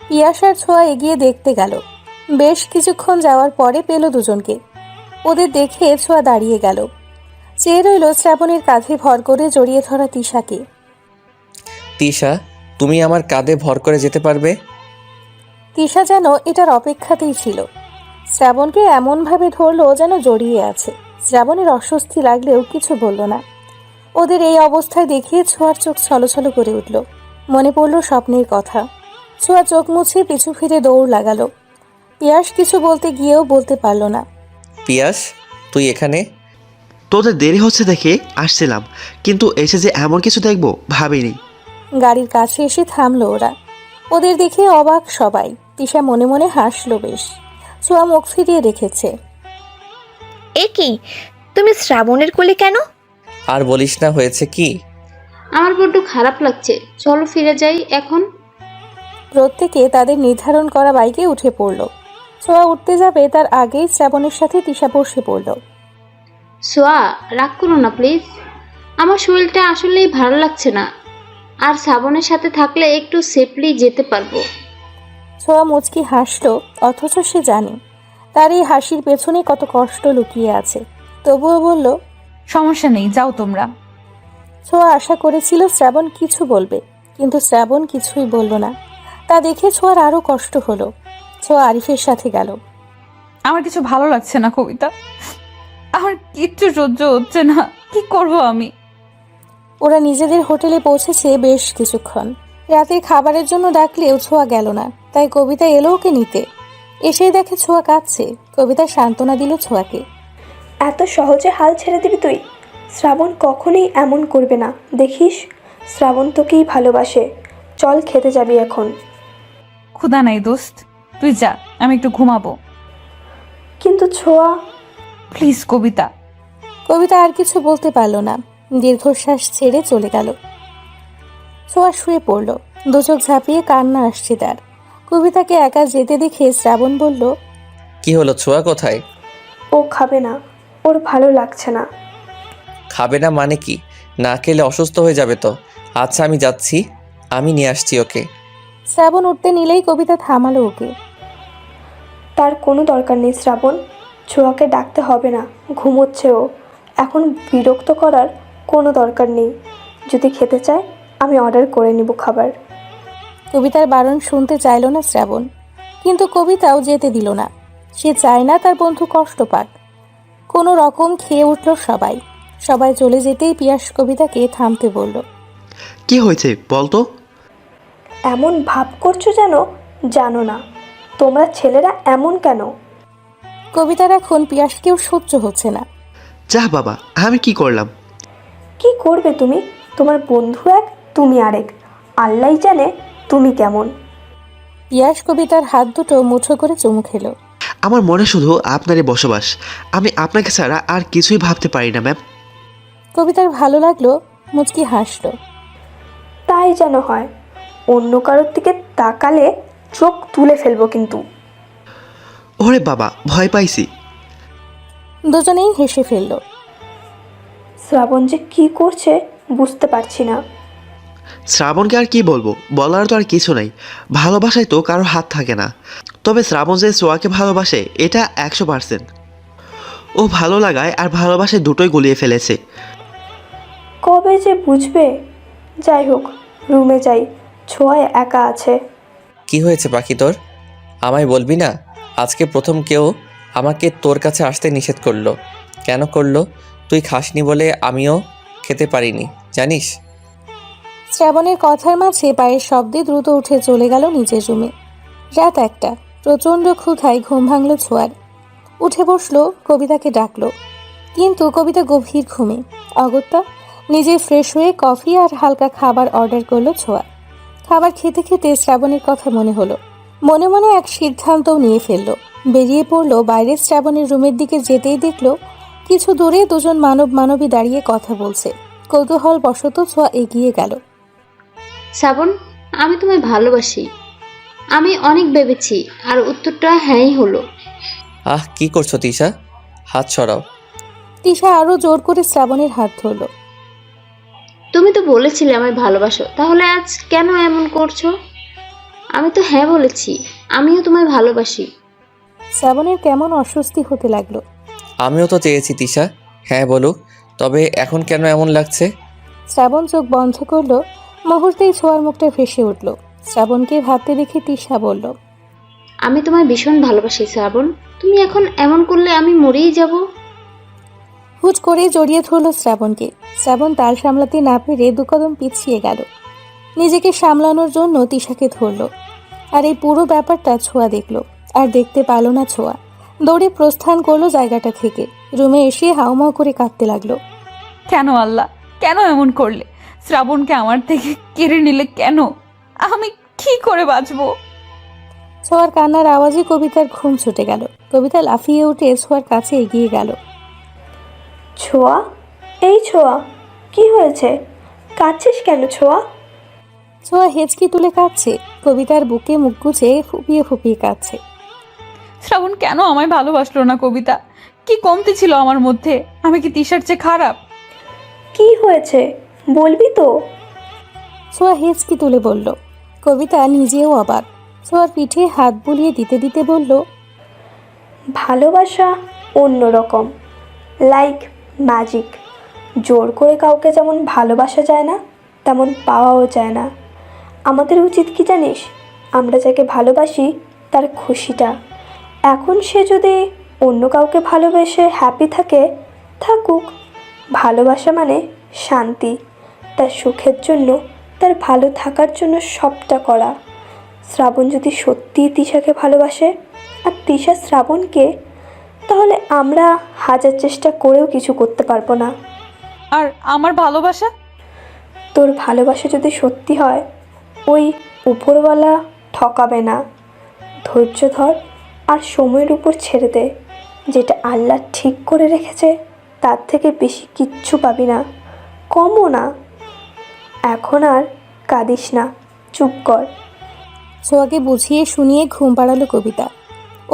পিয়াসার ছোঁয়া এগিয়ে দেখতে গেল। বেশ কিছুক্ষণ যাওয়ার পরে পেল দুজনকে। ওদের দেখে ছোঁয়া দাঁড়িয়ে গেল। চেয়ে রইল শ্রাবণের কাঁধে ভর করে জড়িয়ে ধরা তিশাকে। তিশা, তুমি আমার কাঁধে ভর করে যেতে পারবে? তিশা যেন এটার অপেক্ষাতেই ছিল। শ্রাবণকে এমনভাবে ধরলো যেন জড়িয়ে আছে। শ্রাবণের অস্বস্তি লাগলেও কিছু বলল না। ওদের এই অবস্থায় দেখে ছোঁয়ার চোখ ছলছল করে উঠল। মনে পড়ল স্বপ্নের কথা। ছোঁয়া চোখ মুছে পিছু ফিরে দৌড় লাগালো। পিয়াস কিছু বলতে গিয়েও বলতে পারল না। পিয়াস, তুই এখানে? তোদের দেরি হচ্ছে দেখে আসছিলাম, কিন্তু এসে যে এমন কিছু দেখবো ভাবিনি। গাড়ির কাছে এসে থামলো ওরা। ওদের দেখে অবাক সবাই। তিশা মনে মনে হাসলো বেশ। ছোঁয়া মুখ ফিরিয়ে রেখেছে। এ কি, তুমি শ্রাবণের কোলে কেন? আর বলিস না, হয়েছে কি? আমার বড্ড খারাপ লাগছে, চলো ফিরে যাই এখন। প্রত্যেকে তাদের নির্ধারণ করা বাইকে উঠে পড়ল। ছোঁয়া উঠতে যাবে তার আগেই শ্রাবণের সাথে তিশা বসে পড়ল। সোয়া, রাগ করো না প্লিজ, আমার শরীরটা আসলেই ভালো লাগছে না, আর শ্রাবণের সাথে থাকলে একটু সেফলি যেতে পারবো। ছোঁয়া মুচকি হাসলো, অথচ সে জানে তার এই হাসির পেছনে কত কষ্ট লুকিয়ে আছে। তবুও বলল, সমস্যা নেই, যাও তোমরা। ছোঁয়া আশা করেছিল শ্রাবণ কিছু বলবে, কিন্তু শ্রাবণ কিছুই বলল না। তা দেখে ছোঁয়ার আরও কষ্ট হলো। ছোঁয়া আরিফের সাথে গেল। আমার কিছু ভালো লাগছে না কবিতা, আমার কিচ্ছু সহ্য হচ্ছে না, কি করব আমি? ওরা নিজেদের হোটেলে পৌঁছেছে বেশ কিছুক্ষণ। রাতের খাবারের জন্য ডাকলেও ছোঁয়া গেল না, তাই কবিতা এলো ওকে নিতে। এসেই দেখে ছোঁয়া কাঁদছে। কবিতা সান্ত্বনা দিল ছোঁয়াকে। এত সহজে হাল ছেড়ে দিবি তুই? শ্রাবণ কখনোই এমন করবে না, দেখিস। শ্রাবণ তোকেই ভালোবাসে। চল, খেতে যাবি এখন। ক্ষুধা নাই দোস্ত, তুই যা, আমি একটু ঘুমাবো। কিন্তু ছোঁয়া। প্লিজ কবিতা। কবিতা আর কিছু বলতে পারল না, দীর্ঘশ্বাস ছেড়ে চলে গেল। ছোঁয়া শুয়ে পড়ল, দুচোখ ঝাঁপিয়ে কান্না আসছে তার। কবিতাকে একা যেতে দেখে শ্রাবণ বলল, কি হলো, ছোঁয়া কোথায়? ও খাবে না, ওর ভালো লাগছে না। খাবে না মানে কি? না খেলে অসুস্থ হয়ে যাবে তো। আচ্ছা আমি যাচ্ছি, আমি নিয়ে আসছি ওকে। শ্রাবণ উঠতে নিলেই কবিতা থামালো ওকে। তার কোনো দরকার নেই শ্রাবণ, ছোঁয়াকে ডাকতে হবে না, ঘুমোচ্ছে ও। এখন বিরক্ত করার কোনো দরকার নেই। যদি খেতে চায় আমি অর্ডার করে নিব খাবার। কবিতার বারণ শুনতে চাইল না শ্রাবণ, কিন্তু কবিতাও যেতে দিল না। সে চায় না তার বন্ধু কষ্ট পাক। কোনো রকম খেয়ে উঠল সবাই। সবাই চলে যেতেই পিয়াস কবিতাকে থামতে বলল। কি হয়েছে বলতো? এমন ভাব করছো যেন জানো না। তোমরা ছেলেরা এমন কেন? কবিতার এখন পিয়াসকেও সহ্য হচ্ছে না। যা বাবা, আমি কি করলাম? কি করবে তুমি? তোমার বন্ধু এক, তুমি আরেক। আল্লাহই জানে তুমি কেমন। পিয়াস কবিতার হাত দুটো মুঠো করে চুমু খেলো। আমার মনে শুধু আপনারই বসবাস। আমি আপনাকে ছাড়া আর কিছুই ভাবতে পারি না ম্যাম। কবিতার ভালো লাগলো, মুচকি হাসলো। তাই যেন হয়। অন্য কারোর দিকে তাকালে চোখ তুলে ফেলবো কিন্তু। ওরে বাবা, ভয় পাইছি। দুজনেই হেসে ফেলল। শ্রাবণ যে কি করছে বুঝতে পারছি না। শ্রাবণকে আর কি বলবো, বলার তো আর কিছু নাই। ভালোবাসায় তো কারোর হাত থাকে না। তবে শ্রাবণ যে সোয়াকে ভালোবাসে এটা 100%। ও ভালো লাগায় আর ভালোবাসায় দুটোই গুলিয়ে ফেলেছে। কবে যে বুঝবে? যাই হোক, রুমে যাই, ছোঁয়ায় একা আছে। কি হয়েছে পাখি তোর? আমায় বলবি না? আজকে প্রথম কেউ আমাকে তোর কাছে আসতে নিষেধ করলো। কেন করলো? তুই খাসনি বলে আমিও খেতে পারিনি, জানিস? শ্রাবণের কথার মাঝে পায়ের শব্দে দ্রুত উঠে চলে গেল নিজের রুমে। রাত 1টা, প্রচণ্ড ক্ষুধায় ঘুম ভাঙল ছোঁয়ার। উঠে বসলো, কবিতাকে ডাকলো, কিন্তু কবিতা গভীর ঘুমে। অগত্যা নিজে ফ্রেশ হয়ে কফি আর হালকা খাবার অর্ডার করলো ছোঁয়া। খাবার খেতে খেতে শ্রাবণের কথা মনে হলো। মনে মনে এক সিদ্ধান্তও নিয়ে ফেললো। বেরিয়ে পড়লো বাইরে। শ্রাবণের রুমের দিকে যেতেই দেখলো কিছু দূরে দুজন মানবী দাঁড়িয়ে কথা বলছে। কৌতূহল বশত ছোঁয়া এগিয়ে গেল। শ্রাবণ, আমি তোমায় ভালোবাসি। আমি অনেক ভেবেছি, আর উত্তরটা হ্যাঁই হলো। আহ, কি করছো তিশা? হাত সরাও। তিশা আরো জোর করে শ্রাবণের হাত ধরল। তুমি তো বলেছিলে আমায় ভালোবাসো, তাহলে আজ কেন এমন করছো? আমি তো হ্যাঁ বলেছি, আমিও তোমায় ভালোবাসি। শ্রাবণের কেমন অস্বস্তি হতে লাগলো। আমিও তো চেয়েছি তিশা হ্যাঁ বলুক, তবে এখন কেন এমন লাগছে? শ্রাবণ চোখ বন্ধ করলো। মুহূর্তেই ছোঁয়ার মুখটা ভেসে উঠল। শ্রাবণকে ভাবতে দেখে তিশা বলল, আমি তোমায় ভীষণ ভালোবাসি শ্রাবণ। তুমি এখন এমন করলে আমি মরেই যাব। হুট করে জড়িয়ে ধরল শ্রাবণকে। শ্রাবণ তার সামলাতে না পেরে 2 কদম পিছিয়ে গেল। নিজেকে সামলানোর জন্য তিশাকে ধরল। আর এই পুরো ব্যাপারটা ছোঁয়া দেখলো। আর দেখতে পারল না ছোঁয়া। দৌড়ে প্রস্থান করলো জায়গাটা থেকে। রুমে এসে হাউমাউ করে কাঁদতে লাগলো। কেন আল্লাহ, কেন এমন করলে? শ্রাবণকে আমার থেকে কেড়ে নিলে কেন? আমি কি করে বাঁচবো? ছোঁয়ার কান্নার আওয়াজে কবিতার ঘুম ছুটে গেল। কবিতা লাফিয়ে উঠে ছোঁয়ার কাছে এগিয়ে গেল। ছোঁয়া, এই ছোঁয়া, কি হয়েছে? কাঁদছিস কেন ছোঁয়া? ছোঁয়া হেঁচকি তুলে কাঁদছে। কবিতার বুকে মুখ গুজে ফুপিয়ে ফুপিয়ে কাঁদছে। শ্রাবণ কেন আমায় ভালোবাসলো না? কবিতা, কি কমতি ছিল আমার মধ্যে? আমি কি তিশার চেয়ে খারাপ? কি হয়েছে বলবি তো? ছোঁয়া হেঁচকি তুলে বলল। কবিতা নিজেও অবাক। ছোঁয়ার পিঠে হাত বুলিয়ে দিতে দিতে বলল, ভালোবাসা অন্যরকম, লাইক ম্যাজিক। জোর করে কাউকে যেমন ভালোবাসা যায় না, তেমন পাওয়াও যায় না। আমাদের উচিত কি জানিস, আমরা যাকে ভালোবাসি তার খুশিটা। এখন সে যদি অন্য কাউকে ভালোবেসে হ্যাপি থাকে, থাকুক। ভালোবাসা মানে শান্তি, তার সুখের জন্য, তার ভালো থাকার জন্য সবটা করা। শ্রাবণ যদি সত্যিই তিশাকে ভালোবাসে আর তিশা শ্রাবণকে, তাহলে আমরা হাজার চেষ্টা করেও কিছু করতে পারবো না। আর আমার ভালোবাসা? তোর ভালোবাসা যদি সত্যি হয়, ওই উপরওয়ালা ঠকাবে না। ধৈর্য ধর আর সময়ের উপর ছেড়ে দে। যেটা আল্লাহ ঠিক করে রেখেছে তার থেকে বেশি কিচ্ছু পাবি না, কমও না। এখন আর কাঁদিস না, চুপ কর। ছোঁয়াকে বুঝিয়ে শুনিয়ে ঘুম পাড়ালো কবিতা।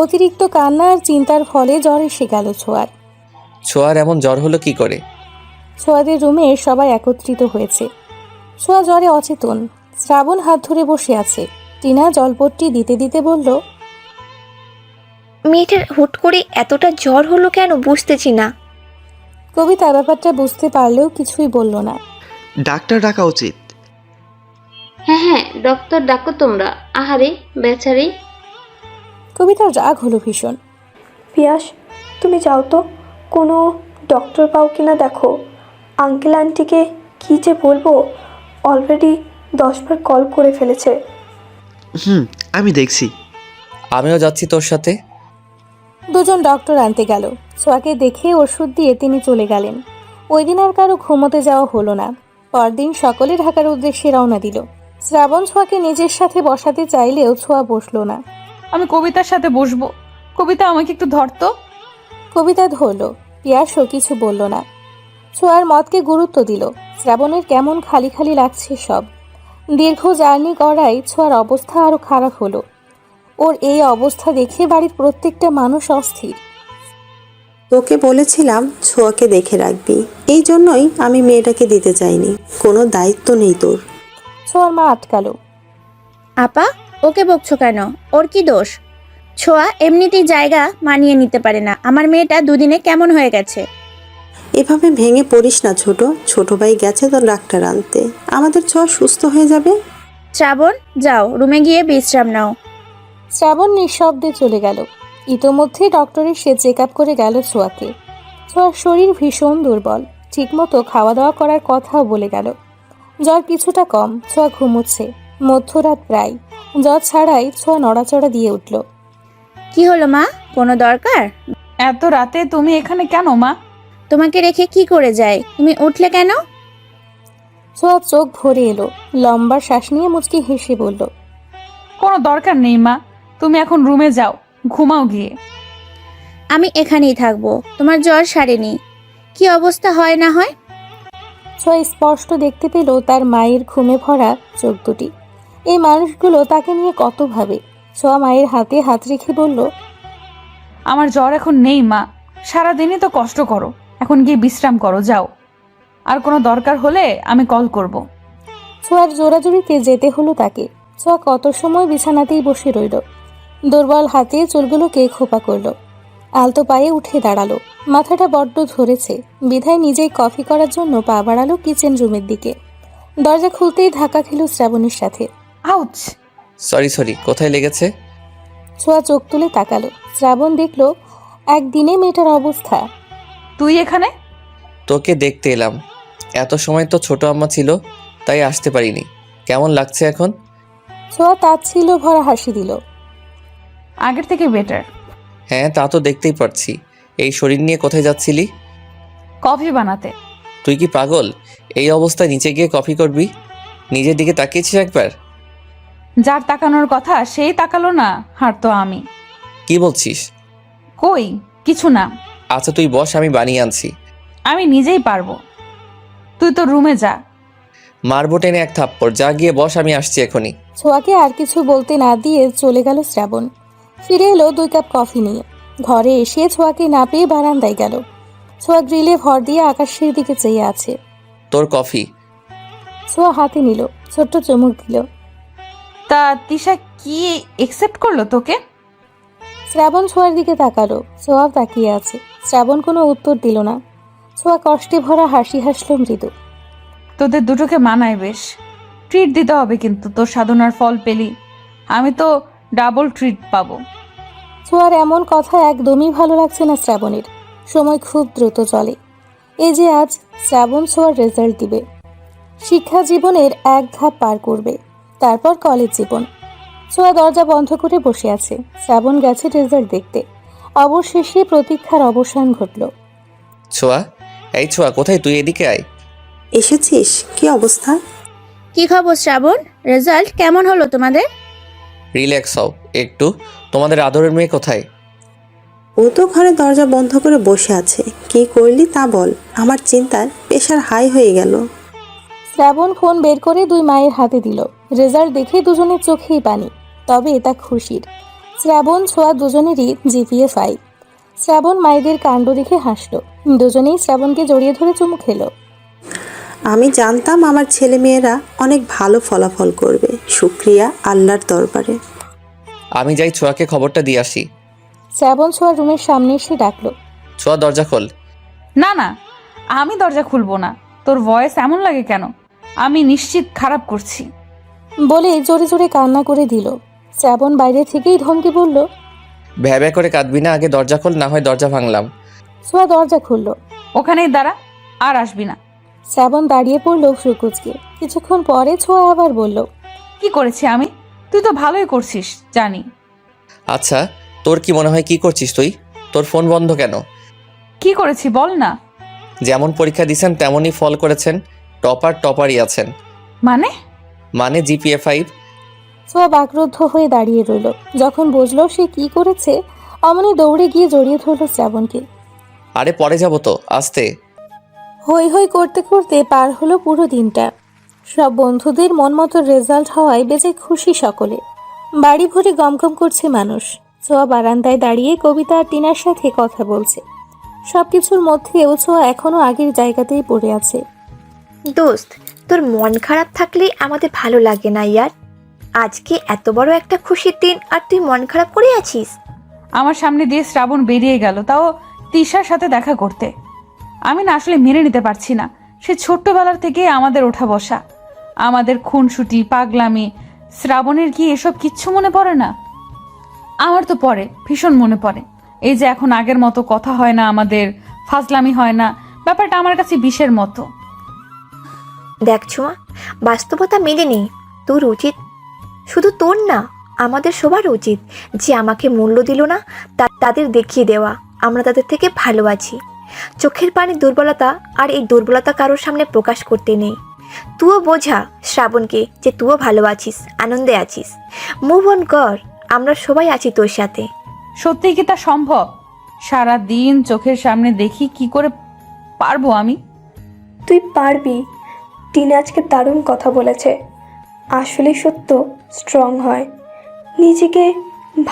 অতিরিক্ত কান্না আর চিন্তার ফলে জ্বর এসে গেল ছোঁয়ার। ছোঁয়ার এমন জ্বর হলো কি করে? ছোঁয়াদের রুমে সবাই একত্রিত হয়েছে। ছোঁয়া জ্বরে অচেতন। শ্রাবণ হাত ধরে বসে আছে। টিনা জলপট্টি দিতে দিতে বলল, মেয়েটার হুট করে এতটা জ্বর হলো কেন বুঝতেছি না। কবিতা ব্যাপারটা বুঝতে পারলেও কিছুই বলল না। ডাক্তার ডাকা উচিত। হ্যাঁ হ্যাঁ, ডক্টর ডাকো তোমরা। আহারে বেচারি। কবিতার রাগ হলো ভীষণ। পিয়াস, তুমি যাও তো, কোনো ডক্টর পাও কিনা দেখো। আঙ্কেল আন্টিকে কী যে বলবো, অলরেডি 10 বার কল করে ফেলেছে। আমি দেখছি। আমিও যাচ্ছি তোর সাথে। দুজন ডক্টর আনতে গেল। ছোঁয়াকে দেখে ওষুধ দিয়ে তিনি চলে গেলেন। ওই দিন আর কারো ঘুমোতে যাওয়া হলো না। পরদিন সকলে ঢাকার উদ্দেশ্যে রওনা দিল। শ্রাবণ ছোঁয়াকে নিজের সাথে বসাতে চাইলেও ছোঁয়া বসলো না। আমি কবিতার সাথে বসবো। কবিতা, আমাকে একটু ধরতো। কবিতা ধরল। পিয়াসও কিছু বলল না। ছোঁয়ার মতকে গুরুত্ব দিল। শ্রাবণের কেমন খালি খালি লাগছে সব। দীর্ঘ জার্নি করায় ছোঁয়ার অবস্থা আরো খারাপ হলো। ওর এই অবস্থা দেখে বাড়ির প্রত্যেকটা মানুষ অস্থির। তোকে বলেছিলাম ছোঁয়াকে দেখে রাখবি, এই জন্যই আমি মেয়েটাকে দিতে চাইনি। কোনো দায়িত্ব নেই তোর। ছোঁয়ার মা আটকালো। আপা, ওকে বকছো কেন? ওর কি দোষ? ছোঁয়া এমনিতেই জায়গা মানিয়ে নিতে পারে না। আমার মেয়েটা দুদিনে কেমন হয়ে গেছে। এভাবে ভেঙে পড়িস না ছোট। ছোট ভাই গেছে তো ডাক্তার আনতে, আমাদের ছোঁয়া সুস্থ হয়ে যাবে। শ্রাবণ, যাও রুমে গিয়ে বিশ্রাম নাও। শ্রাবণ নিঃশব্দে চলে গেল। ইতোমধ্যে ডক্টর এসে চেক আপ করে গেল ছোঁয়াকে। ছোঁয়ার শরীর ভীষণ দুর্বল। ঠিকমতো খাওয়া দাওয়া করার কথাও বলে গেল। জ্বর কিছুটা কম, ছোঁয়া ঘুমোচ্ছে। মধ্যরাত প্রায়। জ্বর ছাড়াই ছোঁয়া নড়াচড়া দিয়ে উঠল। কি হলো মা, কোনো দরকার? এত রাতে তুমি এখানে কেন মা? তোমাকে রেখে কি করে যায়? তুমি উঠলে কেন? ছোঁয়া চোখ ভরে এলো। লম্বা শ্বাস নিয়ে মুচকি হেসে বলল, কোনো দরকার নেই মা, তুমি এখন রুমে যাও, ঘুমাও গিয়ে। আমি এখানেই থাকবো। তোমার জ্বর সারেনি, কি অবস্থা হয় না হয়। ছোঁয়া স্পষ্ট দেখতে পেল তার মায়ের ঘুমে ভরা চোখ দুটি। এই মানুষগুলো তাকে নিয়ে কত ভাবে। ছোঁয়া মায়ের হাতে হাত রেখে বলল, আমার জ্বর এখন নেই মা, সারাদিনই তো কষ্ট করো, এখন গিয়ে বিশ্রাম করো, যাও। আর কোনো দরকার হলে আমি কল করব। ছোঁয়ার জোরাজুরিতে যেতে হলো তাকে। ছোঁয়া কত সময় বিছানাতেই বসে রইল। দুর্বল হাতে চুলগুলোকে খোপা করল। আলতো পায়ে উঠে দাঁড়ালো। মাথাটা বড্ড ধরেছে বিধায় নিজেই কফি করার জন্য পা বাড়ালো কিচেন রুমের দিকে। দরজা খুলতেই ধাক্কা খেল শ্রাবণীর সাথে। আউচ! সরি, কোথায় লেগেছে? ছোঁয়া চোখ তুলে তাকালো। শ্রাবণ দেখলো একদিনে মেয়েটার অবস্থা। তুই এখানে? তোকে দেখতে এলাম। এত সময় তো ছোট আম্মা ছিল, তাই আসতে পারিনি। কেমন লাগছে এখন? ছোঁয়া তাচ্ছিল্য ভরা হাসি দিল। আগের থেকে বেটার। হ্যাঁ, তা তো দেখতেই পারছি। এই শরীর নিয়ে কোথায় যাচ্ছিলি? কফি বানাতে। তুই কি পাগল? এই অবস্থায় নিচে গিয়ে কফি করবি? নিজের দিকে তাকিয়েছিস একবার? যার তাকানোর কথা সেই তাকালো না, আর তো আমি। কি বলছিস? কই কিছু না। আচ্ছা তুই বস, আমি বানিয়ে আনছি। আমি নিজেই পারবো, তুই তো রুমে যা। মারবো টেনে এক থাপ্পড়। যা গিয়ে বস, আমি আসছি এখনই। ছোঁয়াকে আর কিছু বলতে না দিয়ে চলে গেল শ্রাবণ। ফিরে এলো 2 কাপ কফি নিয়ে। ঘরে এসে ছোঁয়াকে না পেয়ে বারান্দায় গেল। ছোঁয়া গ্রিলে ভর দিয়ে আকাশের দিকে চেয়ে আছে। তোর কফি। ছোঁয়া হাতে নিল, ছোট্ট চুমুক দিল। তা তিশা কি একসেপ্ট করলো তোকে? শ্রাবণ ছোঁয়ার দিকে তাকালো। ছোঁয়াও তাকিয়ে আছে। শ্রাবণ কোনো উত্তর দিল না। ছোঁয়া কষ্টে ভরা হাসি হাসল মৃদু। তোদের দুটোকে মানায় বেশ। ট্রিট দিতে হবে কিন্তু, তোর সাধনার ফল পেলি, আমি তো ডাবল ট্রিট পাবো। ছোঁয়ার এমন কথা একদমই ভালো লাগছে না শ্রাবণের। সময় খুব দ্রুত চলে। এই যে আজ শ্রাবণ ছোঁয়ার রেজাল্ট দিবে, শিক্ষা জীবনের এক ধাপ পার করবে, তারপর কলেজ জীবন। ছোঁয়া দরজা বন্ধ করে বসে আছে। শ্রাবণ গেছে রেজাল্ট দেখতে। অবশেষে প্রতীক্ষার অবসান ঘটল। ছোঁয়া, এই ছোঁয়া, কোথায় তুই? এদিকে আয়। এসেছিস? কি অবস্থা? কি খবর শ্রাবণ? রেজাল্ট কেমন হলো তোমাদের? রিল্যাক্স হও একটু। তোমাদের আদরের মেয়ে কোথায়? ও তো ঘরে দরজা বন্ধ করে বসে আছে। কি করলি তা বল, আমার চিন্তার প্রেশার হাই হয়ে গেল। শ্রাবণ ফোন বের করে দুই মায়ের হাতে দিল। রেজাল্ট দেখে দুজনের চোখেই পানি, তবে এটা খুশির। শ্রাবণ ছোঁয়া দুজনেরই জিপিএ 5। শ্রাবণ মায়েদের কাণ্ড দেখে হাসল। দুজনেই শ্রাবণকে জড়িয়ে ধরে চুমু খেলো। আমি জানতাম আমার ছেলে মেয়েরা অনেক ভালো ফলাফল করবে। শুক্রিয়া আল্লাহর দরবারে। আমি যাই ছোঁয়াকে খবরটা দিয়ে আসি। শ্রাবণ ছোঁয়ার রুমের সামনে এসে ডাকলো। ছোঁয়া, দরজা খোল। না না, আমি দরজা খুলবো না। তোর ভয়েস এমন লাগে কেন? আমি নিশ্চিত খারাপ করছি। বলে জোরে জোরে কান্না করে দিল। শ্রাবণ বাইরে থেকেই ধমকে বলল, ভ্যা ভ্যা করে কাঁদবি না, আগে দরজা খোল, না হয় দরজা ভাঙলাম। ছোঁয়া দরজা খুলল। ওখানেই দাঁড়া, আর আসবি না। শ্রাবণ দাঁড়িয়ে পড়ল ফ্রুকুচকে। কিছুক্ষণ পরে ছোঁয়া আবার বলল, কি করেছি আমি? তুই তো ভালোই করছিস জানি। আচ্ছা, তোর কি মনে হয় কি করছিস তুই? তোর ফোন বন্ধ কেন? কি করেছি বল না। যেমন পরীক্ষা দিয়েছেন তেমনই ফল করেছেন। টপারই আছেন। মানে জিপিএ 5। ছোঁয়া বাকরুদ্ধ হয়ে দাঁড়িয়ে রইল। যখন বুঝলো সে কি করেছে, অমনি দৌড়ে গিয়ে জড়িয়ে ধরল শ্রাবণকে। আরে পরে যাব তো, আস্তে। হই হই করতে করতে পার হলো পুরো দিনটা। সব বন্ধুদের মন মতো রেজাল্ট হওয়ায় বেজে খুশি সকলে। বাড়ি ভরে গমগম করছে মানুষ। ছোঁয়া বারান্দায় দাঁড়িয়ে কবিতা আর টিনার সাথে কথা বলছে। সবকিছুর মধ্যেও ছোঁয়া এখনো আগের জায়গাতেই পড়ে আছে। দোস্ত, তোর মন খারাপ থাকলে আমাদের ভালো লাগে না ইয়ার। আজকে এত বড় একটা খুশির দিন আর তুই মন খারাপ করে আছিস। আমার সামনে দিয়ে শ্রাবণ বেরিয়ে গেল, তাও তিশার সাথে দেখা করতে। আমি না আসলে মেনে নিতে পারছি না। সে ছোট্টবেলার থেকে আমাদের ওঠা বসা, আমাদের খুনসুটি, পাগলামি। শ্রাবণের কি এসব কিচ্ছু মনে পড়ে না? আমার তো পড়ে, ভীষণ মনে পড়ে। এই যে এখন আগের মতো কথা হয় না আমাদের, ফাজলামি হয় না, ব্যাপারটা আমার কাছে বিষের মতো। দেখ ছোঁয়া, বাস্তবতা মেনে নে। তোর উচিত, শুধু তোর না, আমাদের সবার উচিত যে আমাকে মূল্য দিল না তাদের দেখিয়ে দেওয়া আমরা তাদের থেকে ভালো আছি। চোখের পানি দুর্বলতা, আর এই দুর্বলতা কারোর সামনে প্রকাশ করতে নেই। তুইও বোঝা শ্রাবণকে যে তুইও ভালো আছিস, আনন্দে আছিস। মুভ অন কর, আমরা সবাই আছি তোর সাথে। সত্যি কি তা সম্ভব? সারা দিন চোখের সামনে দেখি, কি করে পারবো আমি? তুই পারবি। টিনা আজকে দারুণ কথা বলেছে। আসলে সত্য স্ট্রং হয়। নিজেকে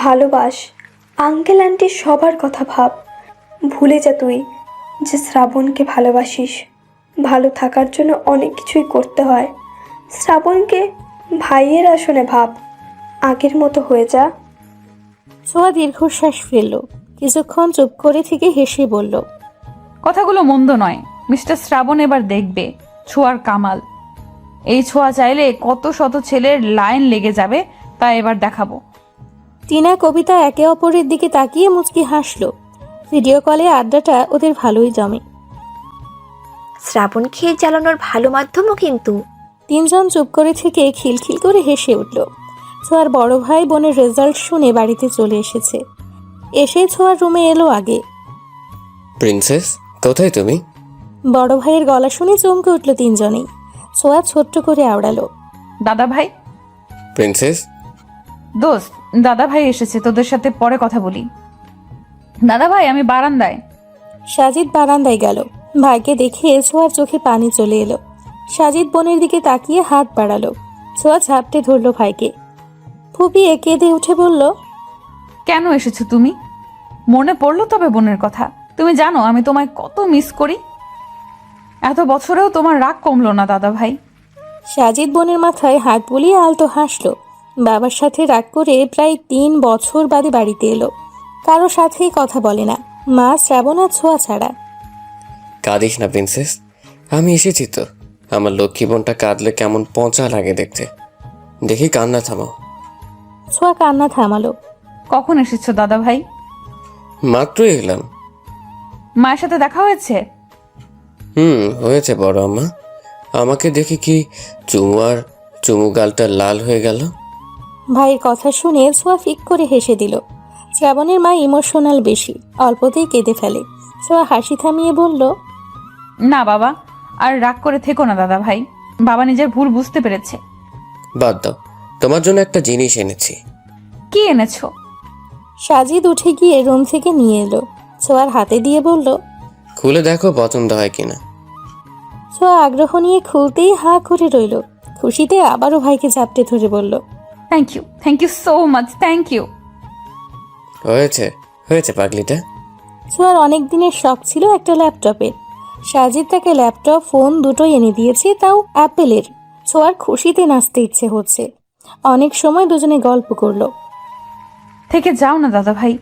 ভালোবাস। আঙ্কেল আন্টি সবার কথা ভাব। ভুলে যা তুই যে শ্রাবণকে ভালোবাসিস। ভালো থাকার জন্য অনেক কিছুই করতে হয়। শ্রাবণকে ভাইয়ের আসনে ভাব। আগের মতো হয়ে যা। ছোঁয়া দীর্ঘশ্বাস ফেলল। কিছুক্ষণ চুপ করে থেকে হেসে বলল, কথাগুলো মন্দ নয়। মিস্টার শ্রাবণ এবার দেখবে ছোঁয়ার কামাল। এই ছোঁয়া চাইলে কত শত ছেলের লাইন লেগে যাবে, তা এবার দেখাবো। টিনা কবিতা একে অপরের দিকে তাকিয়ে মুচকি হাসল। ভিডিও কলে আড্ডাটা ওদের ভালোই জমে। শ্রাবণ খেয়ে জ্বালানোর ভালো মাধ্যমও কিন্তু। তিনজন চুপ করে থেকে খিলখিল করে হেসে উঠল। ছোঁয়ার বড় ভাই বোনের রেজাল্ট শুনে বাড়িতে চলে এসেছে। এসে ছোঁয়ার রুমে এলো আগে। প্রিন্সেস, কোথায় তুমি? বড় ভাইয়ের গলা শুনে চমকে উঠল তিনজনেই। ছোঁয়া ছোট্ট করে আওড়ালো, দাদা ভাই। প্রিন্সেস। দোস্ত, দাদা ভাই এসেছে, তোদের সাথে পরে কথা বলি। দাদা ভাই, আমি বারান্দায়। সাজিদ বারান্দায় গেল। ভাইকে দেখে ছোঁয়ার চোখে পানি চলে এলো। সাজিদ বোনের দিকে তাকিয়ে হাত বাড়ালো। ছোঁয়া ঝাপটে ধরল ভাইকে। ফুপিয়ে কেঁদে উঠে বলল, কেন এসেছো তুমি? মনে পড়লো তবে বোনের কথা? তুমি জানো আমি তোমায় কত মিস করি। এত বছরেও তোমার রাগ কমলো না দাদা ভাই। সাজিদ বোনের মাথায় হাত বুলিয়ে আলতো হাসলো। বাবার সাথে রাগ করে প্রায় 3 বছর বাদে বাড়িতে এলো। কারো সাথেই কথা বলে না, মা, শ্রাবণ আর ছোঁয়া ছাড়া। কাঁদিস না প্রিন্সেস, আমি এসেছি তো। আমার লক্ষ্মী বোনটা কাঁদলে কেমন পচা লাগে দেখতে। দেখি কান্না থামাও। ছোঁয়া কান্না থামালো। কখন এসেছো দাদা ভাই? মাত্রই এলাম। মায়ের সাথে দেখা হয়েছে? হয়েছে বড় আম্মা। আমাকে দেখে কি চুমু গালটা লাল হয়ে গেল। ভাইয়ের কথা শুনে ছোঁয়া ফিক করে হেসে দিল। শ্রাবণের মা ইমোশনাল বেশি, অল্পতেই কেঁদে ফেলে। ছোঁয়া হাসি থামিয়ে বলল, না বাবা, আর রাগ করে থেকো না দাদা ভাই, বাবা নিজের ভুল বুঝতে পেরেছে। বাদ দাও, তোমার জন্য একটা জিনিস এনেছি। কি এনেছো? সাজিদ উঠে গিয়ে রুম থেকে নিয়ে এলো। ছোঁয়ার হাতে দিয়ে বলল, খুলে দেখো পছন্দ হয় কিনা। ছোঁয়া আগ্রহ নিয়ে খুলতেই হাঁ করে রইল। খুশিতে আবারও ভাইকে জাপটে ধরে বলল, thank you so much, thank you. হয়েছে পাগলিটা। ছোঁয়ার অনেক দিনের শখ ছিল একটা ল্যাপটপের। সাজিদ তাকে ল্যাপটপ, ফোন দুটোই এনে দিয়েছে, তাও অ্যাপেলের। ছোঁয়ার খুশিতে নাচতে ইচ্ছে হচ্ছে। অনেক সময় দুজনে গল্প করলো। থেকে যাও না দাদা ভাই।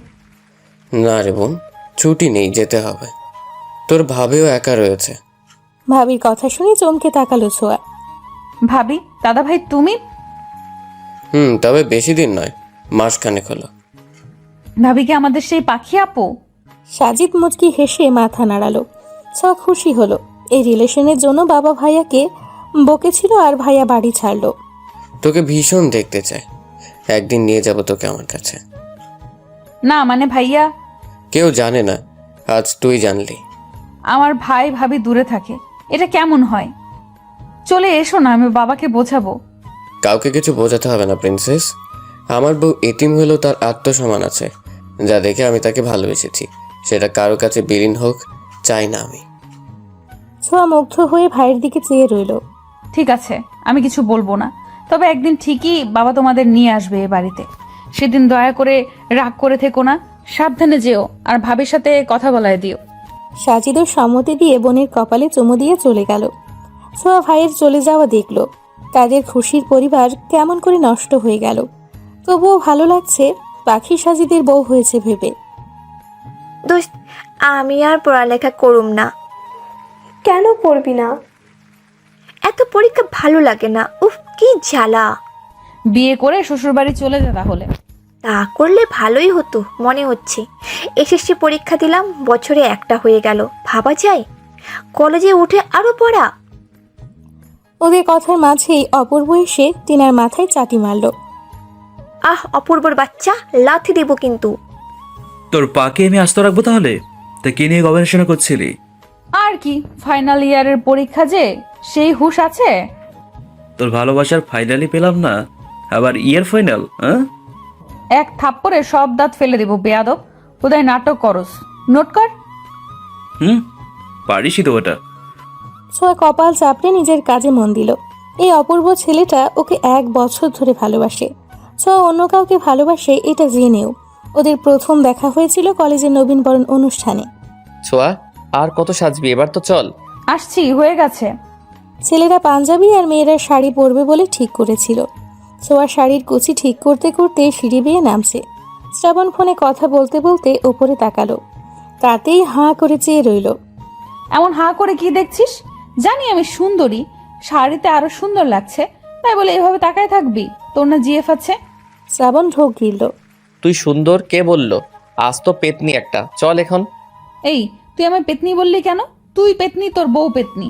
না রে বোন, ছুটি নেই, যেতে হবে। তোর ভাবেও একা রয়েছে। ভাবির কথা শুনে চমকে তাকালো ছোঁয়া। ভাবি? দাদা ভাই তুমি? তবে বেশি দিন নয়, মাসখানেক হলো। ভাবি কি আমাদের সেই পাখি আপু? সাজিদ মুচকি হেসে মাথা নাড়ালো। ছোঁয়া খুশি হলো। এই রিলেশনের জন্য বাবা ভাইয়াকে বকেছিল আর ভাইয়া বাড়ি ছাড়লো। তোকে ভীষণ দেখতে চাই, একদিন নিয়ে যাব তোকে আমার কাছে। না মানে ভাইয়া। কেউ জানে না, আজ তুই জানলি। আমার ভাই ভাবি দূরে থাকে, এটা কেমন হয়? চলে এসো না, আমি বাবাকে বোঝাবো। কাউকে কিছু বোঝাতে হবে না প্রিন্সেস। আমার বউ এতিম হলেও তার আত্মসম্মান আছে, যা দেখে আমি তাকে ভালোবেসেছি। সেটা কারো কাছে বিলীন হোক চাই না আমি। ছোঁয়া মুগ্ধ হয়ে ভাইয়ের দিকে চেয়ে রইল। ঠিক আছে, আমি কিছু বলবো না, তবে একদিন ঠিকই বাবা তোমাদের নিয়ে আসবে এ বাড়িতে। সেদিন দয়া করে রাগ করে থেকো না, সাবধানে যেও, আর ভাবির সাথে কথা বলায় দিও। সাজিদও সম্মতি দিয়ে বোনের কপালে চুমু দিয়ে চলে গেল। ছোঁয়া ভাইয়ের চলে যাওয়া দেখল। তাদের খুশির পরিবার কেমন করে নষ্ট হয়ে গেল। তবুও ভালো লাগছে পাখি সাজিদের বউ হয়েছে ভেবে। দোস্ত, আমি আর পড়ালেখা করুম না। কেন পড়বি না? এত পরীক্ষা ভালো লাগে না, উফ কি জ্বালা। বিয়ে করে শ্বশুরবাড়ি চলে যা তাহলে। তা করলে ভালোই হতো মনে হচ্ছে। এসএসসি পরীক্ষা দিলাম, বছরে একটা হয়ে গেল। ভাবা যায়, কলেজে উঠে আরো পড়া। ওদের কথার মাঝেই অপূর্ব এসে টিনার মাথায় চাটি মারল। অপূর্বর বাচ্চা, লাথি দেব কিন্তু। তোর পাকে আমি আস্ত রাখবো তাহলে? তা কি নিয়ে গবেষণা করছিলি? আর কি, ফাইনাল ইয়ারের পরীক্ষা যে, সেই হুঁশ আছে? তোর ভালোবাসার ফাইনালি পেলাম না, আবার ইয়ার ফাইনাল? হ্যাঁ, এক থাপ্পড়ে সব দাঁত ফেলে দেব বেয়াদব। কোথায় নাটক করস, নোট কর। পারিসই তো ওটা। ছোঁয়া কপাল চাপড়ে নিজের কাজে মন দিল। এই অপূর্ব ছেলেটা ওকে 1 বছর ধরে ভালোবাসে। ছোঁয়া অন্য কাউকে ভালোবাসে এটা জেনেও। ওদের প্রথম দেখা হয়েছিল কলেজের নবীনবরণ অনুষ্ঠানে। ছোঁয়া, আর কত সাজবি, এবার তো চল। আসছি, হয়ে গেছে। ছেলেরা পাঞ্জাবি আর মেয়েরা শাড়ি পরবে বলে ঠিক করেছিল। ছোঁয়া শাড়ির কুচি ঠিক করতে করতে সিঁড়ি বেয়ে নামছে। শ্রাবণ ফোনে কথা বলতে বলতে ওপরে তাকালো। তাতেই হাঁ করে চেয়ে রইল। এমন হাঁ করে কি দেখছিস? জানি আমি সুন্দরী, শাড়িতে আরো সুন্দর লাগছে, তাই বলে এভাবে তাকায় থাকবি? তোর না জিএফ আছে? শ্রাবণ ঢোক গিলল। তুই সুন্দর কে বললো? আজ তো পেতনি একটা, চল এখন। এই, তুই আমায় পেতনি বললি কেন? তুই পেতনি, তোর বউ পেতনি।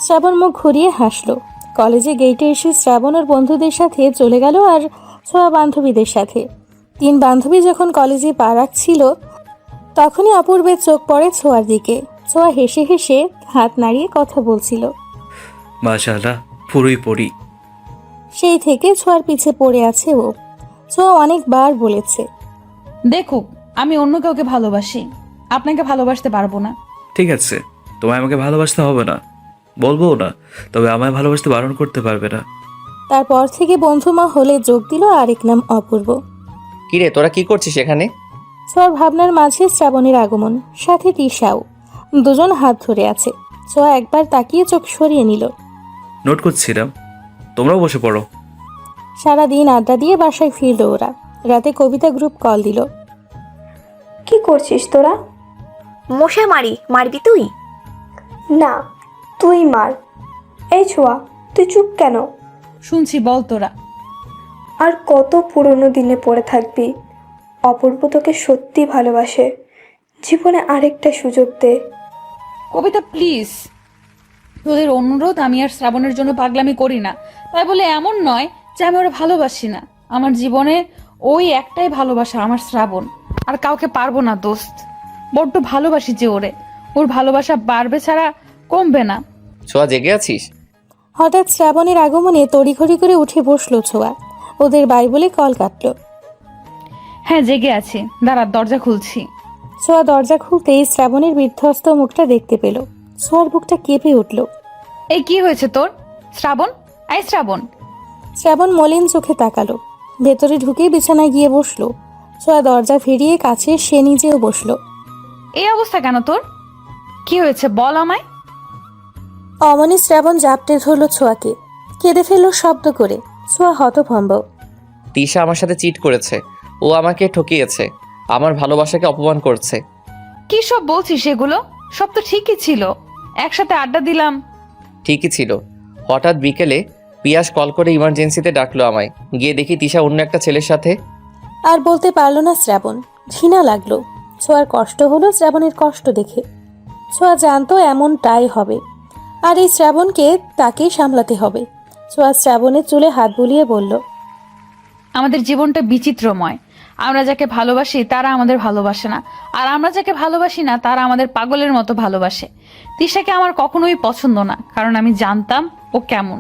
শ্রাবণ মুখ ঘুরিয়ে হাসলো। কলেজে গেটে এসে শ্রাবণ ওর বন্ধুদের সাথে চলে গেল আর ছোঁয়া বান্ধবীদের সাথে। 3 বান্ধবী যখন কলেজে পা রাখছিল তখনই অপূর্বের চোখ পড়ে ছোঁয়ার দিকে। ছোঁয়া হেসে হেসে হাত নাড়িয়ে কথা বলছিল। মাশাআল্লাহ, পুরোই পড়ি। সেই থেকে ছোঁয়ার পিছে পড়ে আছে ও। ছোঁয়া অনেকবার বলেছে, দেখুক, আমি অন্য কাউকে ভালোবাসি, আপনাকে ভালোবাসতে পারবো না। ঠিক আছে, তোমায় আমাকে ভালোবাসতে হবে না, বলবো না, তবে আমায় ভালোবাসতে বারণ করতে পারবে না। তারপর থেকে বন্ধুমা হলে যোগ দিল আরেক নাম অপূর্ব। কিরে, তোরা কি করছিস এখানে? ছোঁয়ার ভাবনার মাঝে শ্রাবণের আগমন, সাথে তিশাও। দুজন হাত ধরে আছে। ছোঁয়া একবার তাকিয়ে চোখ সরিয়ে নিল। নোট করছিলাম, তোমরাও বসে পড়ো। সারাদিন আড্ডা দিয়ে বাসায় ফিরল ওরা। রাতে কবিতা গ্রুপ কল দিল। কি করছিস তোরা? মশা মারবি তুই? না, তুই মার। এই ছোঁয়া, তুই চুপ কেন? শুনছি, বল তোরা। আর কত পুরনো দিনে পড়ে থাকবি? অপূর্ব তোকে সত্যি ভালোবাসে। জীবনে আরেকটা সুযোগ দে। কবিতা প্লিজ, তোদের অনুরোধ, আমি আর শ্রাবণের জন্য পাগলামি করি না। তাই বলে এমন নয় যে আমি ওরা ভালোবাসি না। আমার জীবনে ওই একটাই ভালোবাসা, আমার শ্রাবণ। আর কাউকে পারবো না দোস্ত। বড্ড ভালোবাসি যে ওরে। ওর ভালোবাসা বাড়বে ছাড়া কমবে না। ছোঁয়া, জেগে আছিস? হঠাৎ শ্রাবণের আগমনে তড়িঘড়ি করে উঠে বসলো ছোঁয়া। ওদের বাই বলে কল কাটলো। হ্যাঁ, জেগে আছি, দাঁড়া, দরজা খুলছি। ছোঁয়া দরজা খুলতেই শ্রাবণের বিধ্বস্ত মুখটা দেখতে পেল। ছোঁয়ার বুকটা কেঁপে উঠল। এই কি হয়েছে তোর? শ্রাবণ, এই শ্রাবণ। শ্রাবণ মলিন চোখে তাকালো। ভেতরে ঢুকেই বিছানায় গিয়ে বসলো। ছোঁয়া দরজা ফিরিয়ে কাছে সে নিজেও বসলো। এই অবস্থা কেন তোর? কি হয়েছে বল আমায়। অমনি শ্রাবণ জাপটে ধরল ছোঁয়াকে। কেঁদে ফেলল শব্দ করে। ছোঁয়া হতভম্ব। তিশা আমার সাথে চিট করেছে। ও আমাকে ঠকিয়েছে, আমার ভালোবাসাকে অপমান করছে। কি সব বলছিস এগুলো? সব তো ঠিকই ছিল, একসাথে আড্ডা দিলাম। ঠিকই ছিল। হঠাৎ বিকেলে পিয়াস কল করে ইমার্জেন্সিতে ডাকলো আমায়। গিয়ে দেখি তিশা অন্য একটা ছেলের সাথে। আর বলতে পারলো না শ্রাবণ। ঘৃণা লাগলো। ছোঁয়ার কষ্ট হলো শ্রাবণের কষ্ট দেখে। ছোঁয়া জানতো এমনটাই হবে, আর এই শ্রাবণকে তাকেই সামলাতে হবে। ছোঁয়া শ্রাবণের চুলে হাত বুলিয়ে বলল, আমাদের জীবনটা বিচিত্রময়। আমরা যাকে ভালোবাসি তারা আমাদের ভালোবাসে না, আর আমরা যাকে ভালোবাসি না তারা আমাদের পাগলের মতো ভালোবাসে। তিশাকে আমার কখনোই পছন্দ না, কারণ আমি জানতাম ও কেমন।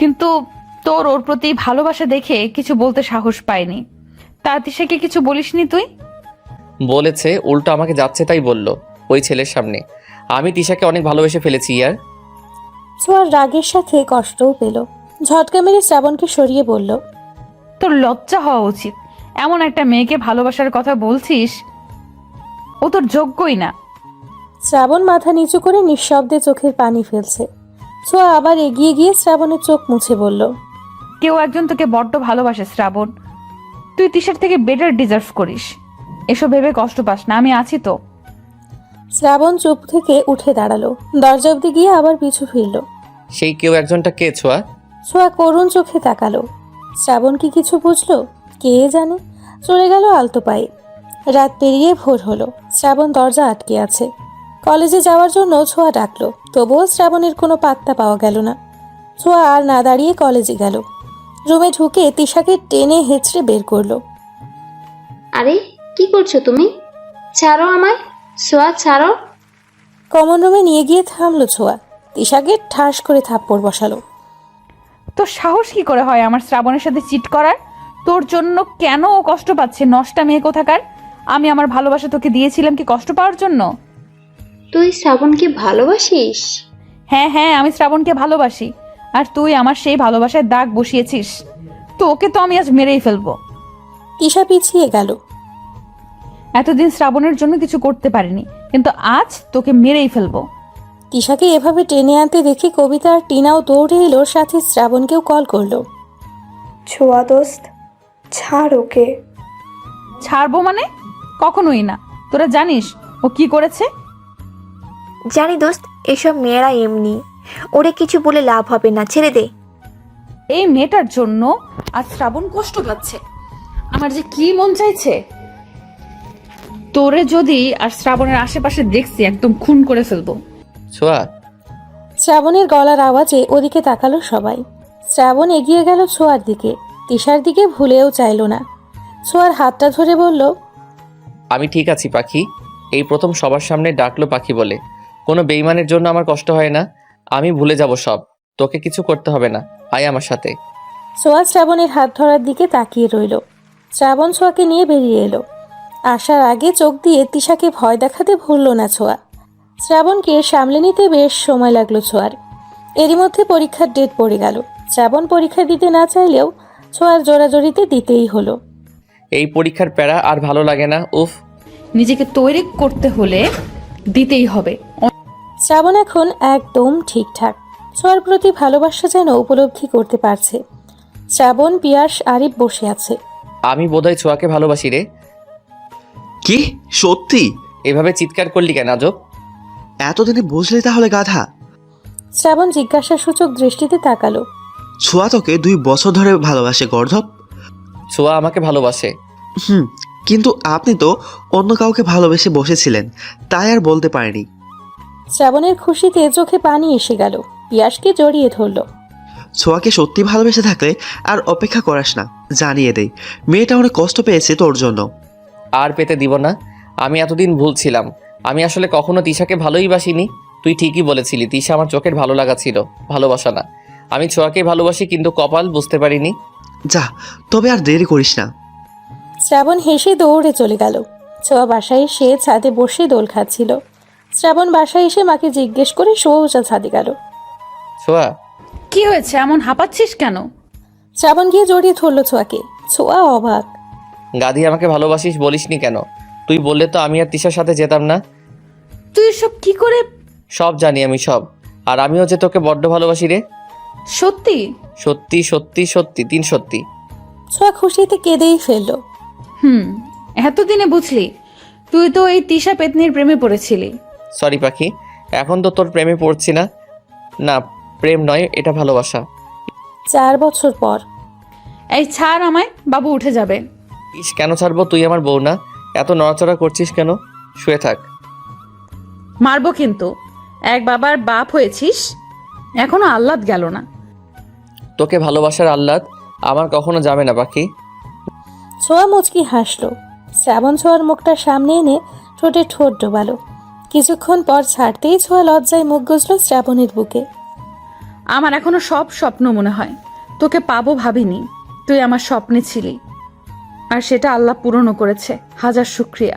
কিন্তু তোর ওর প্রতি ভালোবাসা দেখে কিছু বলতে সাহস পাইনি। তা তিশাকে কিছু বলিসনি তুই? বলেছে, উল্টো আমাকে যাচ্ছে তাই বলল ওই ছেলের সামনে। আমি তিশাকে অনেক ভালোবেসে ফেলেছি ইয়ার। ছোঁয়ার রাগের সাথে কষ্টও পেল। ঝটকা মেরে শ্রাবণকে সরিয়ে বলল, তোর লজ্জা হওয়া উচিত। এমন একটা মেয়েকে ভালোবাসার কথা বলছিস, ও তোর যোগ্যই না। শ্রাবণ মাথা নিচু করে নিঃশব্দে চোখের পানি ফেলছে। ছোঁয়া আবার এগিয়ে গিয়ে শ্রাবণের চোখ মুছে বলল, কেউ একজন তোকে বড্ড ভালোবাসে শ্রাবণ। তুই তিশার থেকে বেটার ডিজার্ভ করিস। এসব ভেবে কষ্ট পাস না, আমি আছি তো। শ্রাবণ চুপ থেকে উঠে দাঁড়ালো। দরজা অব্দি গিয়ে আবার পিছু ফিরল। সেই কেউ একজনটা কে ছোঁয়া? ছোঁয়া করুণ চোখে তাকালো। শ্রাবণ কি কিছু বুঝলো? কে জানে। চলে গেল আলতো পায়ে। রাত পেরিয়ে ভোর হলো। শ্রাবণ দরজা আটকে আছে। কলেজে যাওয়ার জন্য ছোঁয়া ডাকলো, তবুও শ্রাবণের কোনো পাত্তা পাওয়া গেল না। ছোঁয়া আর না দাঁড়িয়ে কলেজে গেল। রুমে ঢুকে তিশাকে টেনে হেঁচড়ে বের করলো। আরে কি করছো তুমি? ছাড়ো আমায়, সোয়া ছাড়ো। কমন রুমে নিয়ে গিয়ে থামলো ছোঁয়া। তিশাকে ঠাস করে থাপ্পড় বসালো। তোর সাহস কি করে হয় আমার শ্রাবণের সাথে চিট করার? তোর জন্য কেন ও কষ্ট পাচ্ছে, নষ্টা মেয়ে কোথাকার? আমি আমার ভালোবাসা তোকে দিয়েছিলাম কি কষ্ট পাওয়ার জন্য? তুই শ্রাবণকে ভালোবাসিস? হ্যাঁ হ্যাঁ, আমি শ্রাবণকে ভালোবাসি। আর তুই আমার সেই ভালোবাসায় দাগ বসিয়েছিস। তো ওকে তো আমি আজ মেরেই ফেলবো। তিশা পিছিয়ে গেল। এতদিন শ্রাবণের জন্য কিছু করতে পারিনি, কিন্তু আজ তোকে মেরেই ফেলবো। তিশাকে এভাবে টেনে আনতে দেখে কবিতা আর টিনাও দৌড়ে এলো, সাথে শ্রাবণকেও কল করলো। ছোঁয়া দোস্ত, ছাড় ওকে। ছাড়বো মানে? কখনোই না। তোরা জানিস ও কি করেছে? জানি দোস্ত, এসব মেয়েরা এমনি। ওরে কিছু বলে লাভ হবে না, ছেড়ে দে। এই মেয়েটার জন্য আজ শ্রাবণ কষ্ট পাচ্ছে। আমার যে কি মন চাইছে, তোরে যদি আর শ্রাবণের আশেপাশে দেখছি একদম খুন করে ফেলবো। ছোঁয়া, শ্রাবণের গলার আওয়াজে ওদিকে তাকালো সবাই। শ্রাবণ এগিয়ে গেল ছোঁয়ার দিকে। তিশার দিকে ভুলেও চাইল না। ছোঁয়ার হাতটা ধরে বলল, আমি ঠিক আছি পাখি। এই প্রথম সবার সামনে ডাকলো পাখি বলে। কোনো বেইমানের জন্য আমার কষ্ট হয় না। আমি ভুলে যাব সব। তোকে কিছু করতে হবে না, আয় আমার সাথে। ছোঁয়া শ্রাবণের হাত ধরার দিকে তাকিয়ে রইল। শ্রাবণ ছোঁয়াকে নিয়ে বেরিয়ে এলো। আসার আগে চোখ দিয়ে তিশাকে ভয় দেখাতে ভুলল না ছোঁয়া। শ্রাবণকে সামলে নিতে বেশ সময় লাগলো ছোঁয়ার। এরই মধ্যে পরীক্ষার ডেট পড়ে গেল। শ্রাবণ পরীক্ষা দিতে না চাইলেও ছোঁয়ার জোরাজোরিতে দিতেই হলো। এই পরীক্ষার প্যারা আর ভালো লাগে না, উফ। নিজেকে তৈরি করতে হলে দিতেই হবে। শ্রাবণ এখন একদম ঠিকঠাক। ছোঁয়ার প্রতি ভালোবাসা যেন উপলব্ধি করতে পারছে। শ্রাবণ, পিয়াস, আরিফ বসে আছে। আমি বোধহয় ছোঁয়াকে ভালোবাসি রে। কি সত্যি? এভাবে চিৎকার করলি কেন আজব? এতদিনে বুঝলি তাহলে গাধা? শ্রাবণ জিজ্ঞাসাসূচক দৃষ্টিতে তাকালো। ছোঁয়া তোকে 2 বছর ধরে ভালোবাসে গর্ধব। ছোঁয়া আমাকে ভালোবাসে। কিন্তু আপনি তো অন্য কাউকে ভালোবেসে বসেছিলেন, তাই আর বলতে পারেনি। শ্রাবণের খুশিতে চোখে পানি এসে গেল। পিয়াসকে জড়িয়ে ধরল। ছোঁয়াকে সত্যি ভালোবেসে থাকলে আর অপেক্ষা করাস না, জানিয়ে দেই মেয়েটা অনেক কষ্ট পেয়েছে তোর জন্য। আর পেতে দিব না। আমি এতদিন ভুল ছিলাম। আমি আসলে কখনো তিশাকে ভালোই বাসিনি। তুই ঠিকই বলেছিলি, তিশা আমার চোখের ভালো লাগা ছিল, ভালোবাসা না। আমি ছোঁয়াকে ভালোবাসি, কিন্তু কপাল বুঝতে পারিনি। যা, তবে আর দেরি করিস না। শ্রাবণ হেসে দৌড়ে চলে গেল। ছোঁয়া বাসায় এসে ছাদে বসে দোল খাচ্ছিল। শ্রাবণ বাসায় এসে মাকে জিজ্ঞেস করে সোজা ছাদে গেল। ছোঁয়া, কি হয়েছে, এমন হাঁপাচ্ছিস কেন? শ্রাবণ গিয়ে জড়িয়ে ধরল ছোঁয়াকে। ছোঁয়া অবাক। গাধি, আমাকে ভালোবাসিস বলিসনি কেন? তুই বললে তো আমি আর তিশার সাথে যেতাম না। তুই সব কি করে? সব জানি আমি, সব। আর আমিও যে তোকে বড্ড ভালোবাসি রে। সত্যি? সত্যি সত্যি সত্যি, 3 সত্যি। ছোঁয়া খুশিতে কেঁদেই ফেলল। এতদিনে বুঝলি? তুই তো এই তিশা পেতনির প্রেমে পড়েছিলি। সরি পাখি, এখন তো তোর প্রেমে পড়ছি না। না, প্রেম নয়, এটা ভালোবাসা। 4 বছর পর। এই ছাড় আমায়, বাবু উঠে যাবে। কেন ছাড়বো? তুই আমার বউ না? এত নড়াচড়া করছিস কেন? শুয়ে থাক। মারবো কিন্তু। এক বাবার বাপ হয়েছিস, এখনো আহ্লাদ গেল না। তোকে ভালোবাসার আহ্লাদ আমার কখনো যাবে না পাখি। ছোঁয়া মুচকি হাসলো। শ্রাবণ ছোঁয়ার মুখটা সামনে এনে ঠোঁটে ঠোঁট ডোবালো। কিছুক্ষণ পর ছাড়তেই ছোঁয়া লজ্জায় মুখ গুজল শ্রাবণের বুকে। আমার এখনো সব স্বপ্ন মনে হয়। তোকে পাবো ভাবিনি। তুই আমার স্বপ্নে ছিলি, আর সেটা আল্লাহ পূরণও করেছে। হাজার শুক্রিয়া।